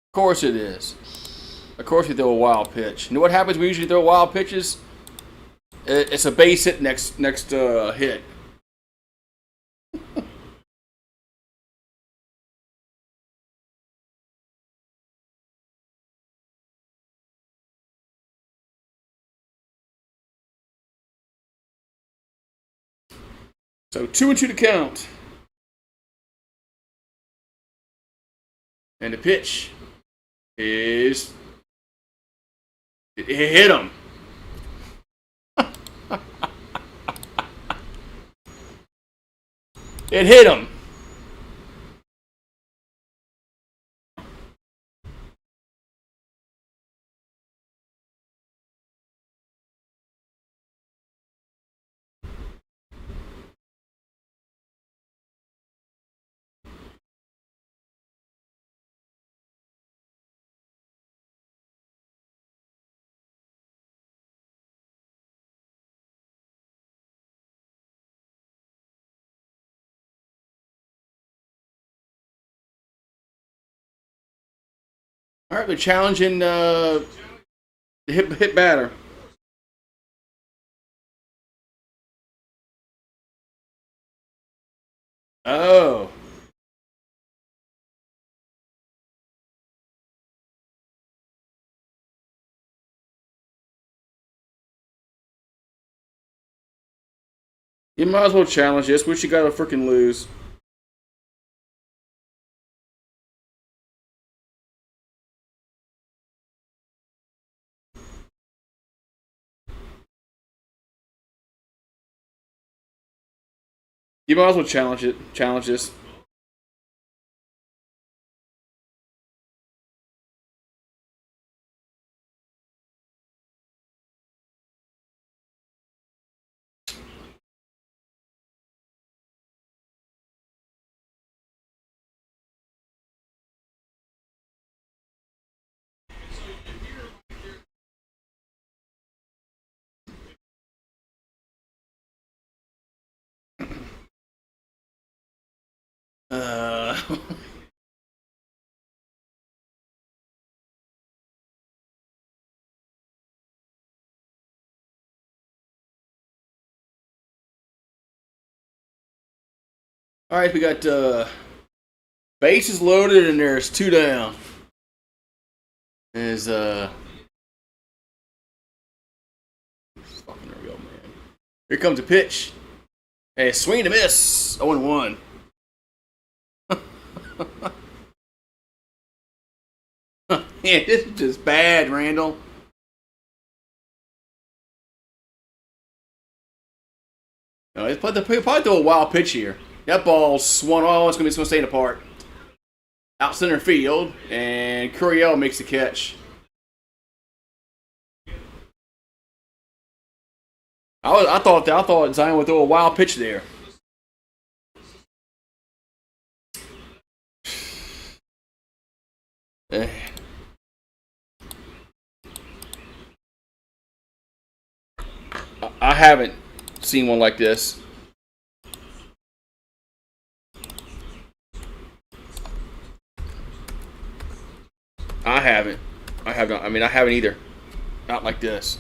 Of course it is. Of course we throw a wild pitch. You know what happens when we usually throw wild pitches? It's a base hit next hit. So 2-2 to count. And the pitch is it hit him. It hit him. All right, they're challenging the hit batter. Oh. You might as well challenge this. Wish you got to freaking lose. You might as well challenge it. Challenge this. Uh, all right, we got bases loaded and there's 2 down. Is fucking real man. Here comes a pitch. Hey, swing and a miss. 0-1. Yeah, this is just bad, Randall. No, it's probably throw a wild pitch here. That ball swung. Oh, it's gonna stay in the park. Out center field, and Curiel makes the catch. I thought Zion would throw a wild pitch there. I haven't seen one like this. I haven't. I have not. I mean, I haven't either. Not like this.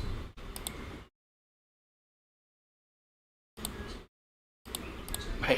Man.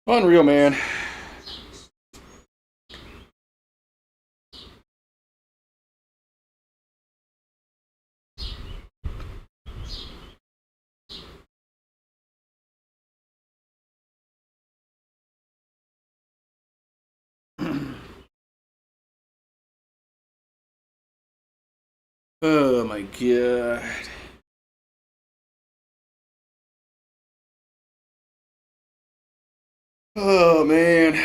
Unreal, man. Oh my god. Oh man.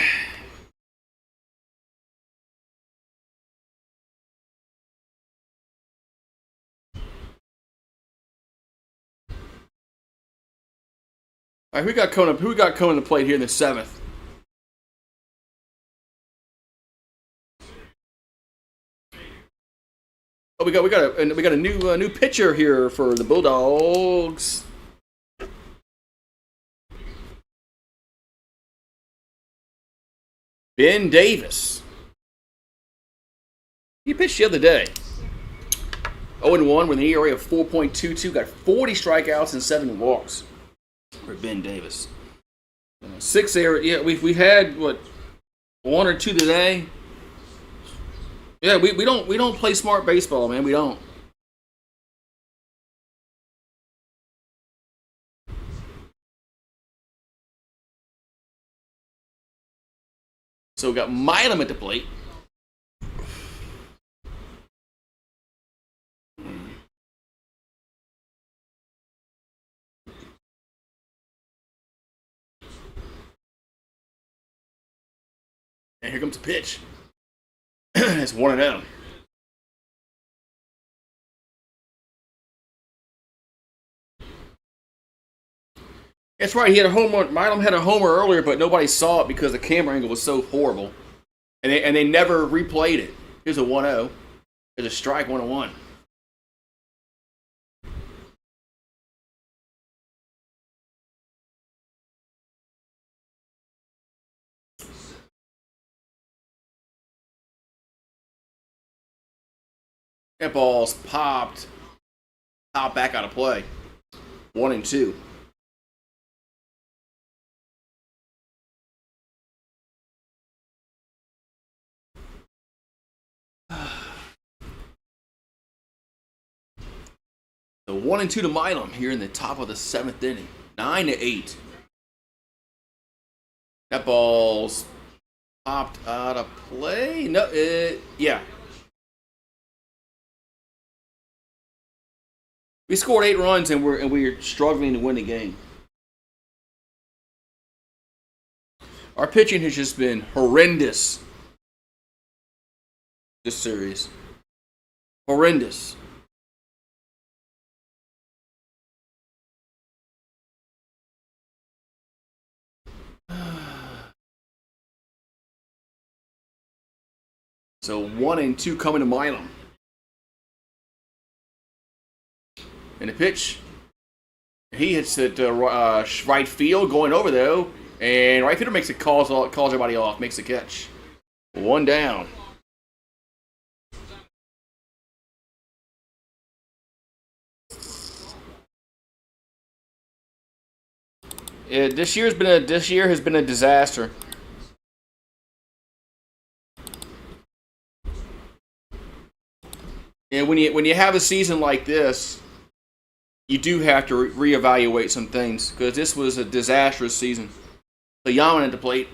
All right, who got coming up? Who we got coming to plate here in the 7th? Oh, we got a new pitcher here for the Bulldogs. Ben Davis. He pitched the other day. 0-1 with an ERA of 4.22. Got 40 strikeouts and 7 walks for Ben Davis. 6 errors. Yeah, we had what, 1 or 2 today. Yeah, we don't play smart baseball, man. We don't. So we got Milam at the plate. And here comes the pitch. It's 1-0. That's right. He had a homer. Milam had a homer earlier, but nobody saw it because the camera angle was so horrible, and they never replayed it. Here's a 1-0. There's a strike. 1-1. That ball's popped back out of play. 1 and 2. So 1 and 2 to Milam here in the top of the 7th inning. 9 to 8. That ball's popped out of play. No, yeah. We scored 8 runs and we're struggling to win the game. Our pitching has just been horrendous this series. Horrendous. So 1 and 2 coming to Milam. And the pitch, he hits it right field, going over though, and right fielder makes it, calls everybody off, makes the catch. 1 down. This year has been a disaster. And when you have a season like this, you do have to reevaluate some things because this was a disastrous season. So Yaman at the plate,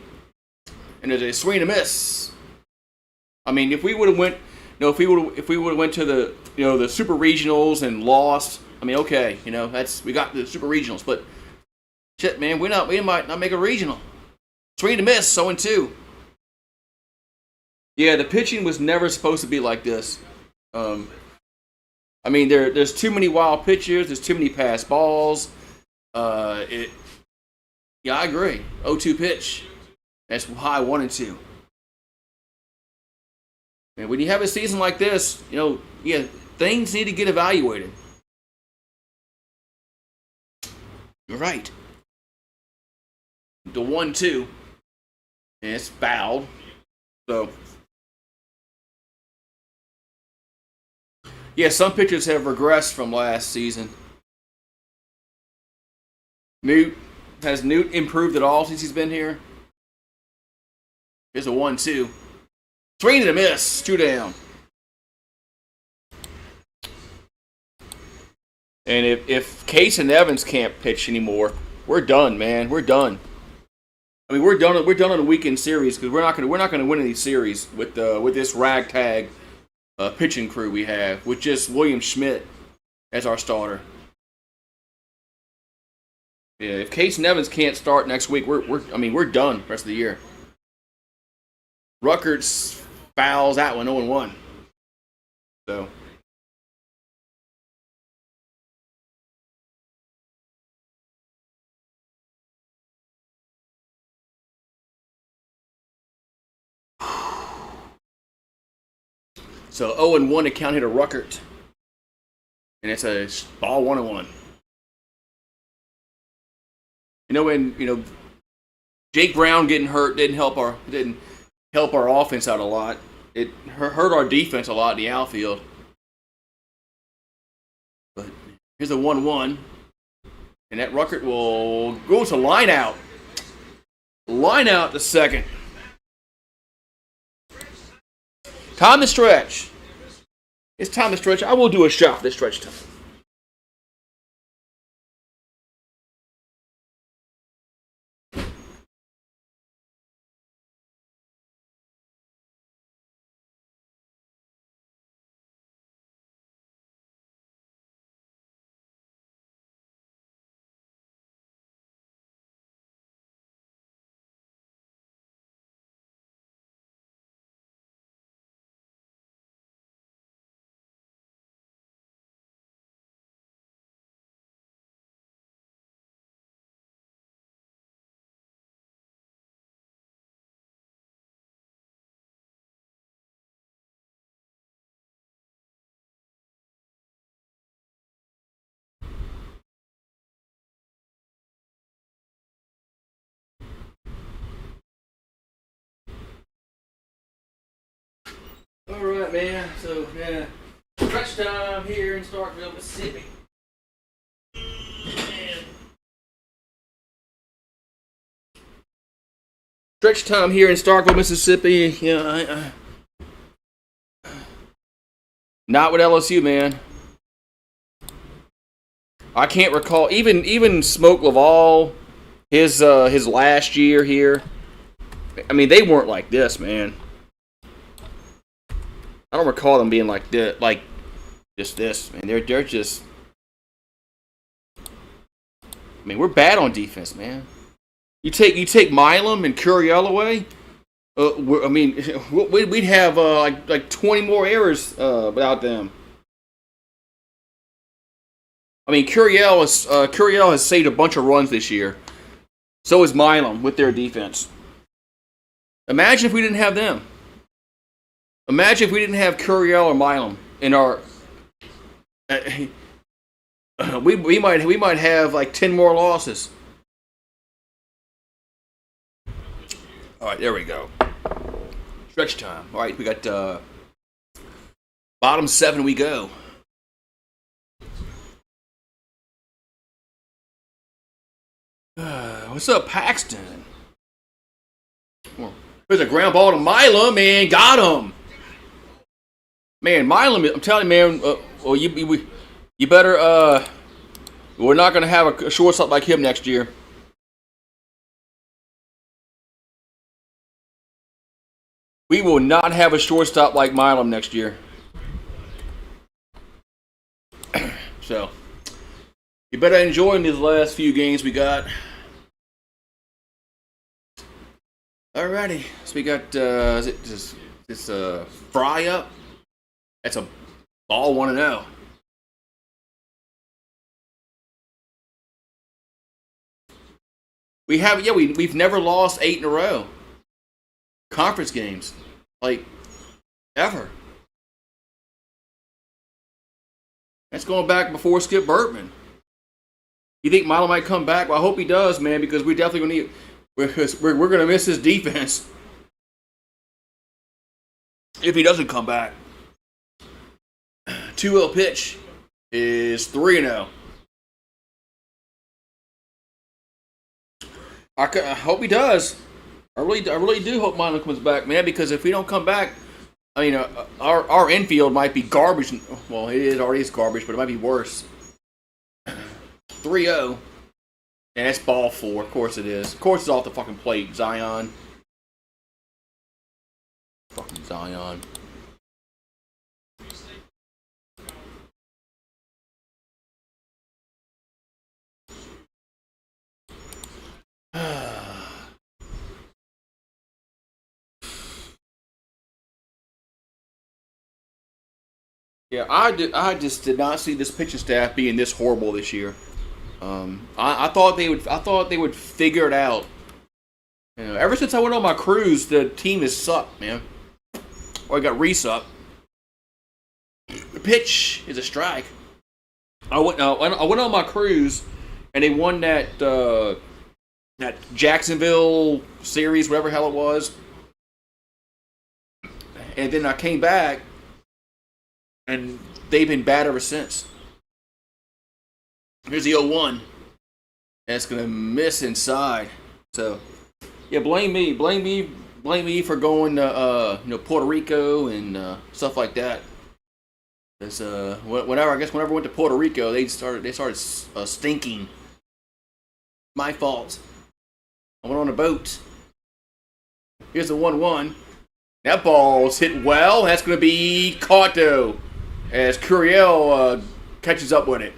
and there's a swing and a miss. I mean, if we would have went, if we would have went to the the super regionals and lost, I mean, okay, we got the super regionals, but shit, man, we might not make a regional. Swing and a miss, 0-2. Yeah, the pitching was never supposed to be like this. I mean, there's too many wild pitches. There's too many pass balls. Yeah, I agree. 0-2 pitch. That's high 1 and 2. And when you have a season like this, yeah, things need to get evaluated. You're right. The 1-2, and it's fouled. So. Yeah, some pitchers have regressed from last season. Has Newt improved at all since he's been here? Here's a 1-2. Swing and a miss. 2 down. And if Case and Evans can't pitch anymore, we're done, man. We're done. I mean, we're done on the weekend series because we're not gonna win any series with this ragtag pitching crew we have with just William Schmidt as our starter. Yeah, if Case and Evans can't start next week, we're done the rest of the year. Rutgers fouls that one 0-1. So. So 0-1 to count hit a Ruckert. And it's a ball 1-1. When Jake Brown getting hurt didn't help our offense out a lot. It hurt our defense a lot in the outfield. But here's a 1-1. And that Ruckert will go to line out. Line out to second. Time to stretch. It's time to stretch. I will do a shot for this stretch time. All right, man. So, yeah. Stretch time here in Starkville, Mississippi. Stretch time here in Starkville, Mississippi. Yeah, not with LSU, man. I can't recall even Smoke Laval, his last year here. I mean, they weren't like this, man. I don't recall them being like this, just this, man. They're just. I mean, we're bad on defense, man. You take Milam and Curiel away. I mean, we'd have like 20 more errors without them. I mean, Curiel has saved a bunch of runs this year. So is Milam with their defense. Imagine if we didn't have them. Imagine if we didn't have Curiel or Milam in our. We might have like 10 more losses. All right, there we go. Stretch time. All right, we got bottom 7. We go. What's up, Paxton? There's a ground ball to Milam, man. Got him. Man, Milam, I'm telling you, man, you better, we're not going to have a shortstop like him next year. We will not have a shortstop like Milam next year. So, you better enjoy these last few games we got. Alrighty, so we got, is it this Fry up? That's a ball 1-0. We've never lost 8 in a row. Conference games, like, ever. That's going back before Skip Bertman. You think Milo might come back? Well, I hope he does, man, because we're definitely going to need. We're going to miss his defense if he doesn't come back. 2-0 pitch is 3-0. I hope he does. I really do hope Milo comes back, man, because if we don't come back, I mean, our infield might be garbage. Well, it already is garbage, but it might be worse. 3-0. And that's ball 4. Of course it is. Of course it's off the fucking plate, Zion. Fucking Zion. Yeah, I just did not see this pitching staff being this horrible this year. I thought they would figure it out. You know, ever since I went on my cruise, the team has sucked, man. Or I got re-sucked. The pitch is a strike. I went on my cruise, and they won that Jacksonville series, whatever hell it was. And then I came back, and they've been bad ever since. Here's the 0-1. And it's going to miss inside. So, yeah, blame me for going to Puerto Rico and stuff like that. Because whenever I went to Puerto Rico, they started stinking. My fault. I went on a boat. Here's the 1-1. That ball's hit well. That's going to be caught though, as Curiel catches up with it.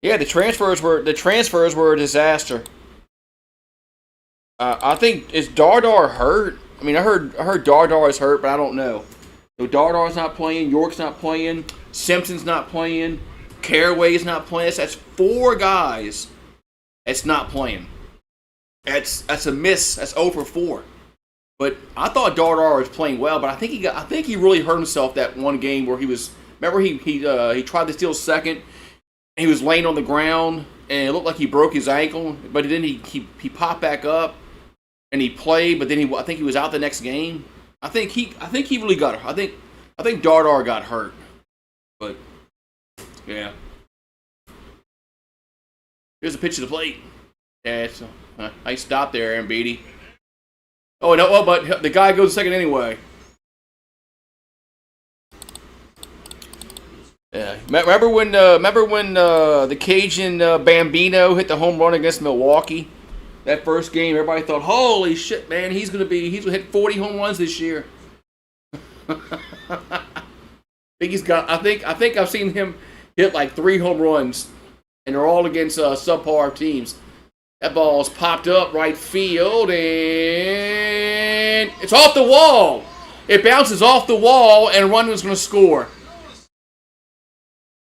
Yeah, the transfers were a disaster. I think, is Dardar hurt? I mean, I heard Dardar is hurt, but I don't know. So Dardar's not playing. York's not playing. Simpson's not playing. Caraway's not playing. That's 4 guys that's not playing. That's a miss. That's 0 for 4. But I thought Dardar was playing well, but I think he really hurt himself that one game where he was. Remember he tried to steal second. He was laying on the ground, and it looked like he broke his ankle. But then he popped back up, and he played, but then I think he was out the next game. I think he really got. I think Dardar got hurt, but yeah. Here's a pitch to the plate. Yeah, it's a nice stop there, Aaron Beatty. Oh no! Well, but the guy goes second anyway. Yeah. Remember when the Cajun Bambino hit the home run against Milwaukee? That first game, everybody thought, "Holy shit, man! He's gonna hit 40 home runs this year." I think I've seen him hit like 3 home runs, and they're all against subpar teams. That ball's popped up right field, and it's off the wall. It bounces off the wall, and Runman's going to score.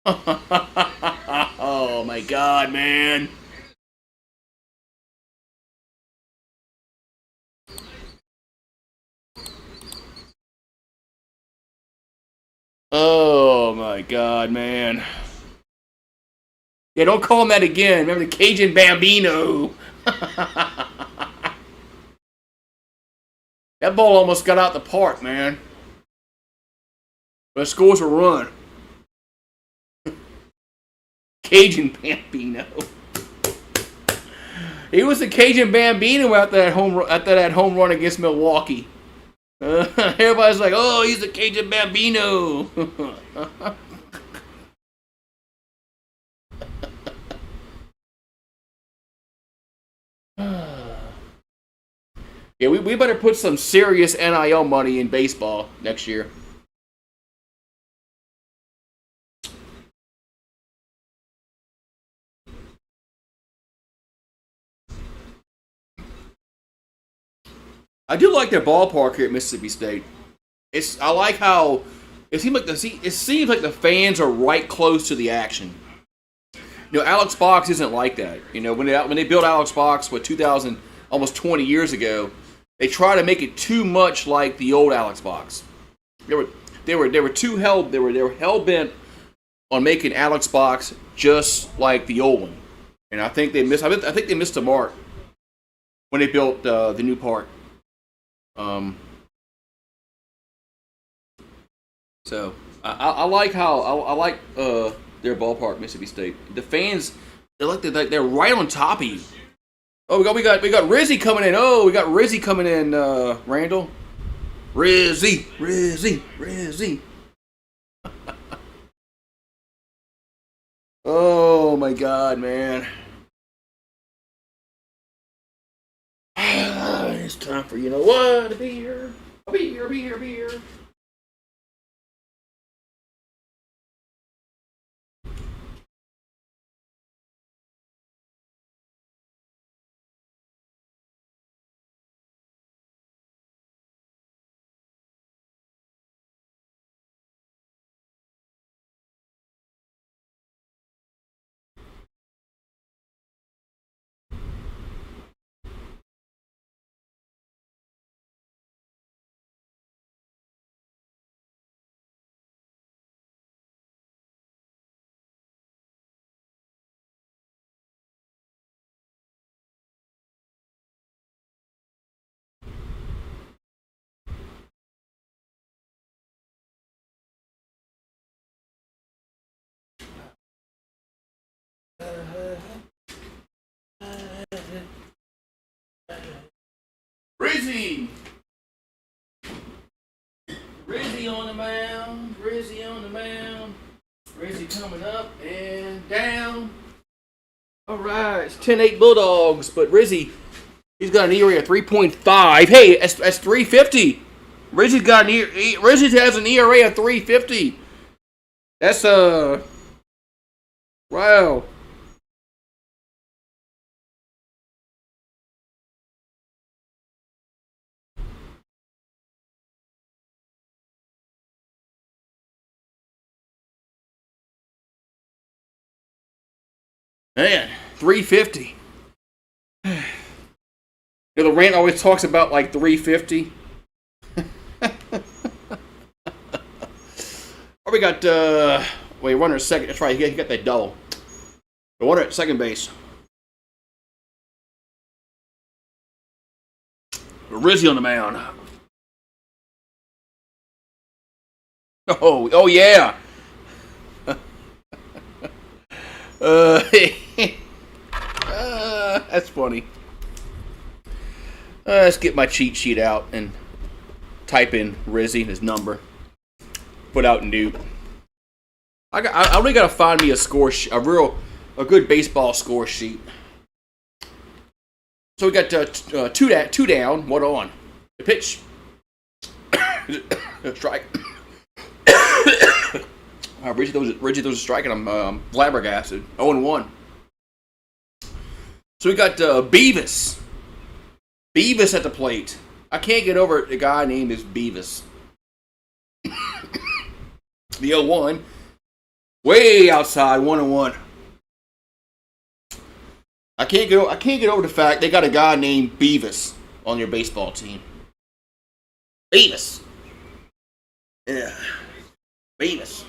Oh, my God, man. Oh, my God, man. Yeah, don't call him that again. Remember the Cajun Bambino. That ball almost got out the park, man. But it scores a run. Cajun Bambino. He was the Cajun Bambino after that home run against Milwaukee. Everybody's like, "Oh, he's the Cajun Bambino." Yeah, we better put some serious NIL money in baseball next year. I do like their ballpark here at Mississippi State. I like how it seems like the fans are right close to the action. You know, Alex Box isn't like that. You know, when they built Alex Box, 2000, almost 20 years ago, they try to make it too much like the old Alex Box. They were hell bent on making Alex Box just like the old one, and I think they missed the mark when they built the new park. So I like their ballpark, Mississippi State. The fans, they're right on top of you. Oh, we got Rizzy coming in. Oh, we got Rizzy coming in, Randall. Rizzy. Oh my God, man. It's time for, you know what, a beer. A beer. Rizzy on the mound. Rizzy coming up and down. All right, it's 10-8 Bulldogs, but Rizzy, he's got an ERA of 3.5. Hey, that's 350. Rizzy has an ERA of 350. That's wow. Man, 350. You know, the rant always talks about like 350. Oh, we got runner at second. That's right, he got that double. The runner at second base. Rizzy on the mound. Oh yeah. That's funny. Let's get my cheat sheet out and type in Rizzy, his number. Put out new. I really gotta find me a score a good baseball score sheet. So we got two down, one on. The pitch. Strike. Reggie those a strike, and I'm flabbergasted. 0-1. So we got Beavis. Beavis at the plate. I can't get over the guy named is Beavis. The 0-1. Way outside, 1-1. I can't get over the fact they got a guy named Beavis on your baseball team. Beavis. Yeah. Beavis.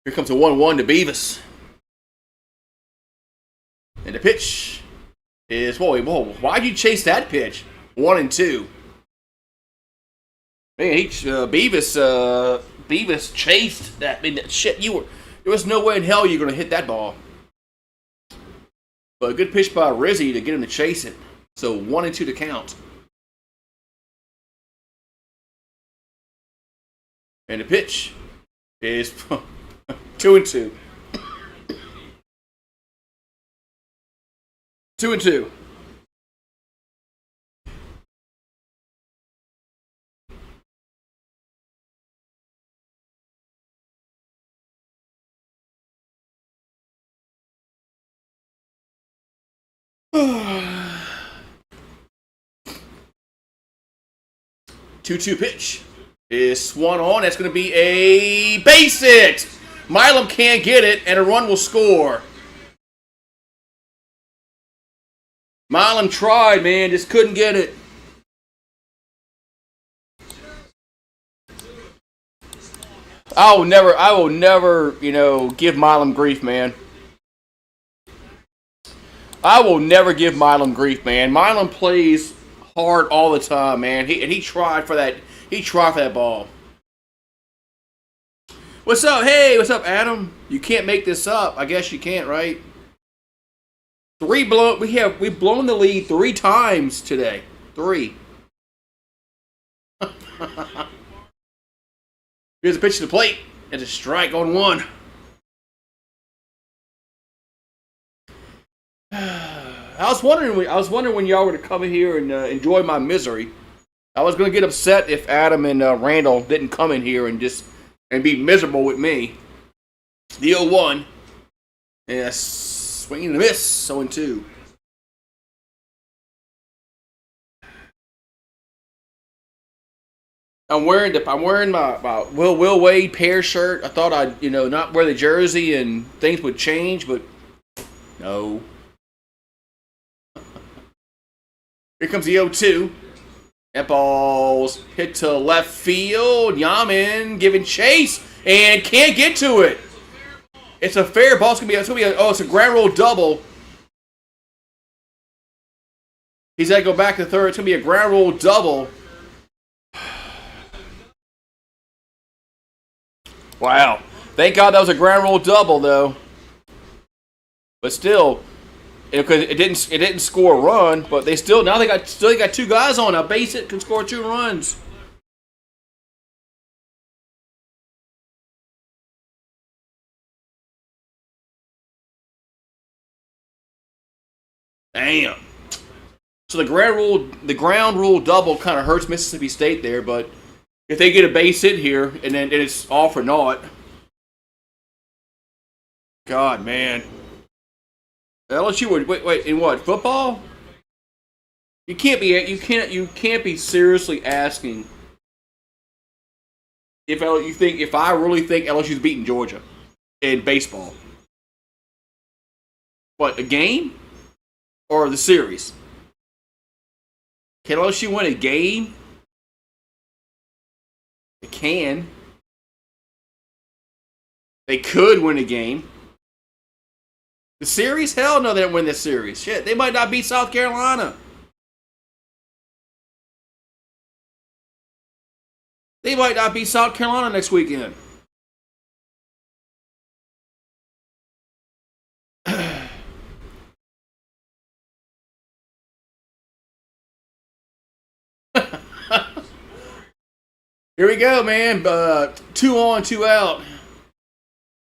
Here comes a 1-1 to Beavis. And the pitch is whoa! Why'd you chase that pitch? 1-2. Man, Beavis chased that. I mean, that shit. There was no way in hell you're gonna hit that ball. But a good pitch by Rizzy to get him to chase it. So 1-2 to count. And the pitch is 2-2. 2-2. Two pitch is swung on. That's going to be a base hit. Milam can't get it, and a run will score. Milam tried, man, just couldn't get it. I will never, give Milam grief, man. I will never give Milam grief, man. Milam plays hard all the time, man. He tried for that. He tried for that ball. What's up? Hey, what's up, Adam? You can't make this up. I guess you can't, right? We've blown the lead 3 times today. 3. Here's a pitch to the plate. It's a strike on 1. I was wondering when y'all were to come in here and enjoy my misery. I was going to get upset if Adam and Randall didn't come in here and be miserable with me. The 0-1. And a swing and a miss. 0-2. I'm wearing my Will Wade pair shirt. I thought I'd not wear the jersey and things would change, but no. Here comes the 0-2. That ball's hit to left field. Yaman giving chase and can't get to it. It's a fair ball. It's a ground roll double. He's got to go back to third. It's gonna be a ground roll double. Wow. Thank God that was a ground roll double, though. But still, because it didn't score a run, but they got 2 guys on. A base hit can score 2 runs. Damn. So the ground rule double kind of hurts Mississippi State there, but if they get a base hit here and then it's all for naught. God, man. LSU would wait in what, football? You can't be seriously asking if I really think LSU's beating Georgia in baseball. What, a game or the series? Can LSU win a game? They can. They could win a game. The series? Hell no, they didn't win this series. Shit, they might not beat South Carolina. They might not beat South Carolina next weekend. Here we go, man. 2 on, 2 out.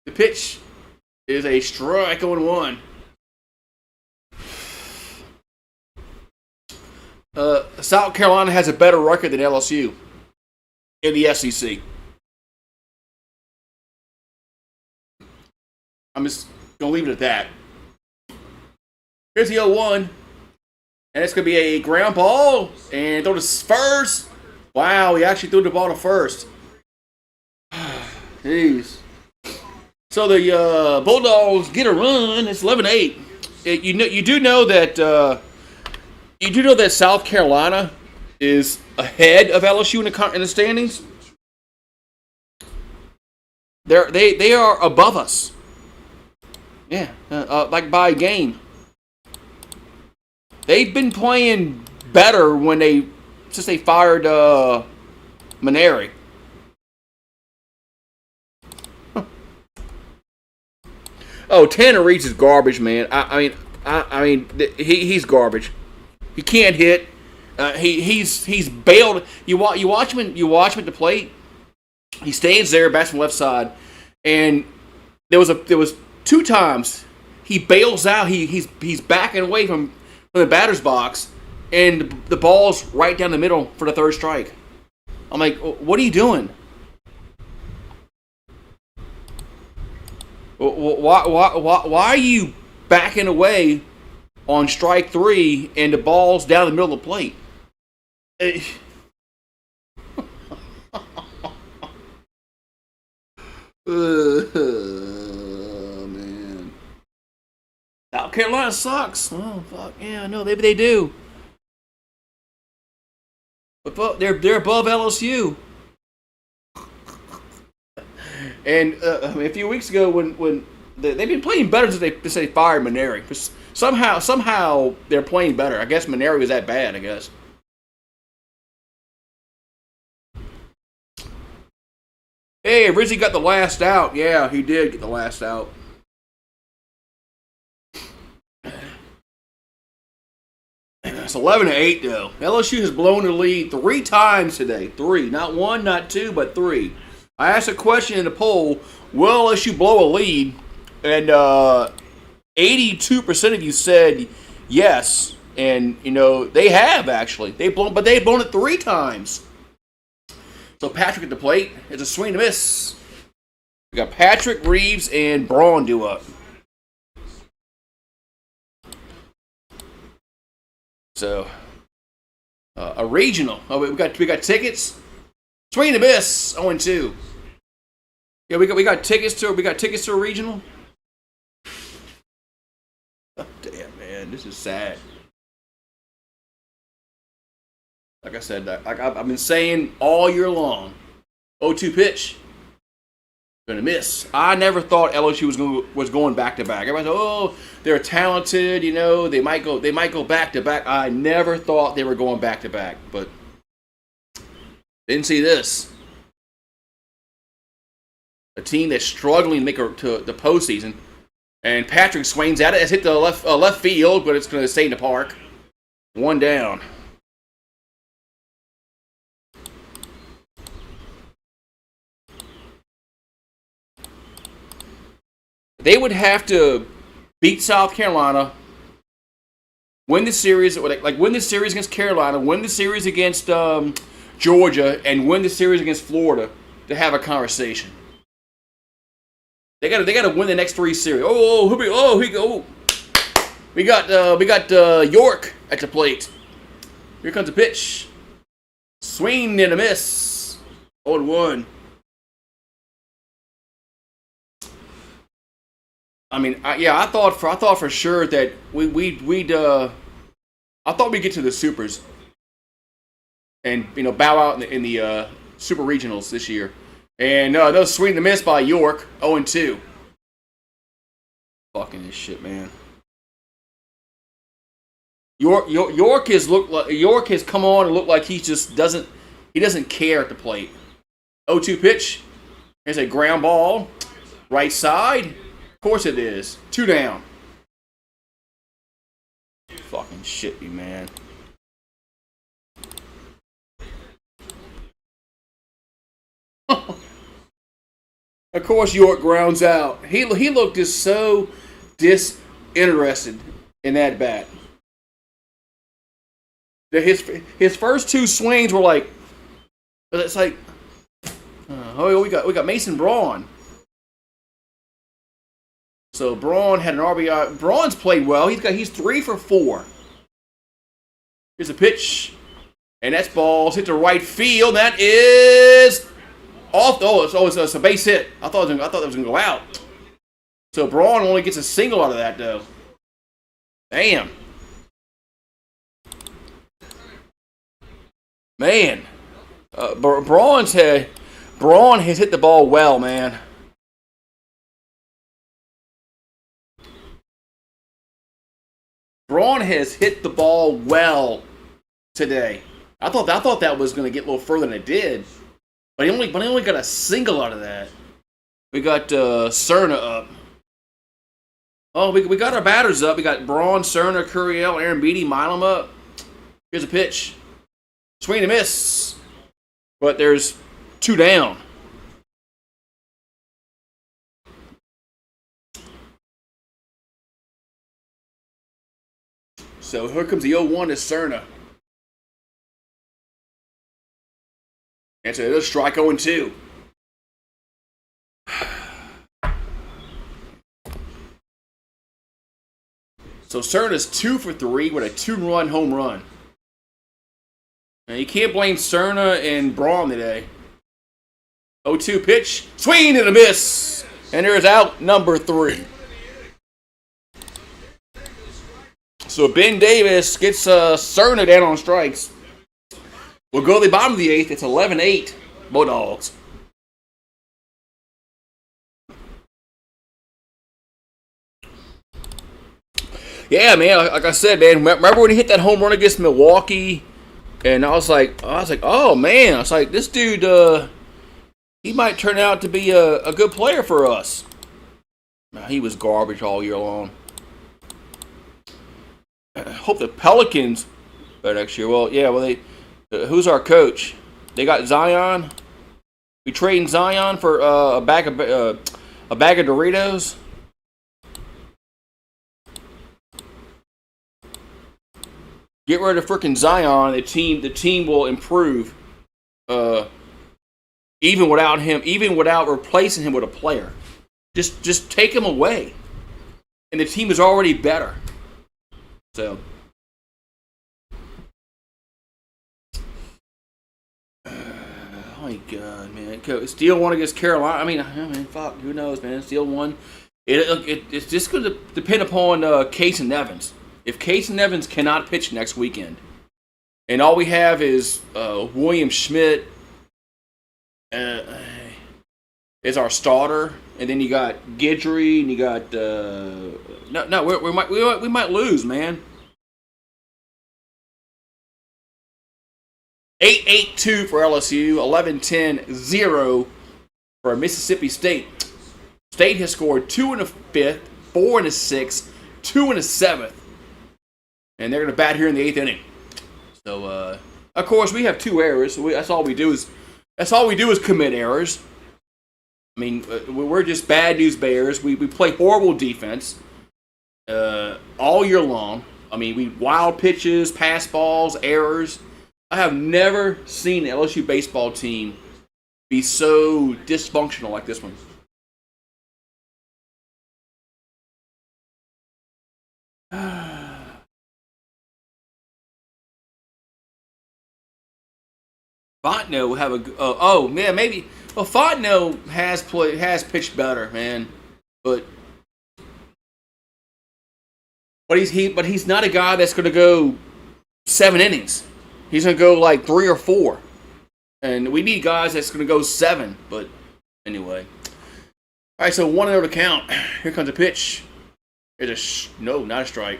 The pitch is a strike on 1. South Carolina has a better record than LSU in the SEC. I'm just going to leave it at that. Here's the 0-1. And it's going to be a ground ball. And throw to first. Wow, he actually threw the ball to first. Jeez. So the Bulldogs get a run. It's 11-8. You do know that South Carolina is ahead of LSU in the standings. They are above us. Yeah, like by a game. They've been playing better since they fired Maneri. Oh, Tanner Reeds is garbage, man. I mean, he's garbage. He can't hit. He's bailed. You watch him at the plate. He stands there, bats from left side, and there was 2 times he bails out. He's backing away from the batter's box, and the ball's right down the middle for the 3rd strike. I'm like, what are you doing? Why are you backing away on strike 3 and the ball's down the middle of the plate? Man. South Carolina sucks. Oh, fuck. Yeah, I know. Maybe they do. But they're above LSU. And a few weeks ago, when they've been playing better since they fired Maneri. Somehow they're playing better. I guess Maneri was that bad. I guess. Hey, Rizzy got the last out. Yeah, he did get the last out. It's 11-8 though. LSU has blown the lead 3 times today. 3, not 1, not 2, but 3. I asked a question in the poll: will LSU blow a lead? And 82% of you said yes. And they have actually. They've blown it 3 times. So Patrick at the plate. It's a swing and a miss. We got Patrick, Reeves, and Braun due up. So a regional. Oh, we got tickets. Swing and a miss. 0-2. Yeah, we got tickets to a regional. Oh, damn, man, this is sad. Like I said, I've been saying all year long, 0-2 pitch, gonna miss. I never thought LSU was going back to back. Everybody said, "Oh, they're talented, they might go back to back." I never thought they were going back to back, but didn't see this. A team that's struggling to make it to the postseason, and Patrick swings at it. It's hit the left field, but it's going to stay in the park. 1 down. They would have to beat South Carolina, win the series, win the series against Carolina, win the series against Georgia, and win the series against Florida to have a conversation. They got to win the next 3 series. We got York at the plate. Here comes the pitch. Swing and a miss. 0-1. I mean, I thought for sure that we'd I thought we'd get to the supers and bow out in the super regionals this year. And they'll swing the miss by York, 0-2. Fucking this shit, man. York has come on and looked like he just doesn't care at the plate. 0-2 pitch. Here's a ground ball. Right side. Of course it is. 2 down. Fucking shit me, man. Of course York grounds out. He looked just so disinterested in that bat. His first 2 swings were like, but it's like, oh, we got Mason Braun. So Braun had an RBI. Braun's played well. He's 3 for 4. Here's a pitch, and that's balls hit to right field. That is off. It's a base hit. I thought that was gonna go out. So Braun only gets a single out of that though. Damn. Man, Braun has hit the ball well, man. Braun has hit the ball well today. I thought that was going to get a little further than it did, but he only got a single out of that. We got Cerna up. Oh, we got our batters up. We got Braun, Cerna, Curiel, Aaron Beatty, Milam up. Here's a pitch. Swing and miss. But there's 2 down. So here comes the 0-1 to Cerna. And so there's strike 0-2. So Cerna's 2 for 3 with a 2-run home run. Now you can't blame Cerna and Braun today. 0-2 pitch. Swing and a miss. And there's out number 3. So Ben Davis gets Cerna down on strikes. We'll go to the bottom of the 8th. It's 11-8. Bulldogs. Yeah, man. Like I said, man. Remember when he hit that home run against Milwaukee? And I was like, oh man. I was like, this dude, he might turn out to be a good player for us. He was garbage all year long. Hope the Pelicans better next year. Well, yeah. Well, who's our coach? They got Zion. We trading Zion for a bag of Doritos. Get rid of freaking Zion. The team will improve. Even without him, even without replacing him with a player, just take him away, and the team is already better. So, oh my God, man! Steele won against Carolina. I mean, fuck, who knows, man? Steele won. It's just going to depend upon Case and Evans. If Case and Evans cannot pitch next weekend, and all we have is William Schmidt is our starter, and then you got Guidry, and you got we might lose, man. 8-8-2 for LSU, 11-10-0 for Mississippi State. State has scored 2 in the 5th, 4 in the 6th, 2 in the 7th. And they're going to bat here in the 8th inning. So, of course, we have 2 errors. So that's all we do is commit errors. I mean, we're just bad news bears. We play horrible defense all year long. I mean, we wild pitches, pass balls, errors. I have never seen an LSU baseball team be so dysfunctional like this one. Fontenot will have a man, maybe. Well, Fontenot has pitched better, man, but he's not a guy that's going to go 7 innings. He's going to go like 3 or 4, and we need guys that's going to go 7. But anyway, all right. So 1-0 to count. Here comes a pitch. It's no, not a strike.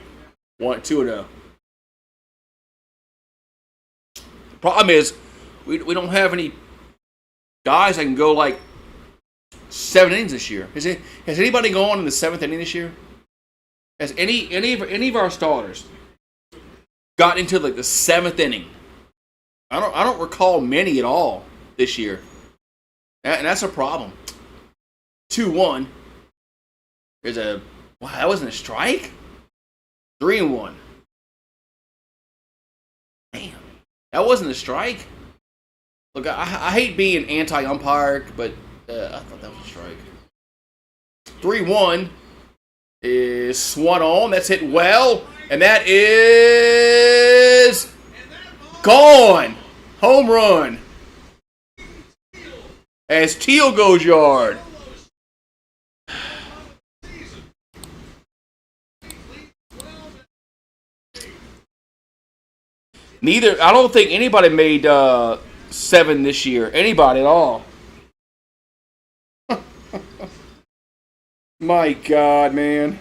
2-0. Problem is, we don't have any guys that can go like 7 innings this year. Has anybody gone in the 7th inning this year? Has any of our starters got into like the 7th inning? I don't recall many at all this year, and that's a problem. 2-1. Wow, that wasn't a strike. 3-1. Damn, that wasn't a strike. Look, I hate being anti-umpire, but I thought that was a strike. 3-1 is swung on. That's hit well, and that is gone. Home run. As Teal goes yard. I don't think anybody made 7 this year. Anybody at all. My God, man.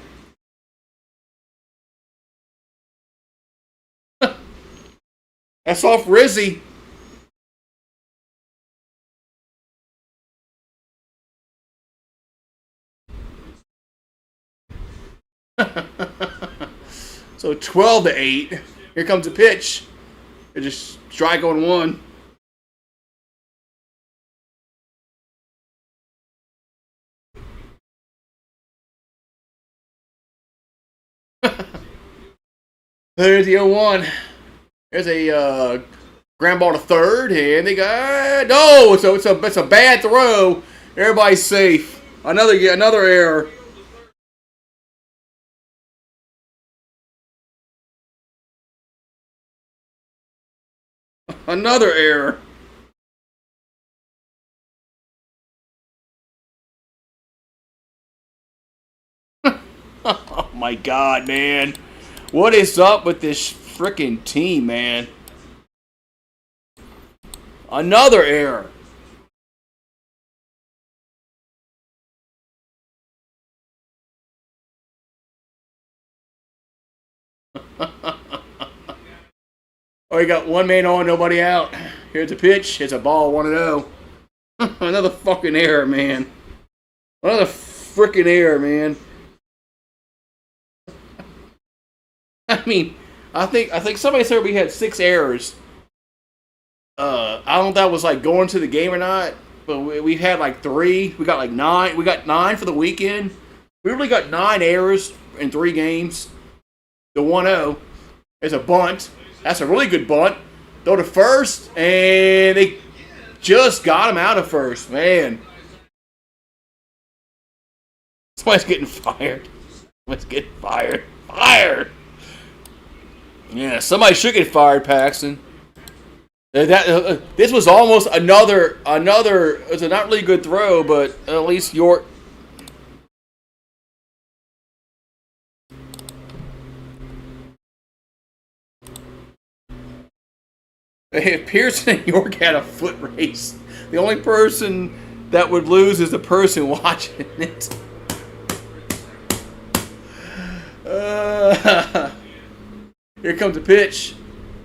That's off Rizzy. So 12-8. Here comes a pitch. It just strike on 1. There's the 0-1. There's a ground ball to third, and they got no. So it's a bad throw. Everybody's safe. Another error. Another error. Oh my God, man. What is up with this freaking team, man? Another error. Oh, you got one man on, nobody out. Here's a pitch. It's a ball, 1-0. Another fucking error, man. Another freaking error, man. I mean, I think somebody said we had 6 errors. I don't know if that was like going to the game or not, but we've had like 3. We got like 9. We got 9 for the weekend. We really got 9 errors in 3 games. The 1-0 is a bunt. That's a really good bunt. Throw to first, and they just got him out of first. Man. Somebody's getting fired. Somebody's getting fired. Fired! Yeah, somebody should get fired, Paxton. This was almost another. It was a not really good throw, but at least York. If Pearson and York had a foot race, the only person that would lose is the person watching it. Here comes a pitch.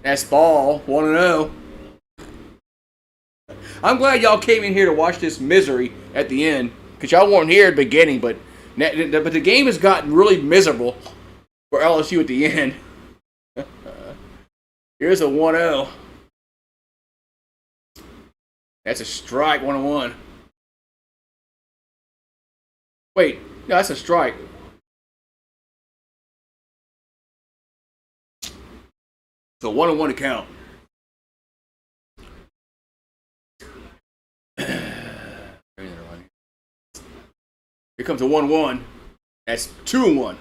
That's ball, 1-0. I'm glad y'all came in here to watch this misery at the end, because y'all weren't here at the beginning, but the game has gotten really miserable for LSU at the end. Here's a 1-0. That's a strike, 1-1. Wait, no, that's a strike. So 1-1 to count. Here comes a 1-1. That's 2-1.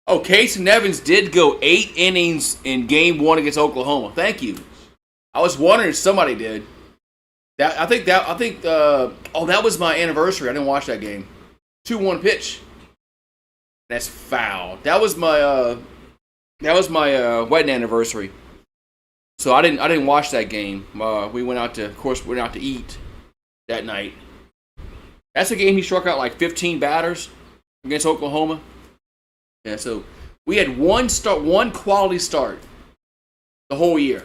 Oh, Casey Nevins did go 8 innings in Game 1 against Oklahoma. Thank you. I was wondering if somebody did. I think that was my anniversary. I didn't watch that game. 2-1 pitch. That's foul. That was my wedding anniversary. So I didn't watch that game. We went out to eat that night. That's a game he struck out like 15 batters against Oklahoma. Yeah, so we had one quality start the whole year.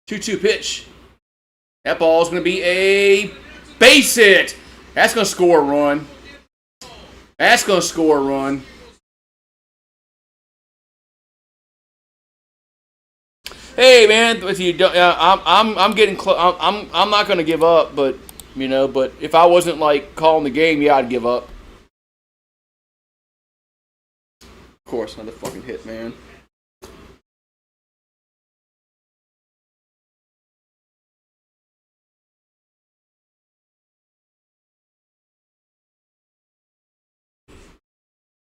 2-2 pitch. That ball's going to be a base hit. That's going to score a run. That's going to score a run. Hey man, if you don't, I'm getting close. I'm not going to give up, but but if I wasn't like calling the game, yeah, I'd give up. Of course, another fucking hit, man.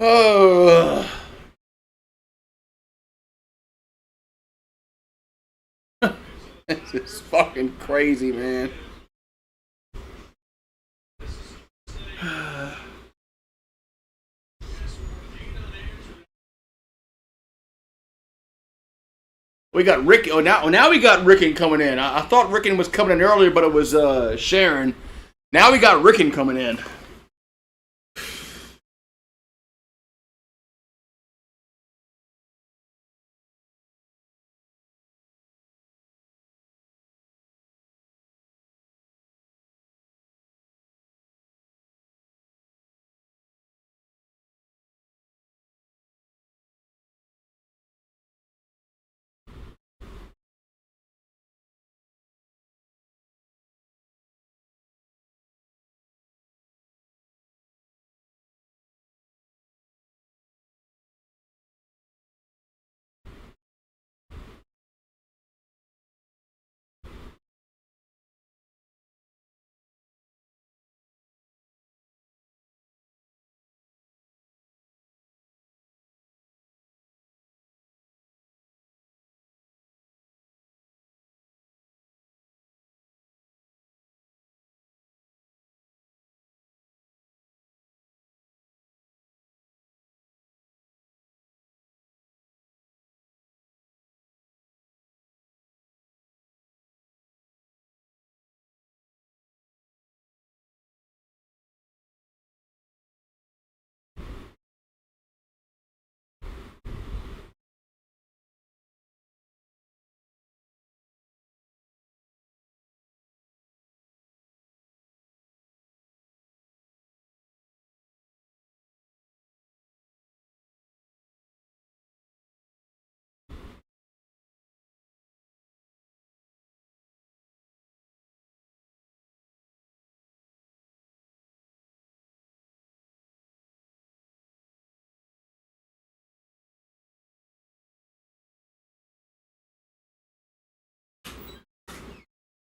Oh. This is fucking crazy, man. We got Rick. Oh, now we got Ricken coming in. I thought Ricken was coming in earlier, but it was Sharon. Now we got Ricken coming in.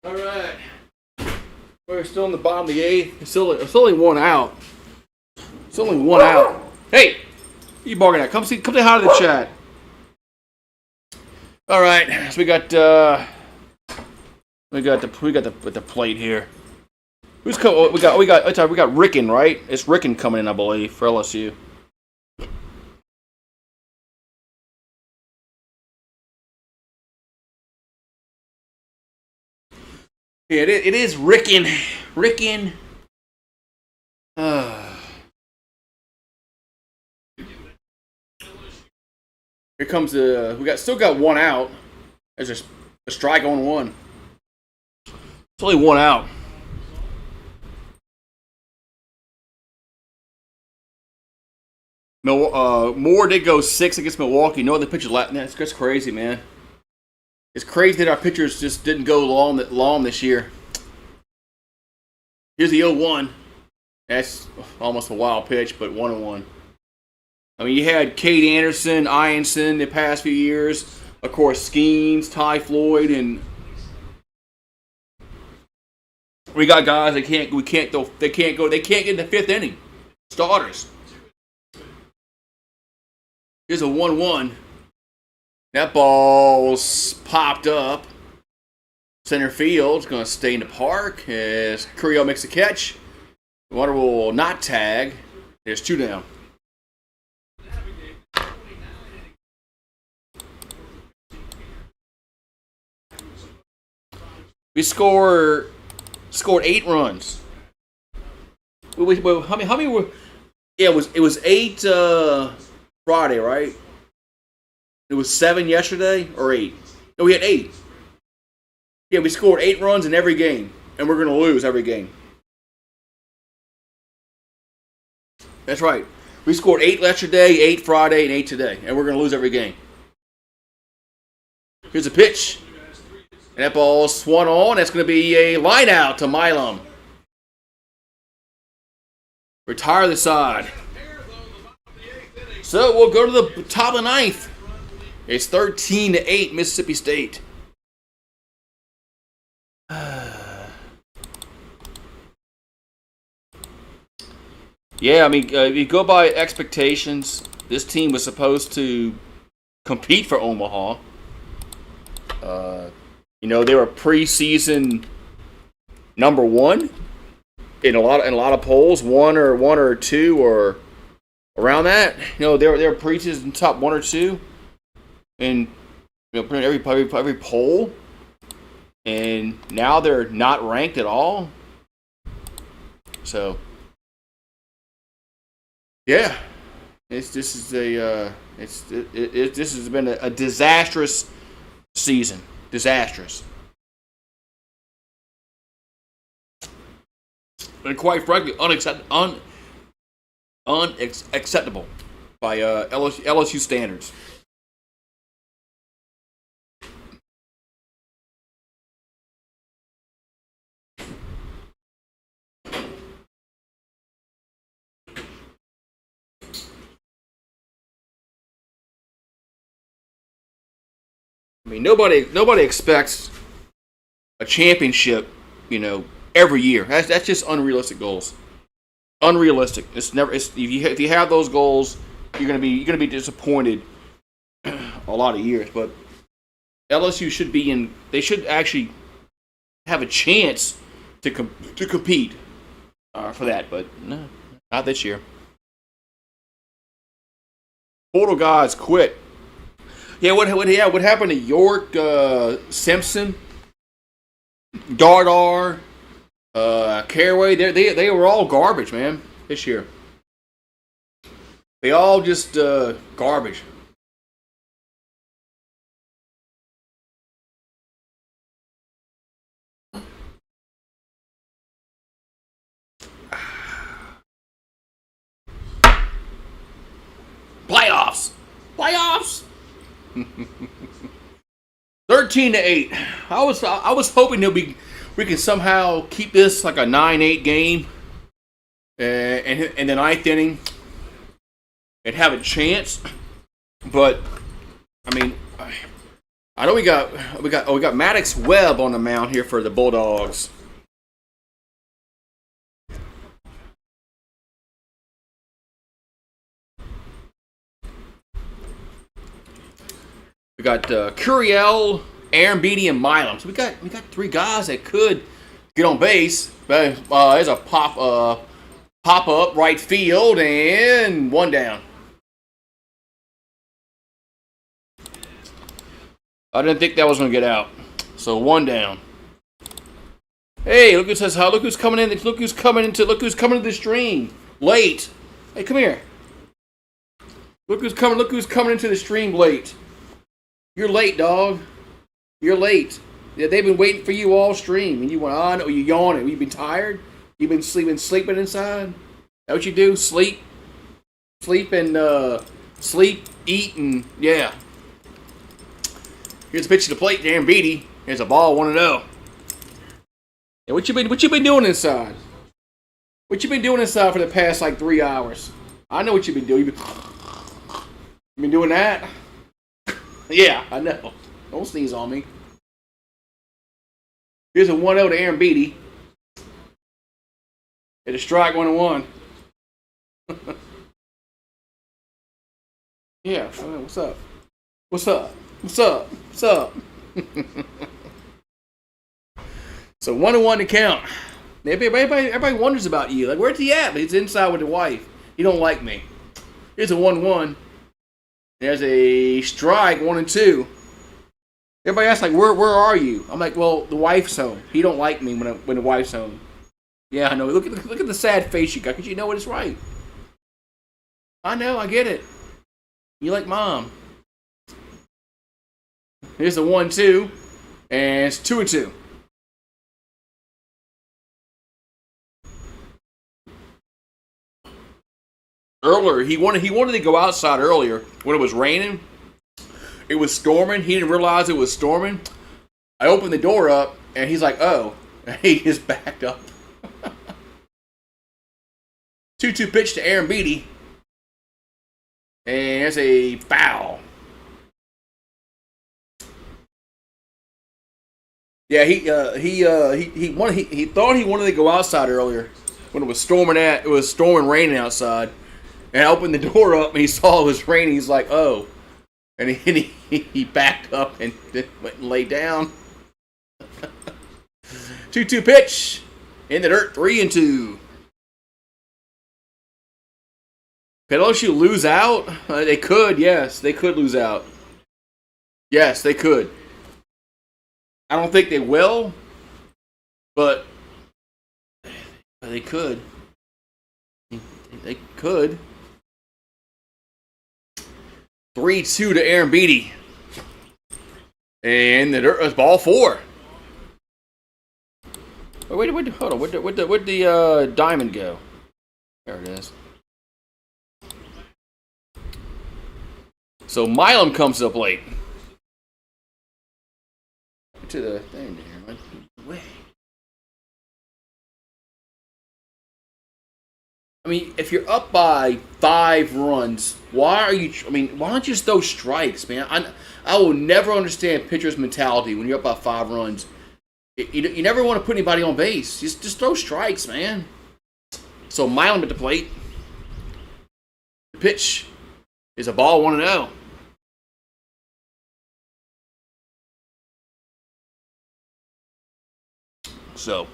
All right. We're still in the bottom of the eighth. It's only one out. It's only one out. Hey, you barking at? Come say hi to the chat. All right. So we got the plate here. Who's coming? We got Ricken, right? It's Ricken coming in, I believe, for LSU. Yeah, it is Ricken. Ricken. Here comes the. Still got one out. There's a strike on one. It's only one out. Moore did go 6 against Milwaukee. No other pitchers left. That's crazy, man. It's crazy that our pitchers just didn't go long this year. Here's the 0-1. That's almost a wild pitch, but 1-1. I mean, you had Cade Anderson, Ianson the past few years. Of course, Skeens, Ty Floyd, and we got guys that can't get in the fifth inning. Starters. Here's a 1-1. That ball's popped up. Center field is going to stay in the park as Currio makes a catch. Water will not tag. There's 2 down. We scored 8 runs. How many were? Yeah, it was 8 Friday, right? It was 7 yesterday or 8. No, we had 8. Yeah, we scored 8 runs in every game, and we're going to lose every game. That's right. We scored 8 yesterday, 8 Friday, and 8 today, and we're going to lose every game. Here's a pitch. And that ball swung on. That's going to be a line out to Milam. Retire the side. So we'll go to the top of the 9th. It's 13-8 Mississippi State. Yeah, I mean, if you go by expectations, this team was supposed to compete for Omaha. They were preseason number 1 in a lot of polls, one or 2 or around that. They were preseason top 1 or 2, and every poll, and now they're not ranked at all. So. Yeah, this has been a disastrous season. Disastrous. And quite frankly, unacceptable by LSU standards. I mean, nobody expects a championship, every year. That's just unrealistic goals. Unrealistic. It's never. If you have those goals, you're gonna be disappointed a lot of years. But LSU should be in. They should actually have a chance to compete for that. But no, not this year. Portal guys quit. Yeah, what happened to York, Simpson, Dardar, Caraway? They were all garbage, man, this year. They all just garbage. Playoffs. 13-8. I was hoping that we can somehow keep this like a 9-8 game, and in the 9th inning, and have a chance. But I mean, I know we got Maddox Webb on the mound here for the Bulldogs. We got Curiel, Aaron Beatty, and Milam. So we got 3 guys that could get on base. But there's a pop up right field and 1 down. I didn't think that was gonna get out. So 1 down. Hey, look who's coming in. Look who's coming into the stream late. Hey, come here. Look who's coming into the stream late. You're late, dog. You're late. Yeah, they've been waiting for you all stream, and you went on. You yawning. You've been tired. You've been sleeping inside. That what you do? Sleep, eat, and yeah. Here's a pitch to the plate, Aaron Beatty. Here's a ball, 1-0. Yeah, what you been doing inside? What you been doing inside for the past 3 hours? I know what you've been doing. You've been doing that. Yeah, I know. Don't sneeze on me. Here's a 1-0 to Aaron Beatty. Hit a strike, 1-1. Yeah, what's up? What's up? So 1-1 to count. Everybody wonders about you. Like, where's he at? He's inside with the wife. He don't like me. Here's a 1-1. There's a strike, 1-2. Everybody asks, like, where are you? I'm like, well, the wife's home. He don't like me when the wife's home. Yeah, I know. Look at the sad face you got, because you know what is right. I know, I get it. You like mom. Here's the 1-2, and it's 2-2. Earlier, he wanted to go outside earlier when it was raining. It was storming. He didn't realize it was storming. I opened the door up, and he's like, "Oh," and he just backed up. 2-2 pitch to Aaron Beatty, and it's a foul. Yeah, he thought he wanted to go outside earlier when it was storming raining outside. And I opened the door up and he saw it was raining. He's like, "Oh," and he backed up and went and laid down. 2-2 pitch in the dirt, 3-2. Could LSU lose out? They could, yes, they could lose out. Yes, they could. I don't think they will, but they could. They could. 3-2 to Aaron Beatty. And the dirt was ball 4. Wait, hold on. Where'd the diamond go? There it is. So Milam comes up late. To the thing there. Way. I mean, if you're up by 5 runs, why don't you just throw strikes, man? I will never understand pitchers' mentality when you're up by 5 runs. You never want to put anybody on base. Just throw strikes, man. So Milam at the plate. The pitch is a ball 1-0. So,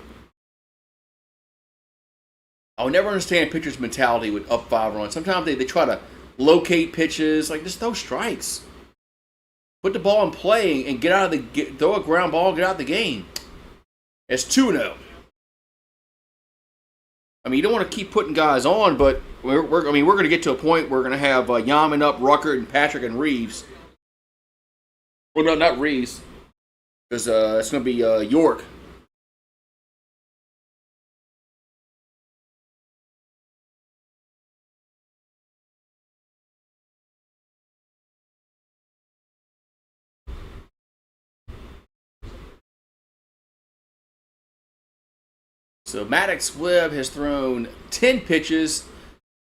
I would never understand pitchers' mentality with up 5 runs. Sometimes they try to locate pitches, like just throw strikes. Put the ball in play and throw a ground ball and get out of the game. It's 2-0. I mean, you don't want to keep putting guys on, but we're going to get to a point where we're going to have Yaman up, Ruckert, and Patrick and Reeves. Well, no, not Reeves, because it's going to be York. So Maddox Webb has thrown 10 pitches,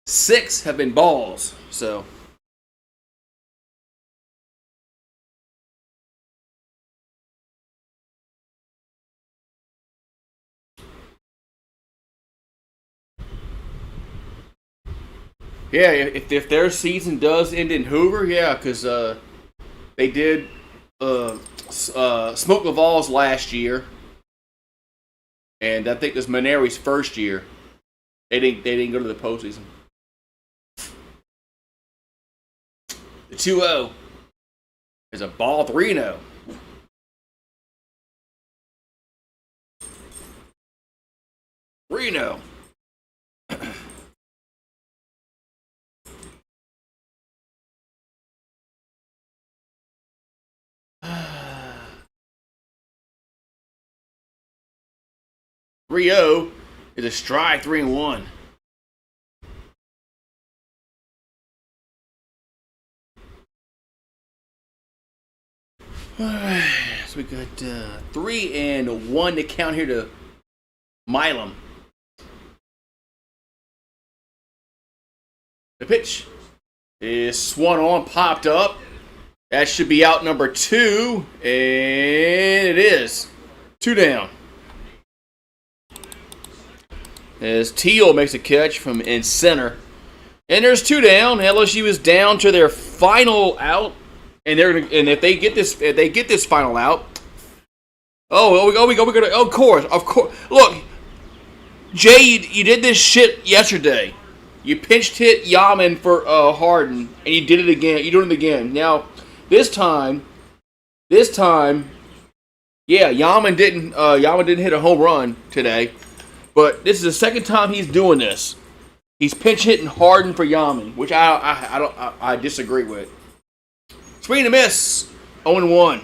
6 have been balls. So yeah, if their season does end in Hoover, yeah, because they did Smoke Laval's last year. And I think this was Maneri's first year. They didn't go to the postseason. The 2-0 is a ball 3-0. Reno. Rio is a strike, 3-1. So we got 3-1 to count here to Milam. The pitch is swung on, popped up. That should be out number 2, and it is 2 down. As Teal makes a catch from in center. And there's 2 down. LSU is down to their final out. And if they get this final out. We go. Of course. Look, Jay, you did this shit yesterday. You pinched hit Yaman for Harden, and you did it again. You're doing it again. Now, this time, This time, yeah, Yaman didn't hit a home run today, but this is the second time he's doing this. He's pinch hitting Harden for Yaman, which I disagree with. Swing and a miss, 0-1.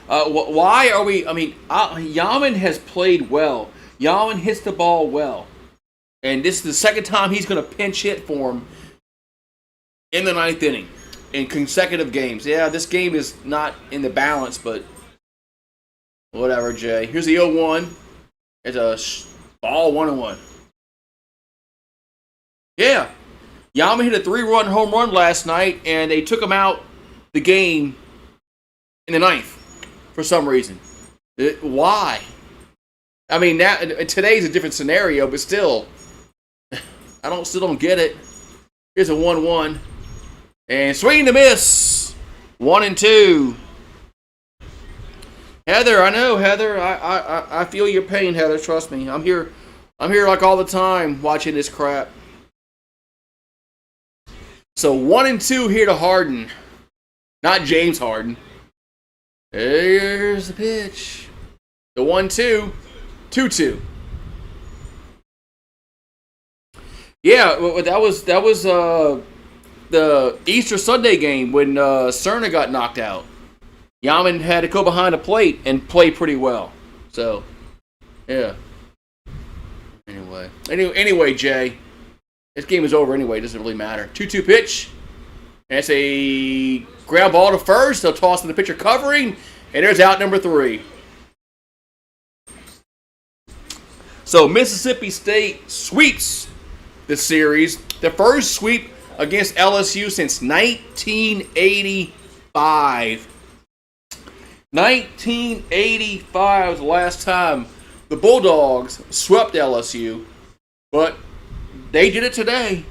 Why are we? I mean, Yaman has played well. Yaman hits the ball well, and this is the second time he's going to pinch hit for him in the ninth inning in consecutive games. Yeah, this game is not in the balance, but whatever, Jay. Here's the 0-1. It's a ball 1-1. Yeah, Yaman hit a 3-run home run last night, and they took him out the game in the ninth for some reason. Why? I mean, today's a different scenario, but still, I still don't get it. Here's a 1-1. And swing and a miss. 1-2. Heather, I know, Heather. I feel your pain, Heather. Trust me. I'm here like all the time watching this crap. So 1-2 here to Harden. Not James Harden. Here's the pitch. The 1-2. 2-2. Yeah, that was the Easter Sunday game when Cerna got knocked out. Yaman had to go behind the plate and play pretty well. So, yeah. Anyway, Jay, this game is over anyway. It doesn't really matter. 2-2 pitch. And it's a ground ball to first. They'll toss to the pitcher covering, and there's out number 3. So Mississippi State sweeps the series. The first sweep against LSU since 1985. 1985 was the last time the Bulldogs swept LSU, but they did it today.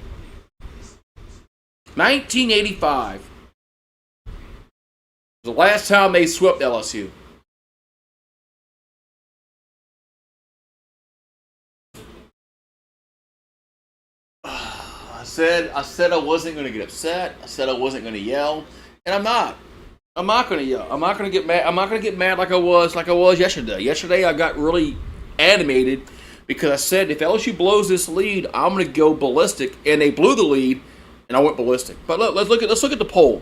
1985 was the last time they swept LSU. I said I wasn't going to get upset. I said I wasn't going to yell, and I'm not. I'm not going to yell. I'm not going to get mad. I'm not going to get mad like I was yesterday. Yesterday I got really animated because I said if LSU blows this lead, I'm going to go ballistic, and they blew the lead, and I went ballistic. But let's look at the poll.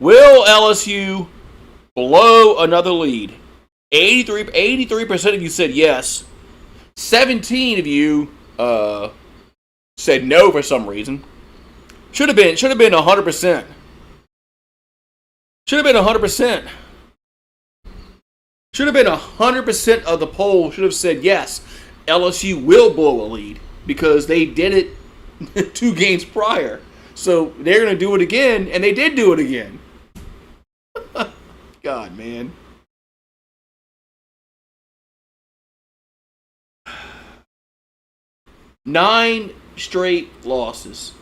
Will LSU blow another lead? 83% of you said yes. 17 of you said no for some reason. Should have been 100%. Should have been 100%. Should have been 100% of the poll should have said yes. LSU will blow a lead because they did it 2 games prior. So they're going to do it again, and they did do it again. God, man. Nine straight losses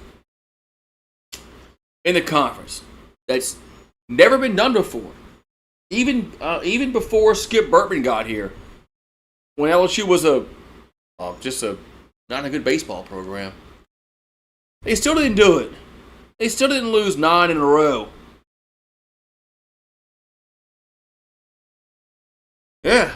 in the conference. That's never been done before. Even before Skip Burtman got here, when LSU was just not a good baseball program, they still didn't do it. They still didn't lose 9 in a row. Yeah,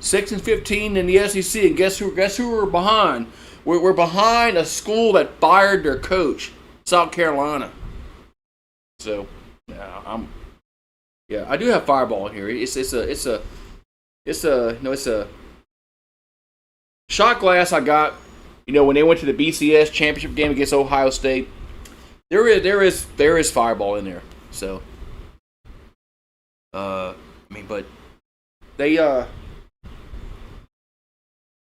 6-15 in the SEC, and guess who we're behind? We're behind a school that fired their coach, South Carolina. So, I do have Fireball here. It's a shot glass I got. When they went to the BCS championship game against Ohio State. There is Fireball in there. So, but they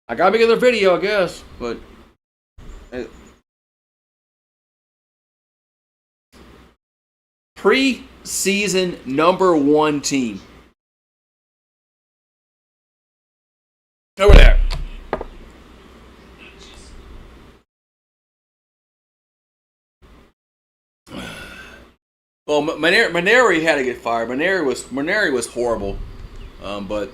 I gotta make another video, I guess, but preseason number 1 team. Over there. Well, Maneri had to get fired. Maneri was horrible, but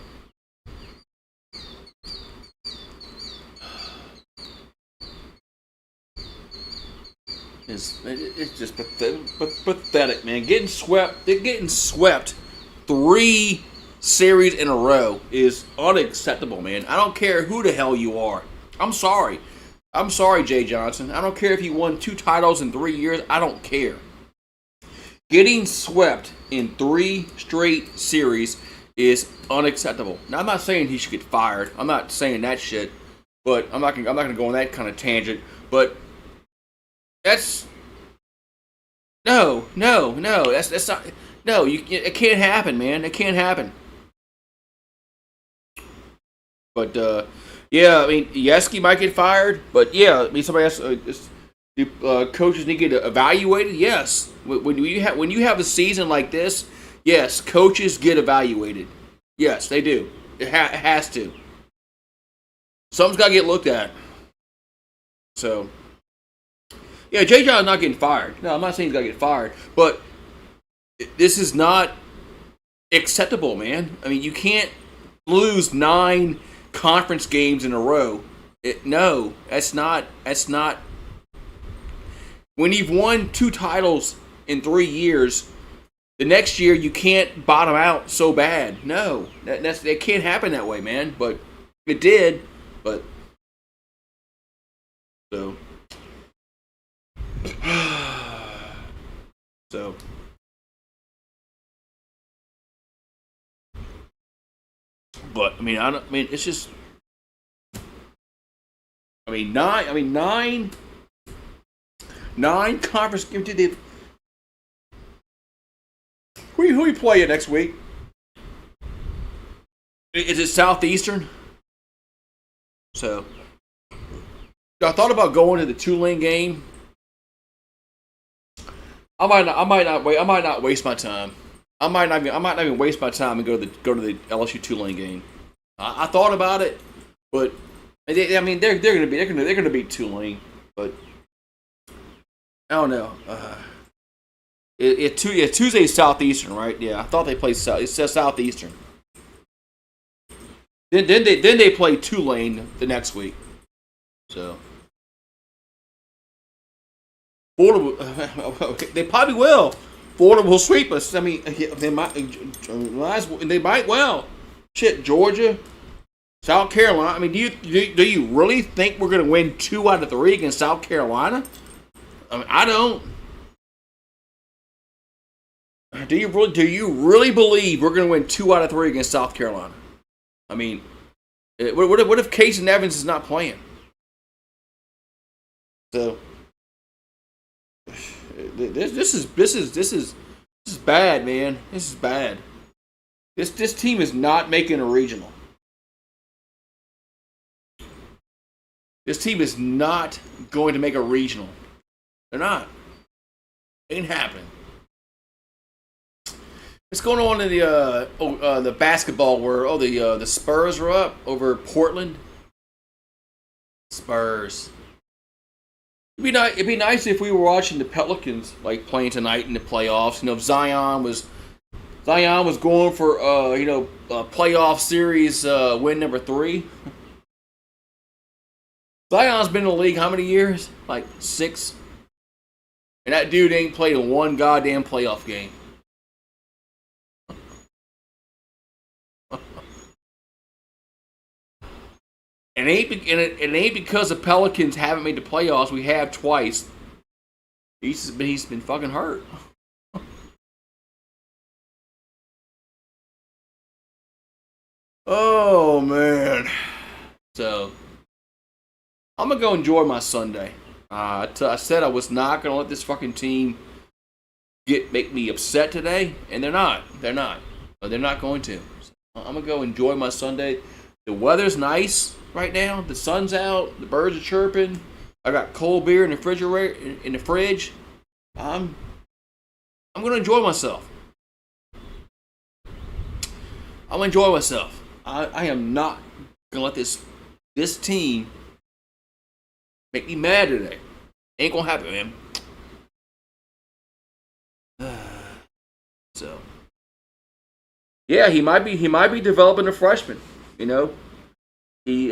it's just pathetic, man. They're getting swept 3 series in a row is unacceptable, man. I don't care who the hell you are. I'm sorry. I'm sorry, Jay Johnson. I don't care if you won 2 titles in 3 years. I don't care. Getting swept in 3 straight series is unacceptable. Now, I'm not saying he should get fired. I'm not saying that shit. But I'm not gonna go on that kind of tangent. But that's no. That's not. No, it can't happen, man. It can't happen. But yeah, I mean, Yeski might get fired. But yeah, I mean, somebody else. Coaches need to get evaluated. Yes, when you have a season like this, yes, coaches get evaluated. Yes, they do. It has to. Something's got to get looked at. So, yeah, Jay John's not getting fired. No, I'm not saying he's got to get fired, but this is not acceptable, man. I mean, you can't lose 9 conference games in a row. No, that's not. When you've won 2 titles in 3 years, the next year you can't bottom out so bad. No, that can't happen that way, man. But it did. But so so but I mean it's just nine conference games. Who we play next week? Is it Southeastern? So I thought about going to the Tulane game. I might not waste my time. I might not even waste my time and go to the LSU Tulane game. I thought about it, but they're gonna beat Tulane, but I don't know. Tuesday's Southeastern, right? Yeah, I thought they played It says Southeastern. Then they play Tulane the next week. So Florida, they probably will. Florida will sweep us. I mean, they might well. Shit, Georgia, South Carolina. I mean, do you really think we're going to win 2 out of 3 against South Carolina? I mean, I don't. Do you really believe we're going to win 2 out of 3 against South Carolina? I mean, what if Casey Evans is not playing? So this is bad, man. This is bad. This team is not making a regional. This team is not going to make a regional. They're not. Ain't happening. What's going on in the basketball world? The Spurs are up over Portland. Spurs. It'd be nice if we were watching the Pelicans like playing tonight in the playoffs. You know, if Zion was going for a playoff series win number 3. Zion's been in the league how many years? Like 6. And that dude ain't played in one goddamn playoff game. And it ain't because the Pelicans haven't made the playoffs. We have twice. He's been fucking hurt. Oh man. So I'm gonna go enjoy my Sunday. I said I was not gonna let this fucking team make me upset today, and they're not. They're not. They're not going to. So I'm gonna go enjoy my Sunday. The weather's nice right now. The sun's out. The birds are chirping. I got cold beer in the refrigerator, in the fridge. I'm gonna enjoy myself. I'm gonna enjoy myself. I am not gonna let this team make me mad today. Ain't gonna happen, man. So yeah, he might be developing a freshman. You know, he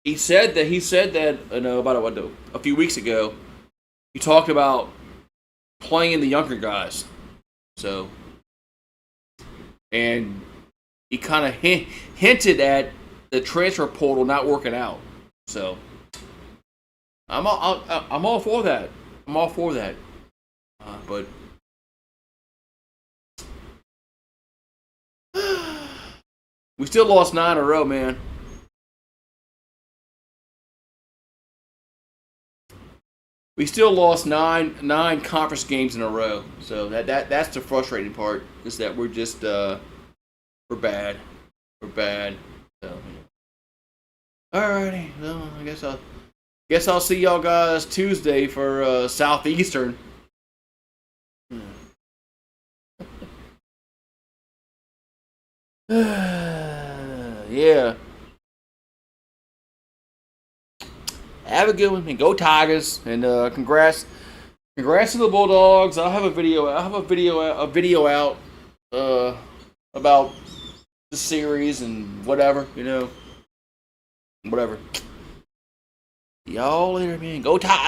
He said that about a few weeks ago. He talked about playing the younger guys. So, and he kind of hinted at the transfer portal not working out. So, I'm all for that. I'm all for that. But we still lost 9 in a row, man. We still lost nine conference games in a row. So that's the frustrating part, is that we're just we're bad. We're bad. So alrighty. Well, I guess I'll see y'all guys Tuesday for Southeastern. Yeah. Have a good one and go Tigers, and congrats to the Bulldogs. I'll have a video. A video out about the series and whatever, whatever. Y'all later, man. Go Tigers.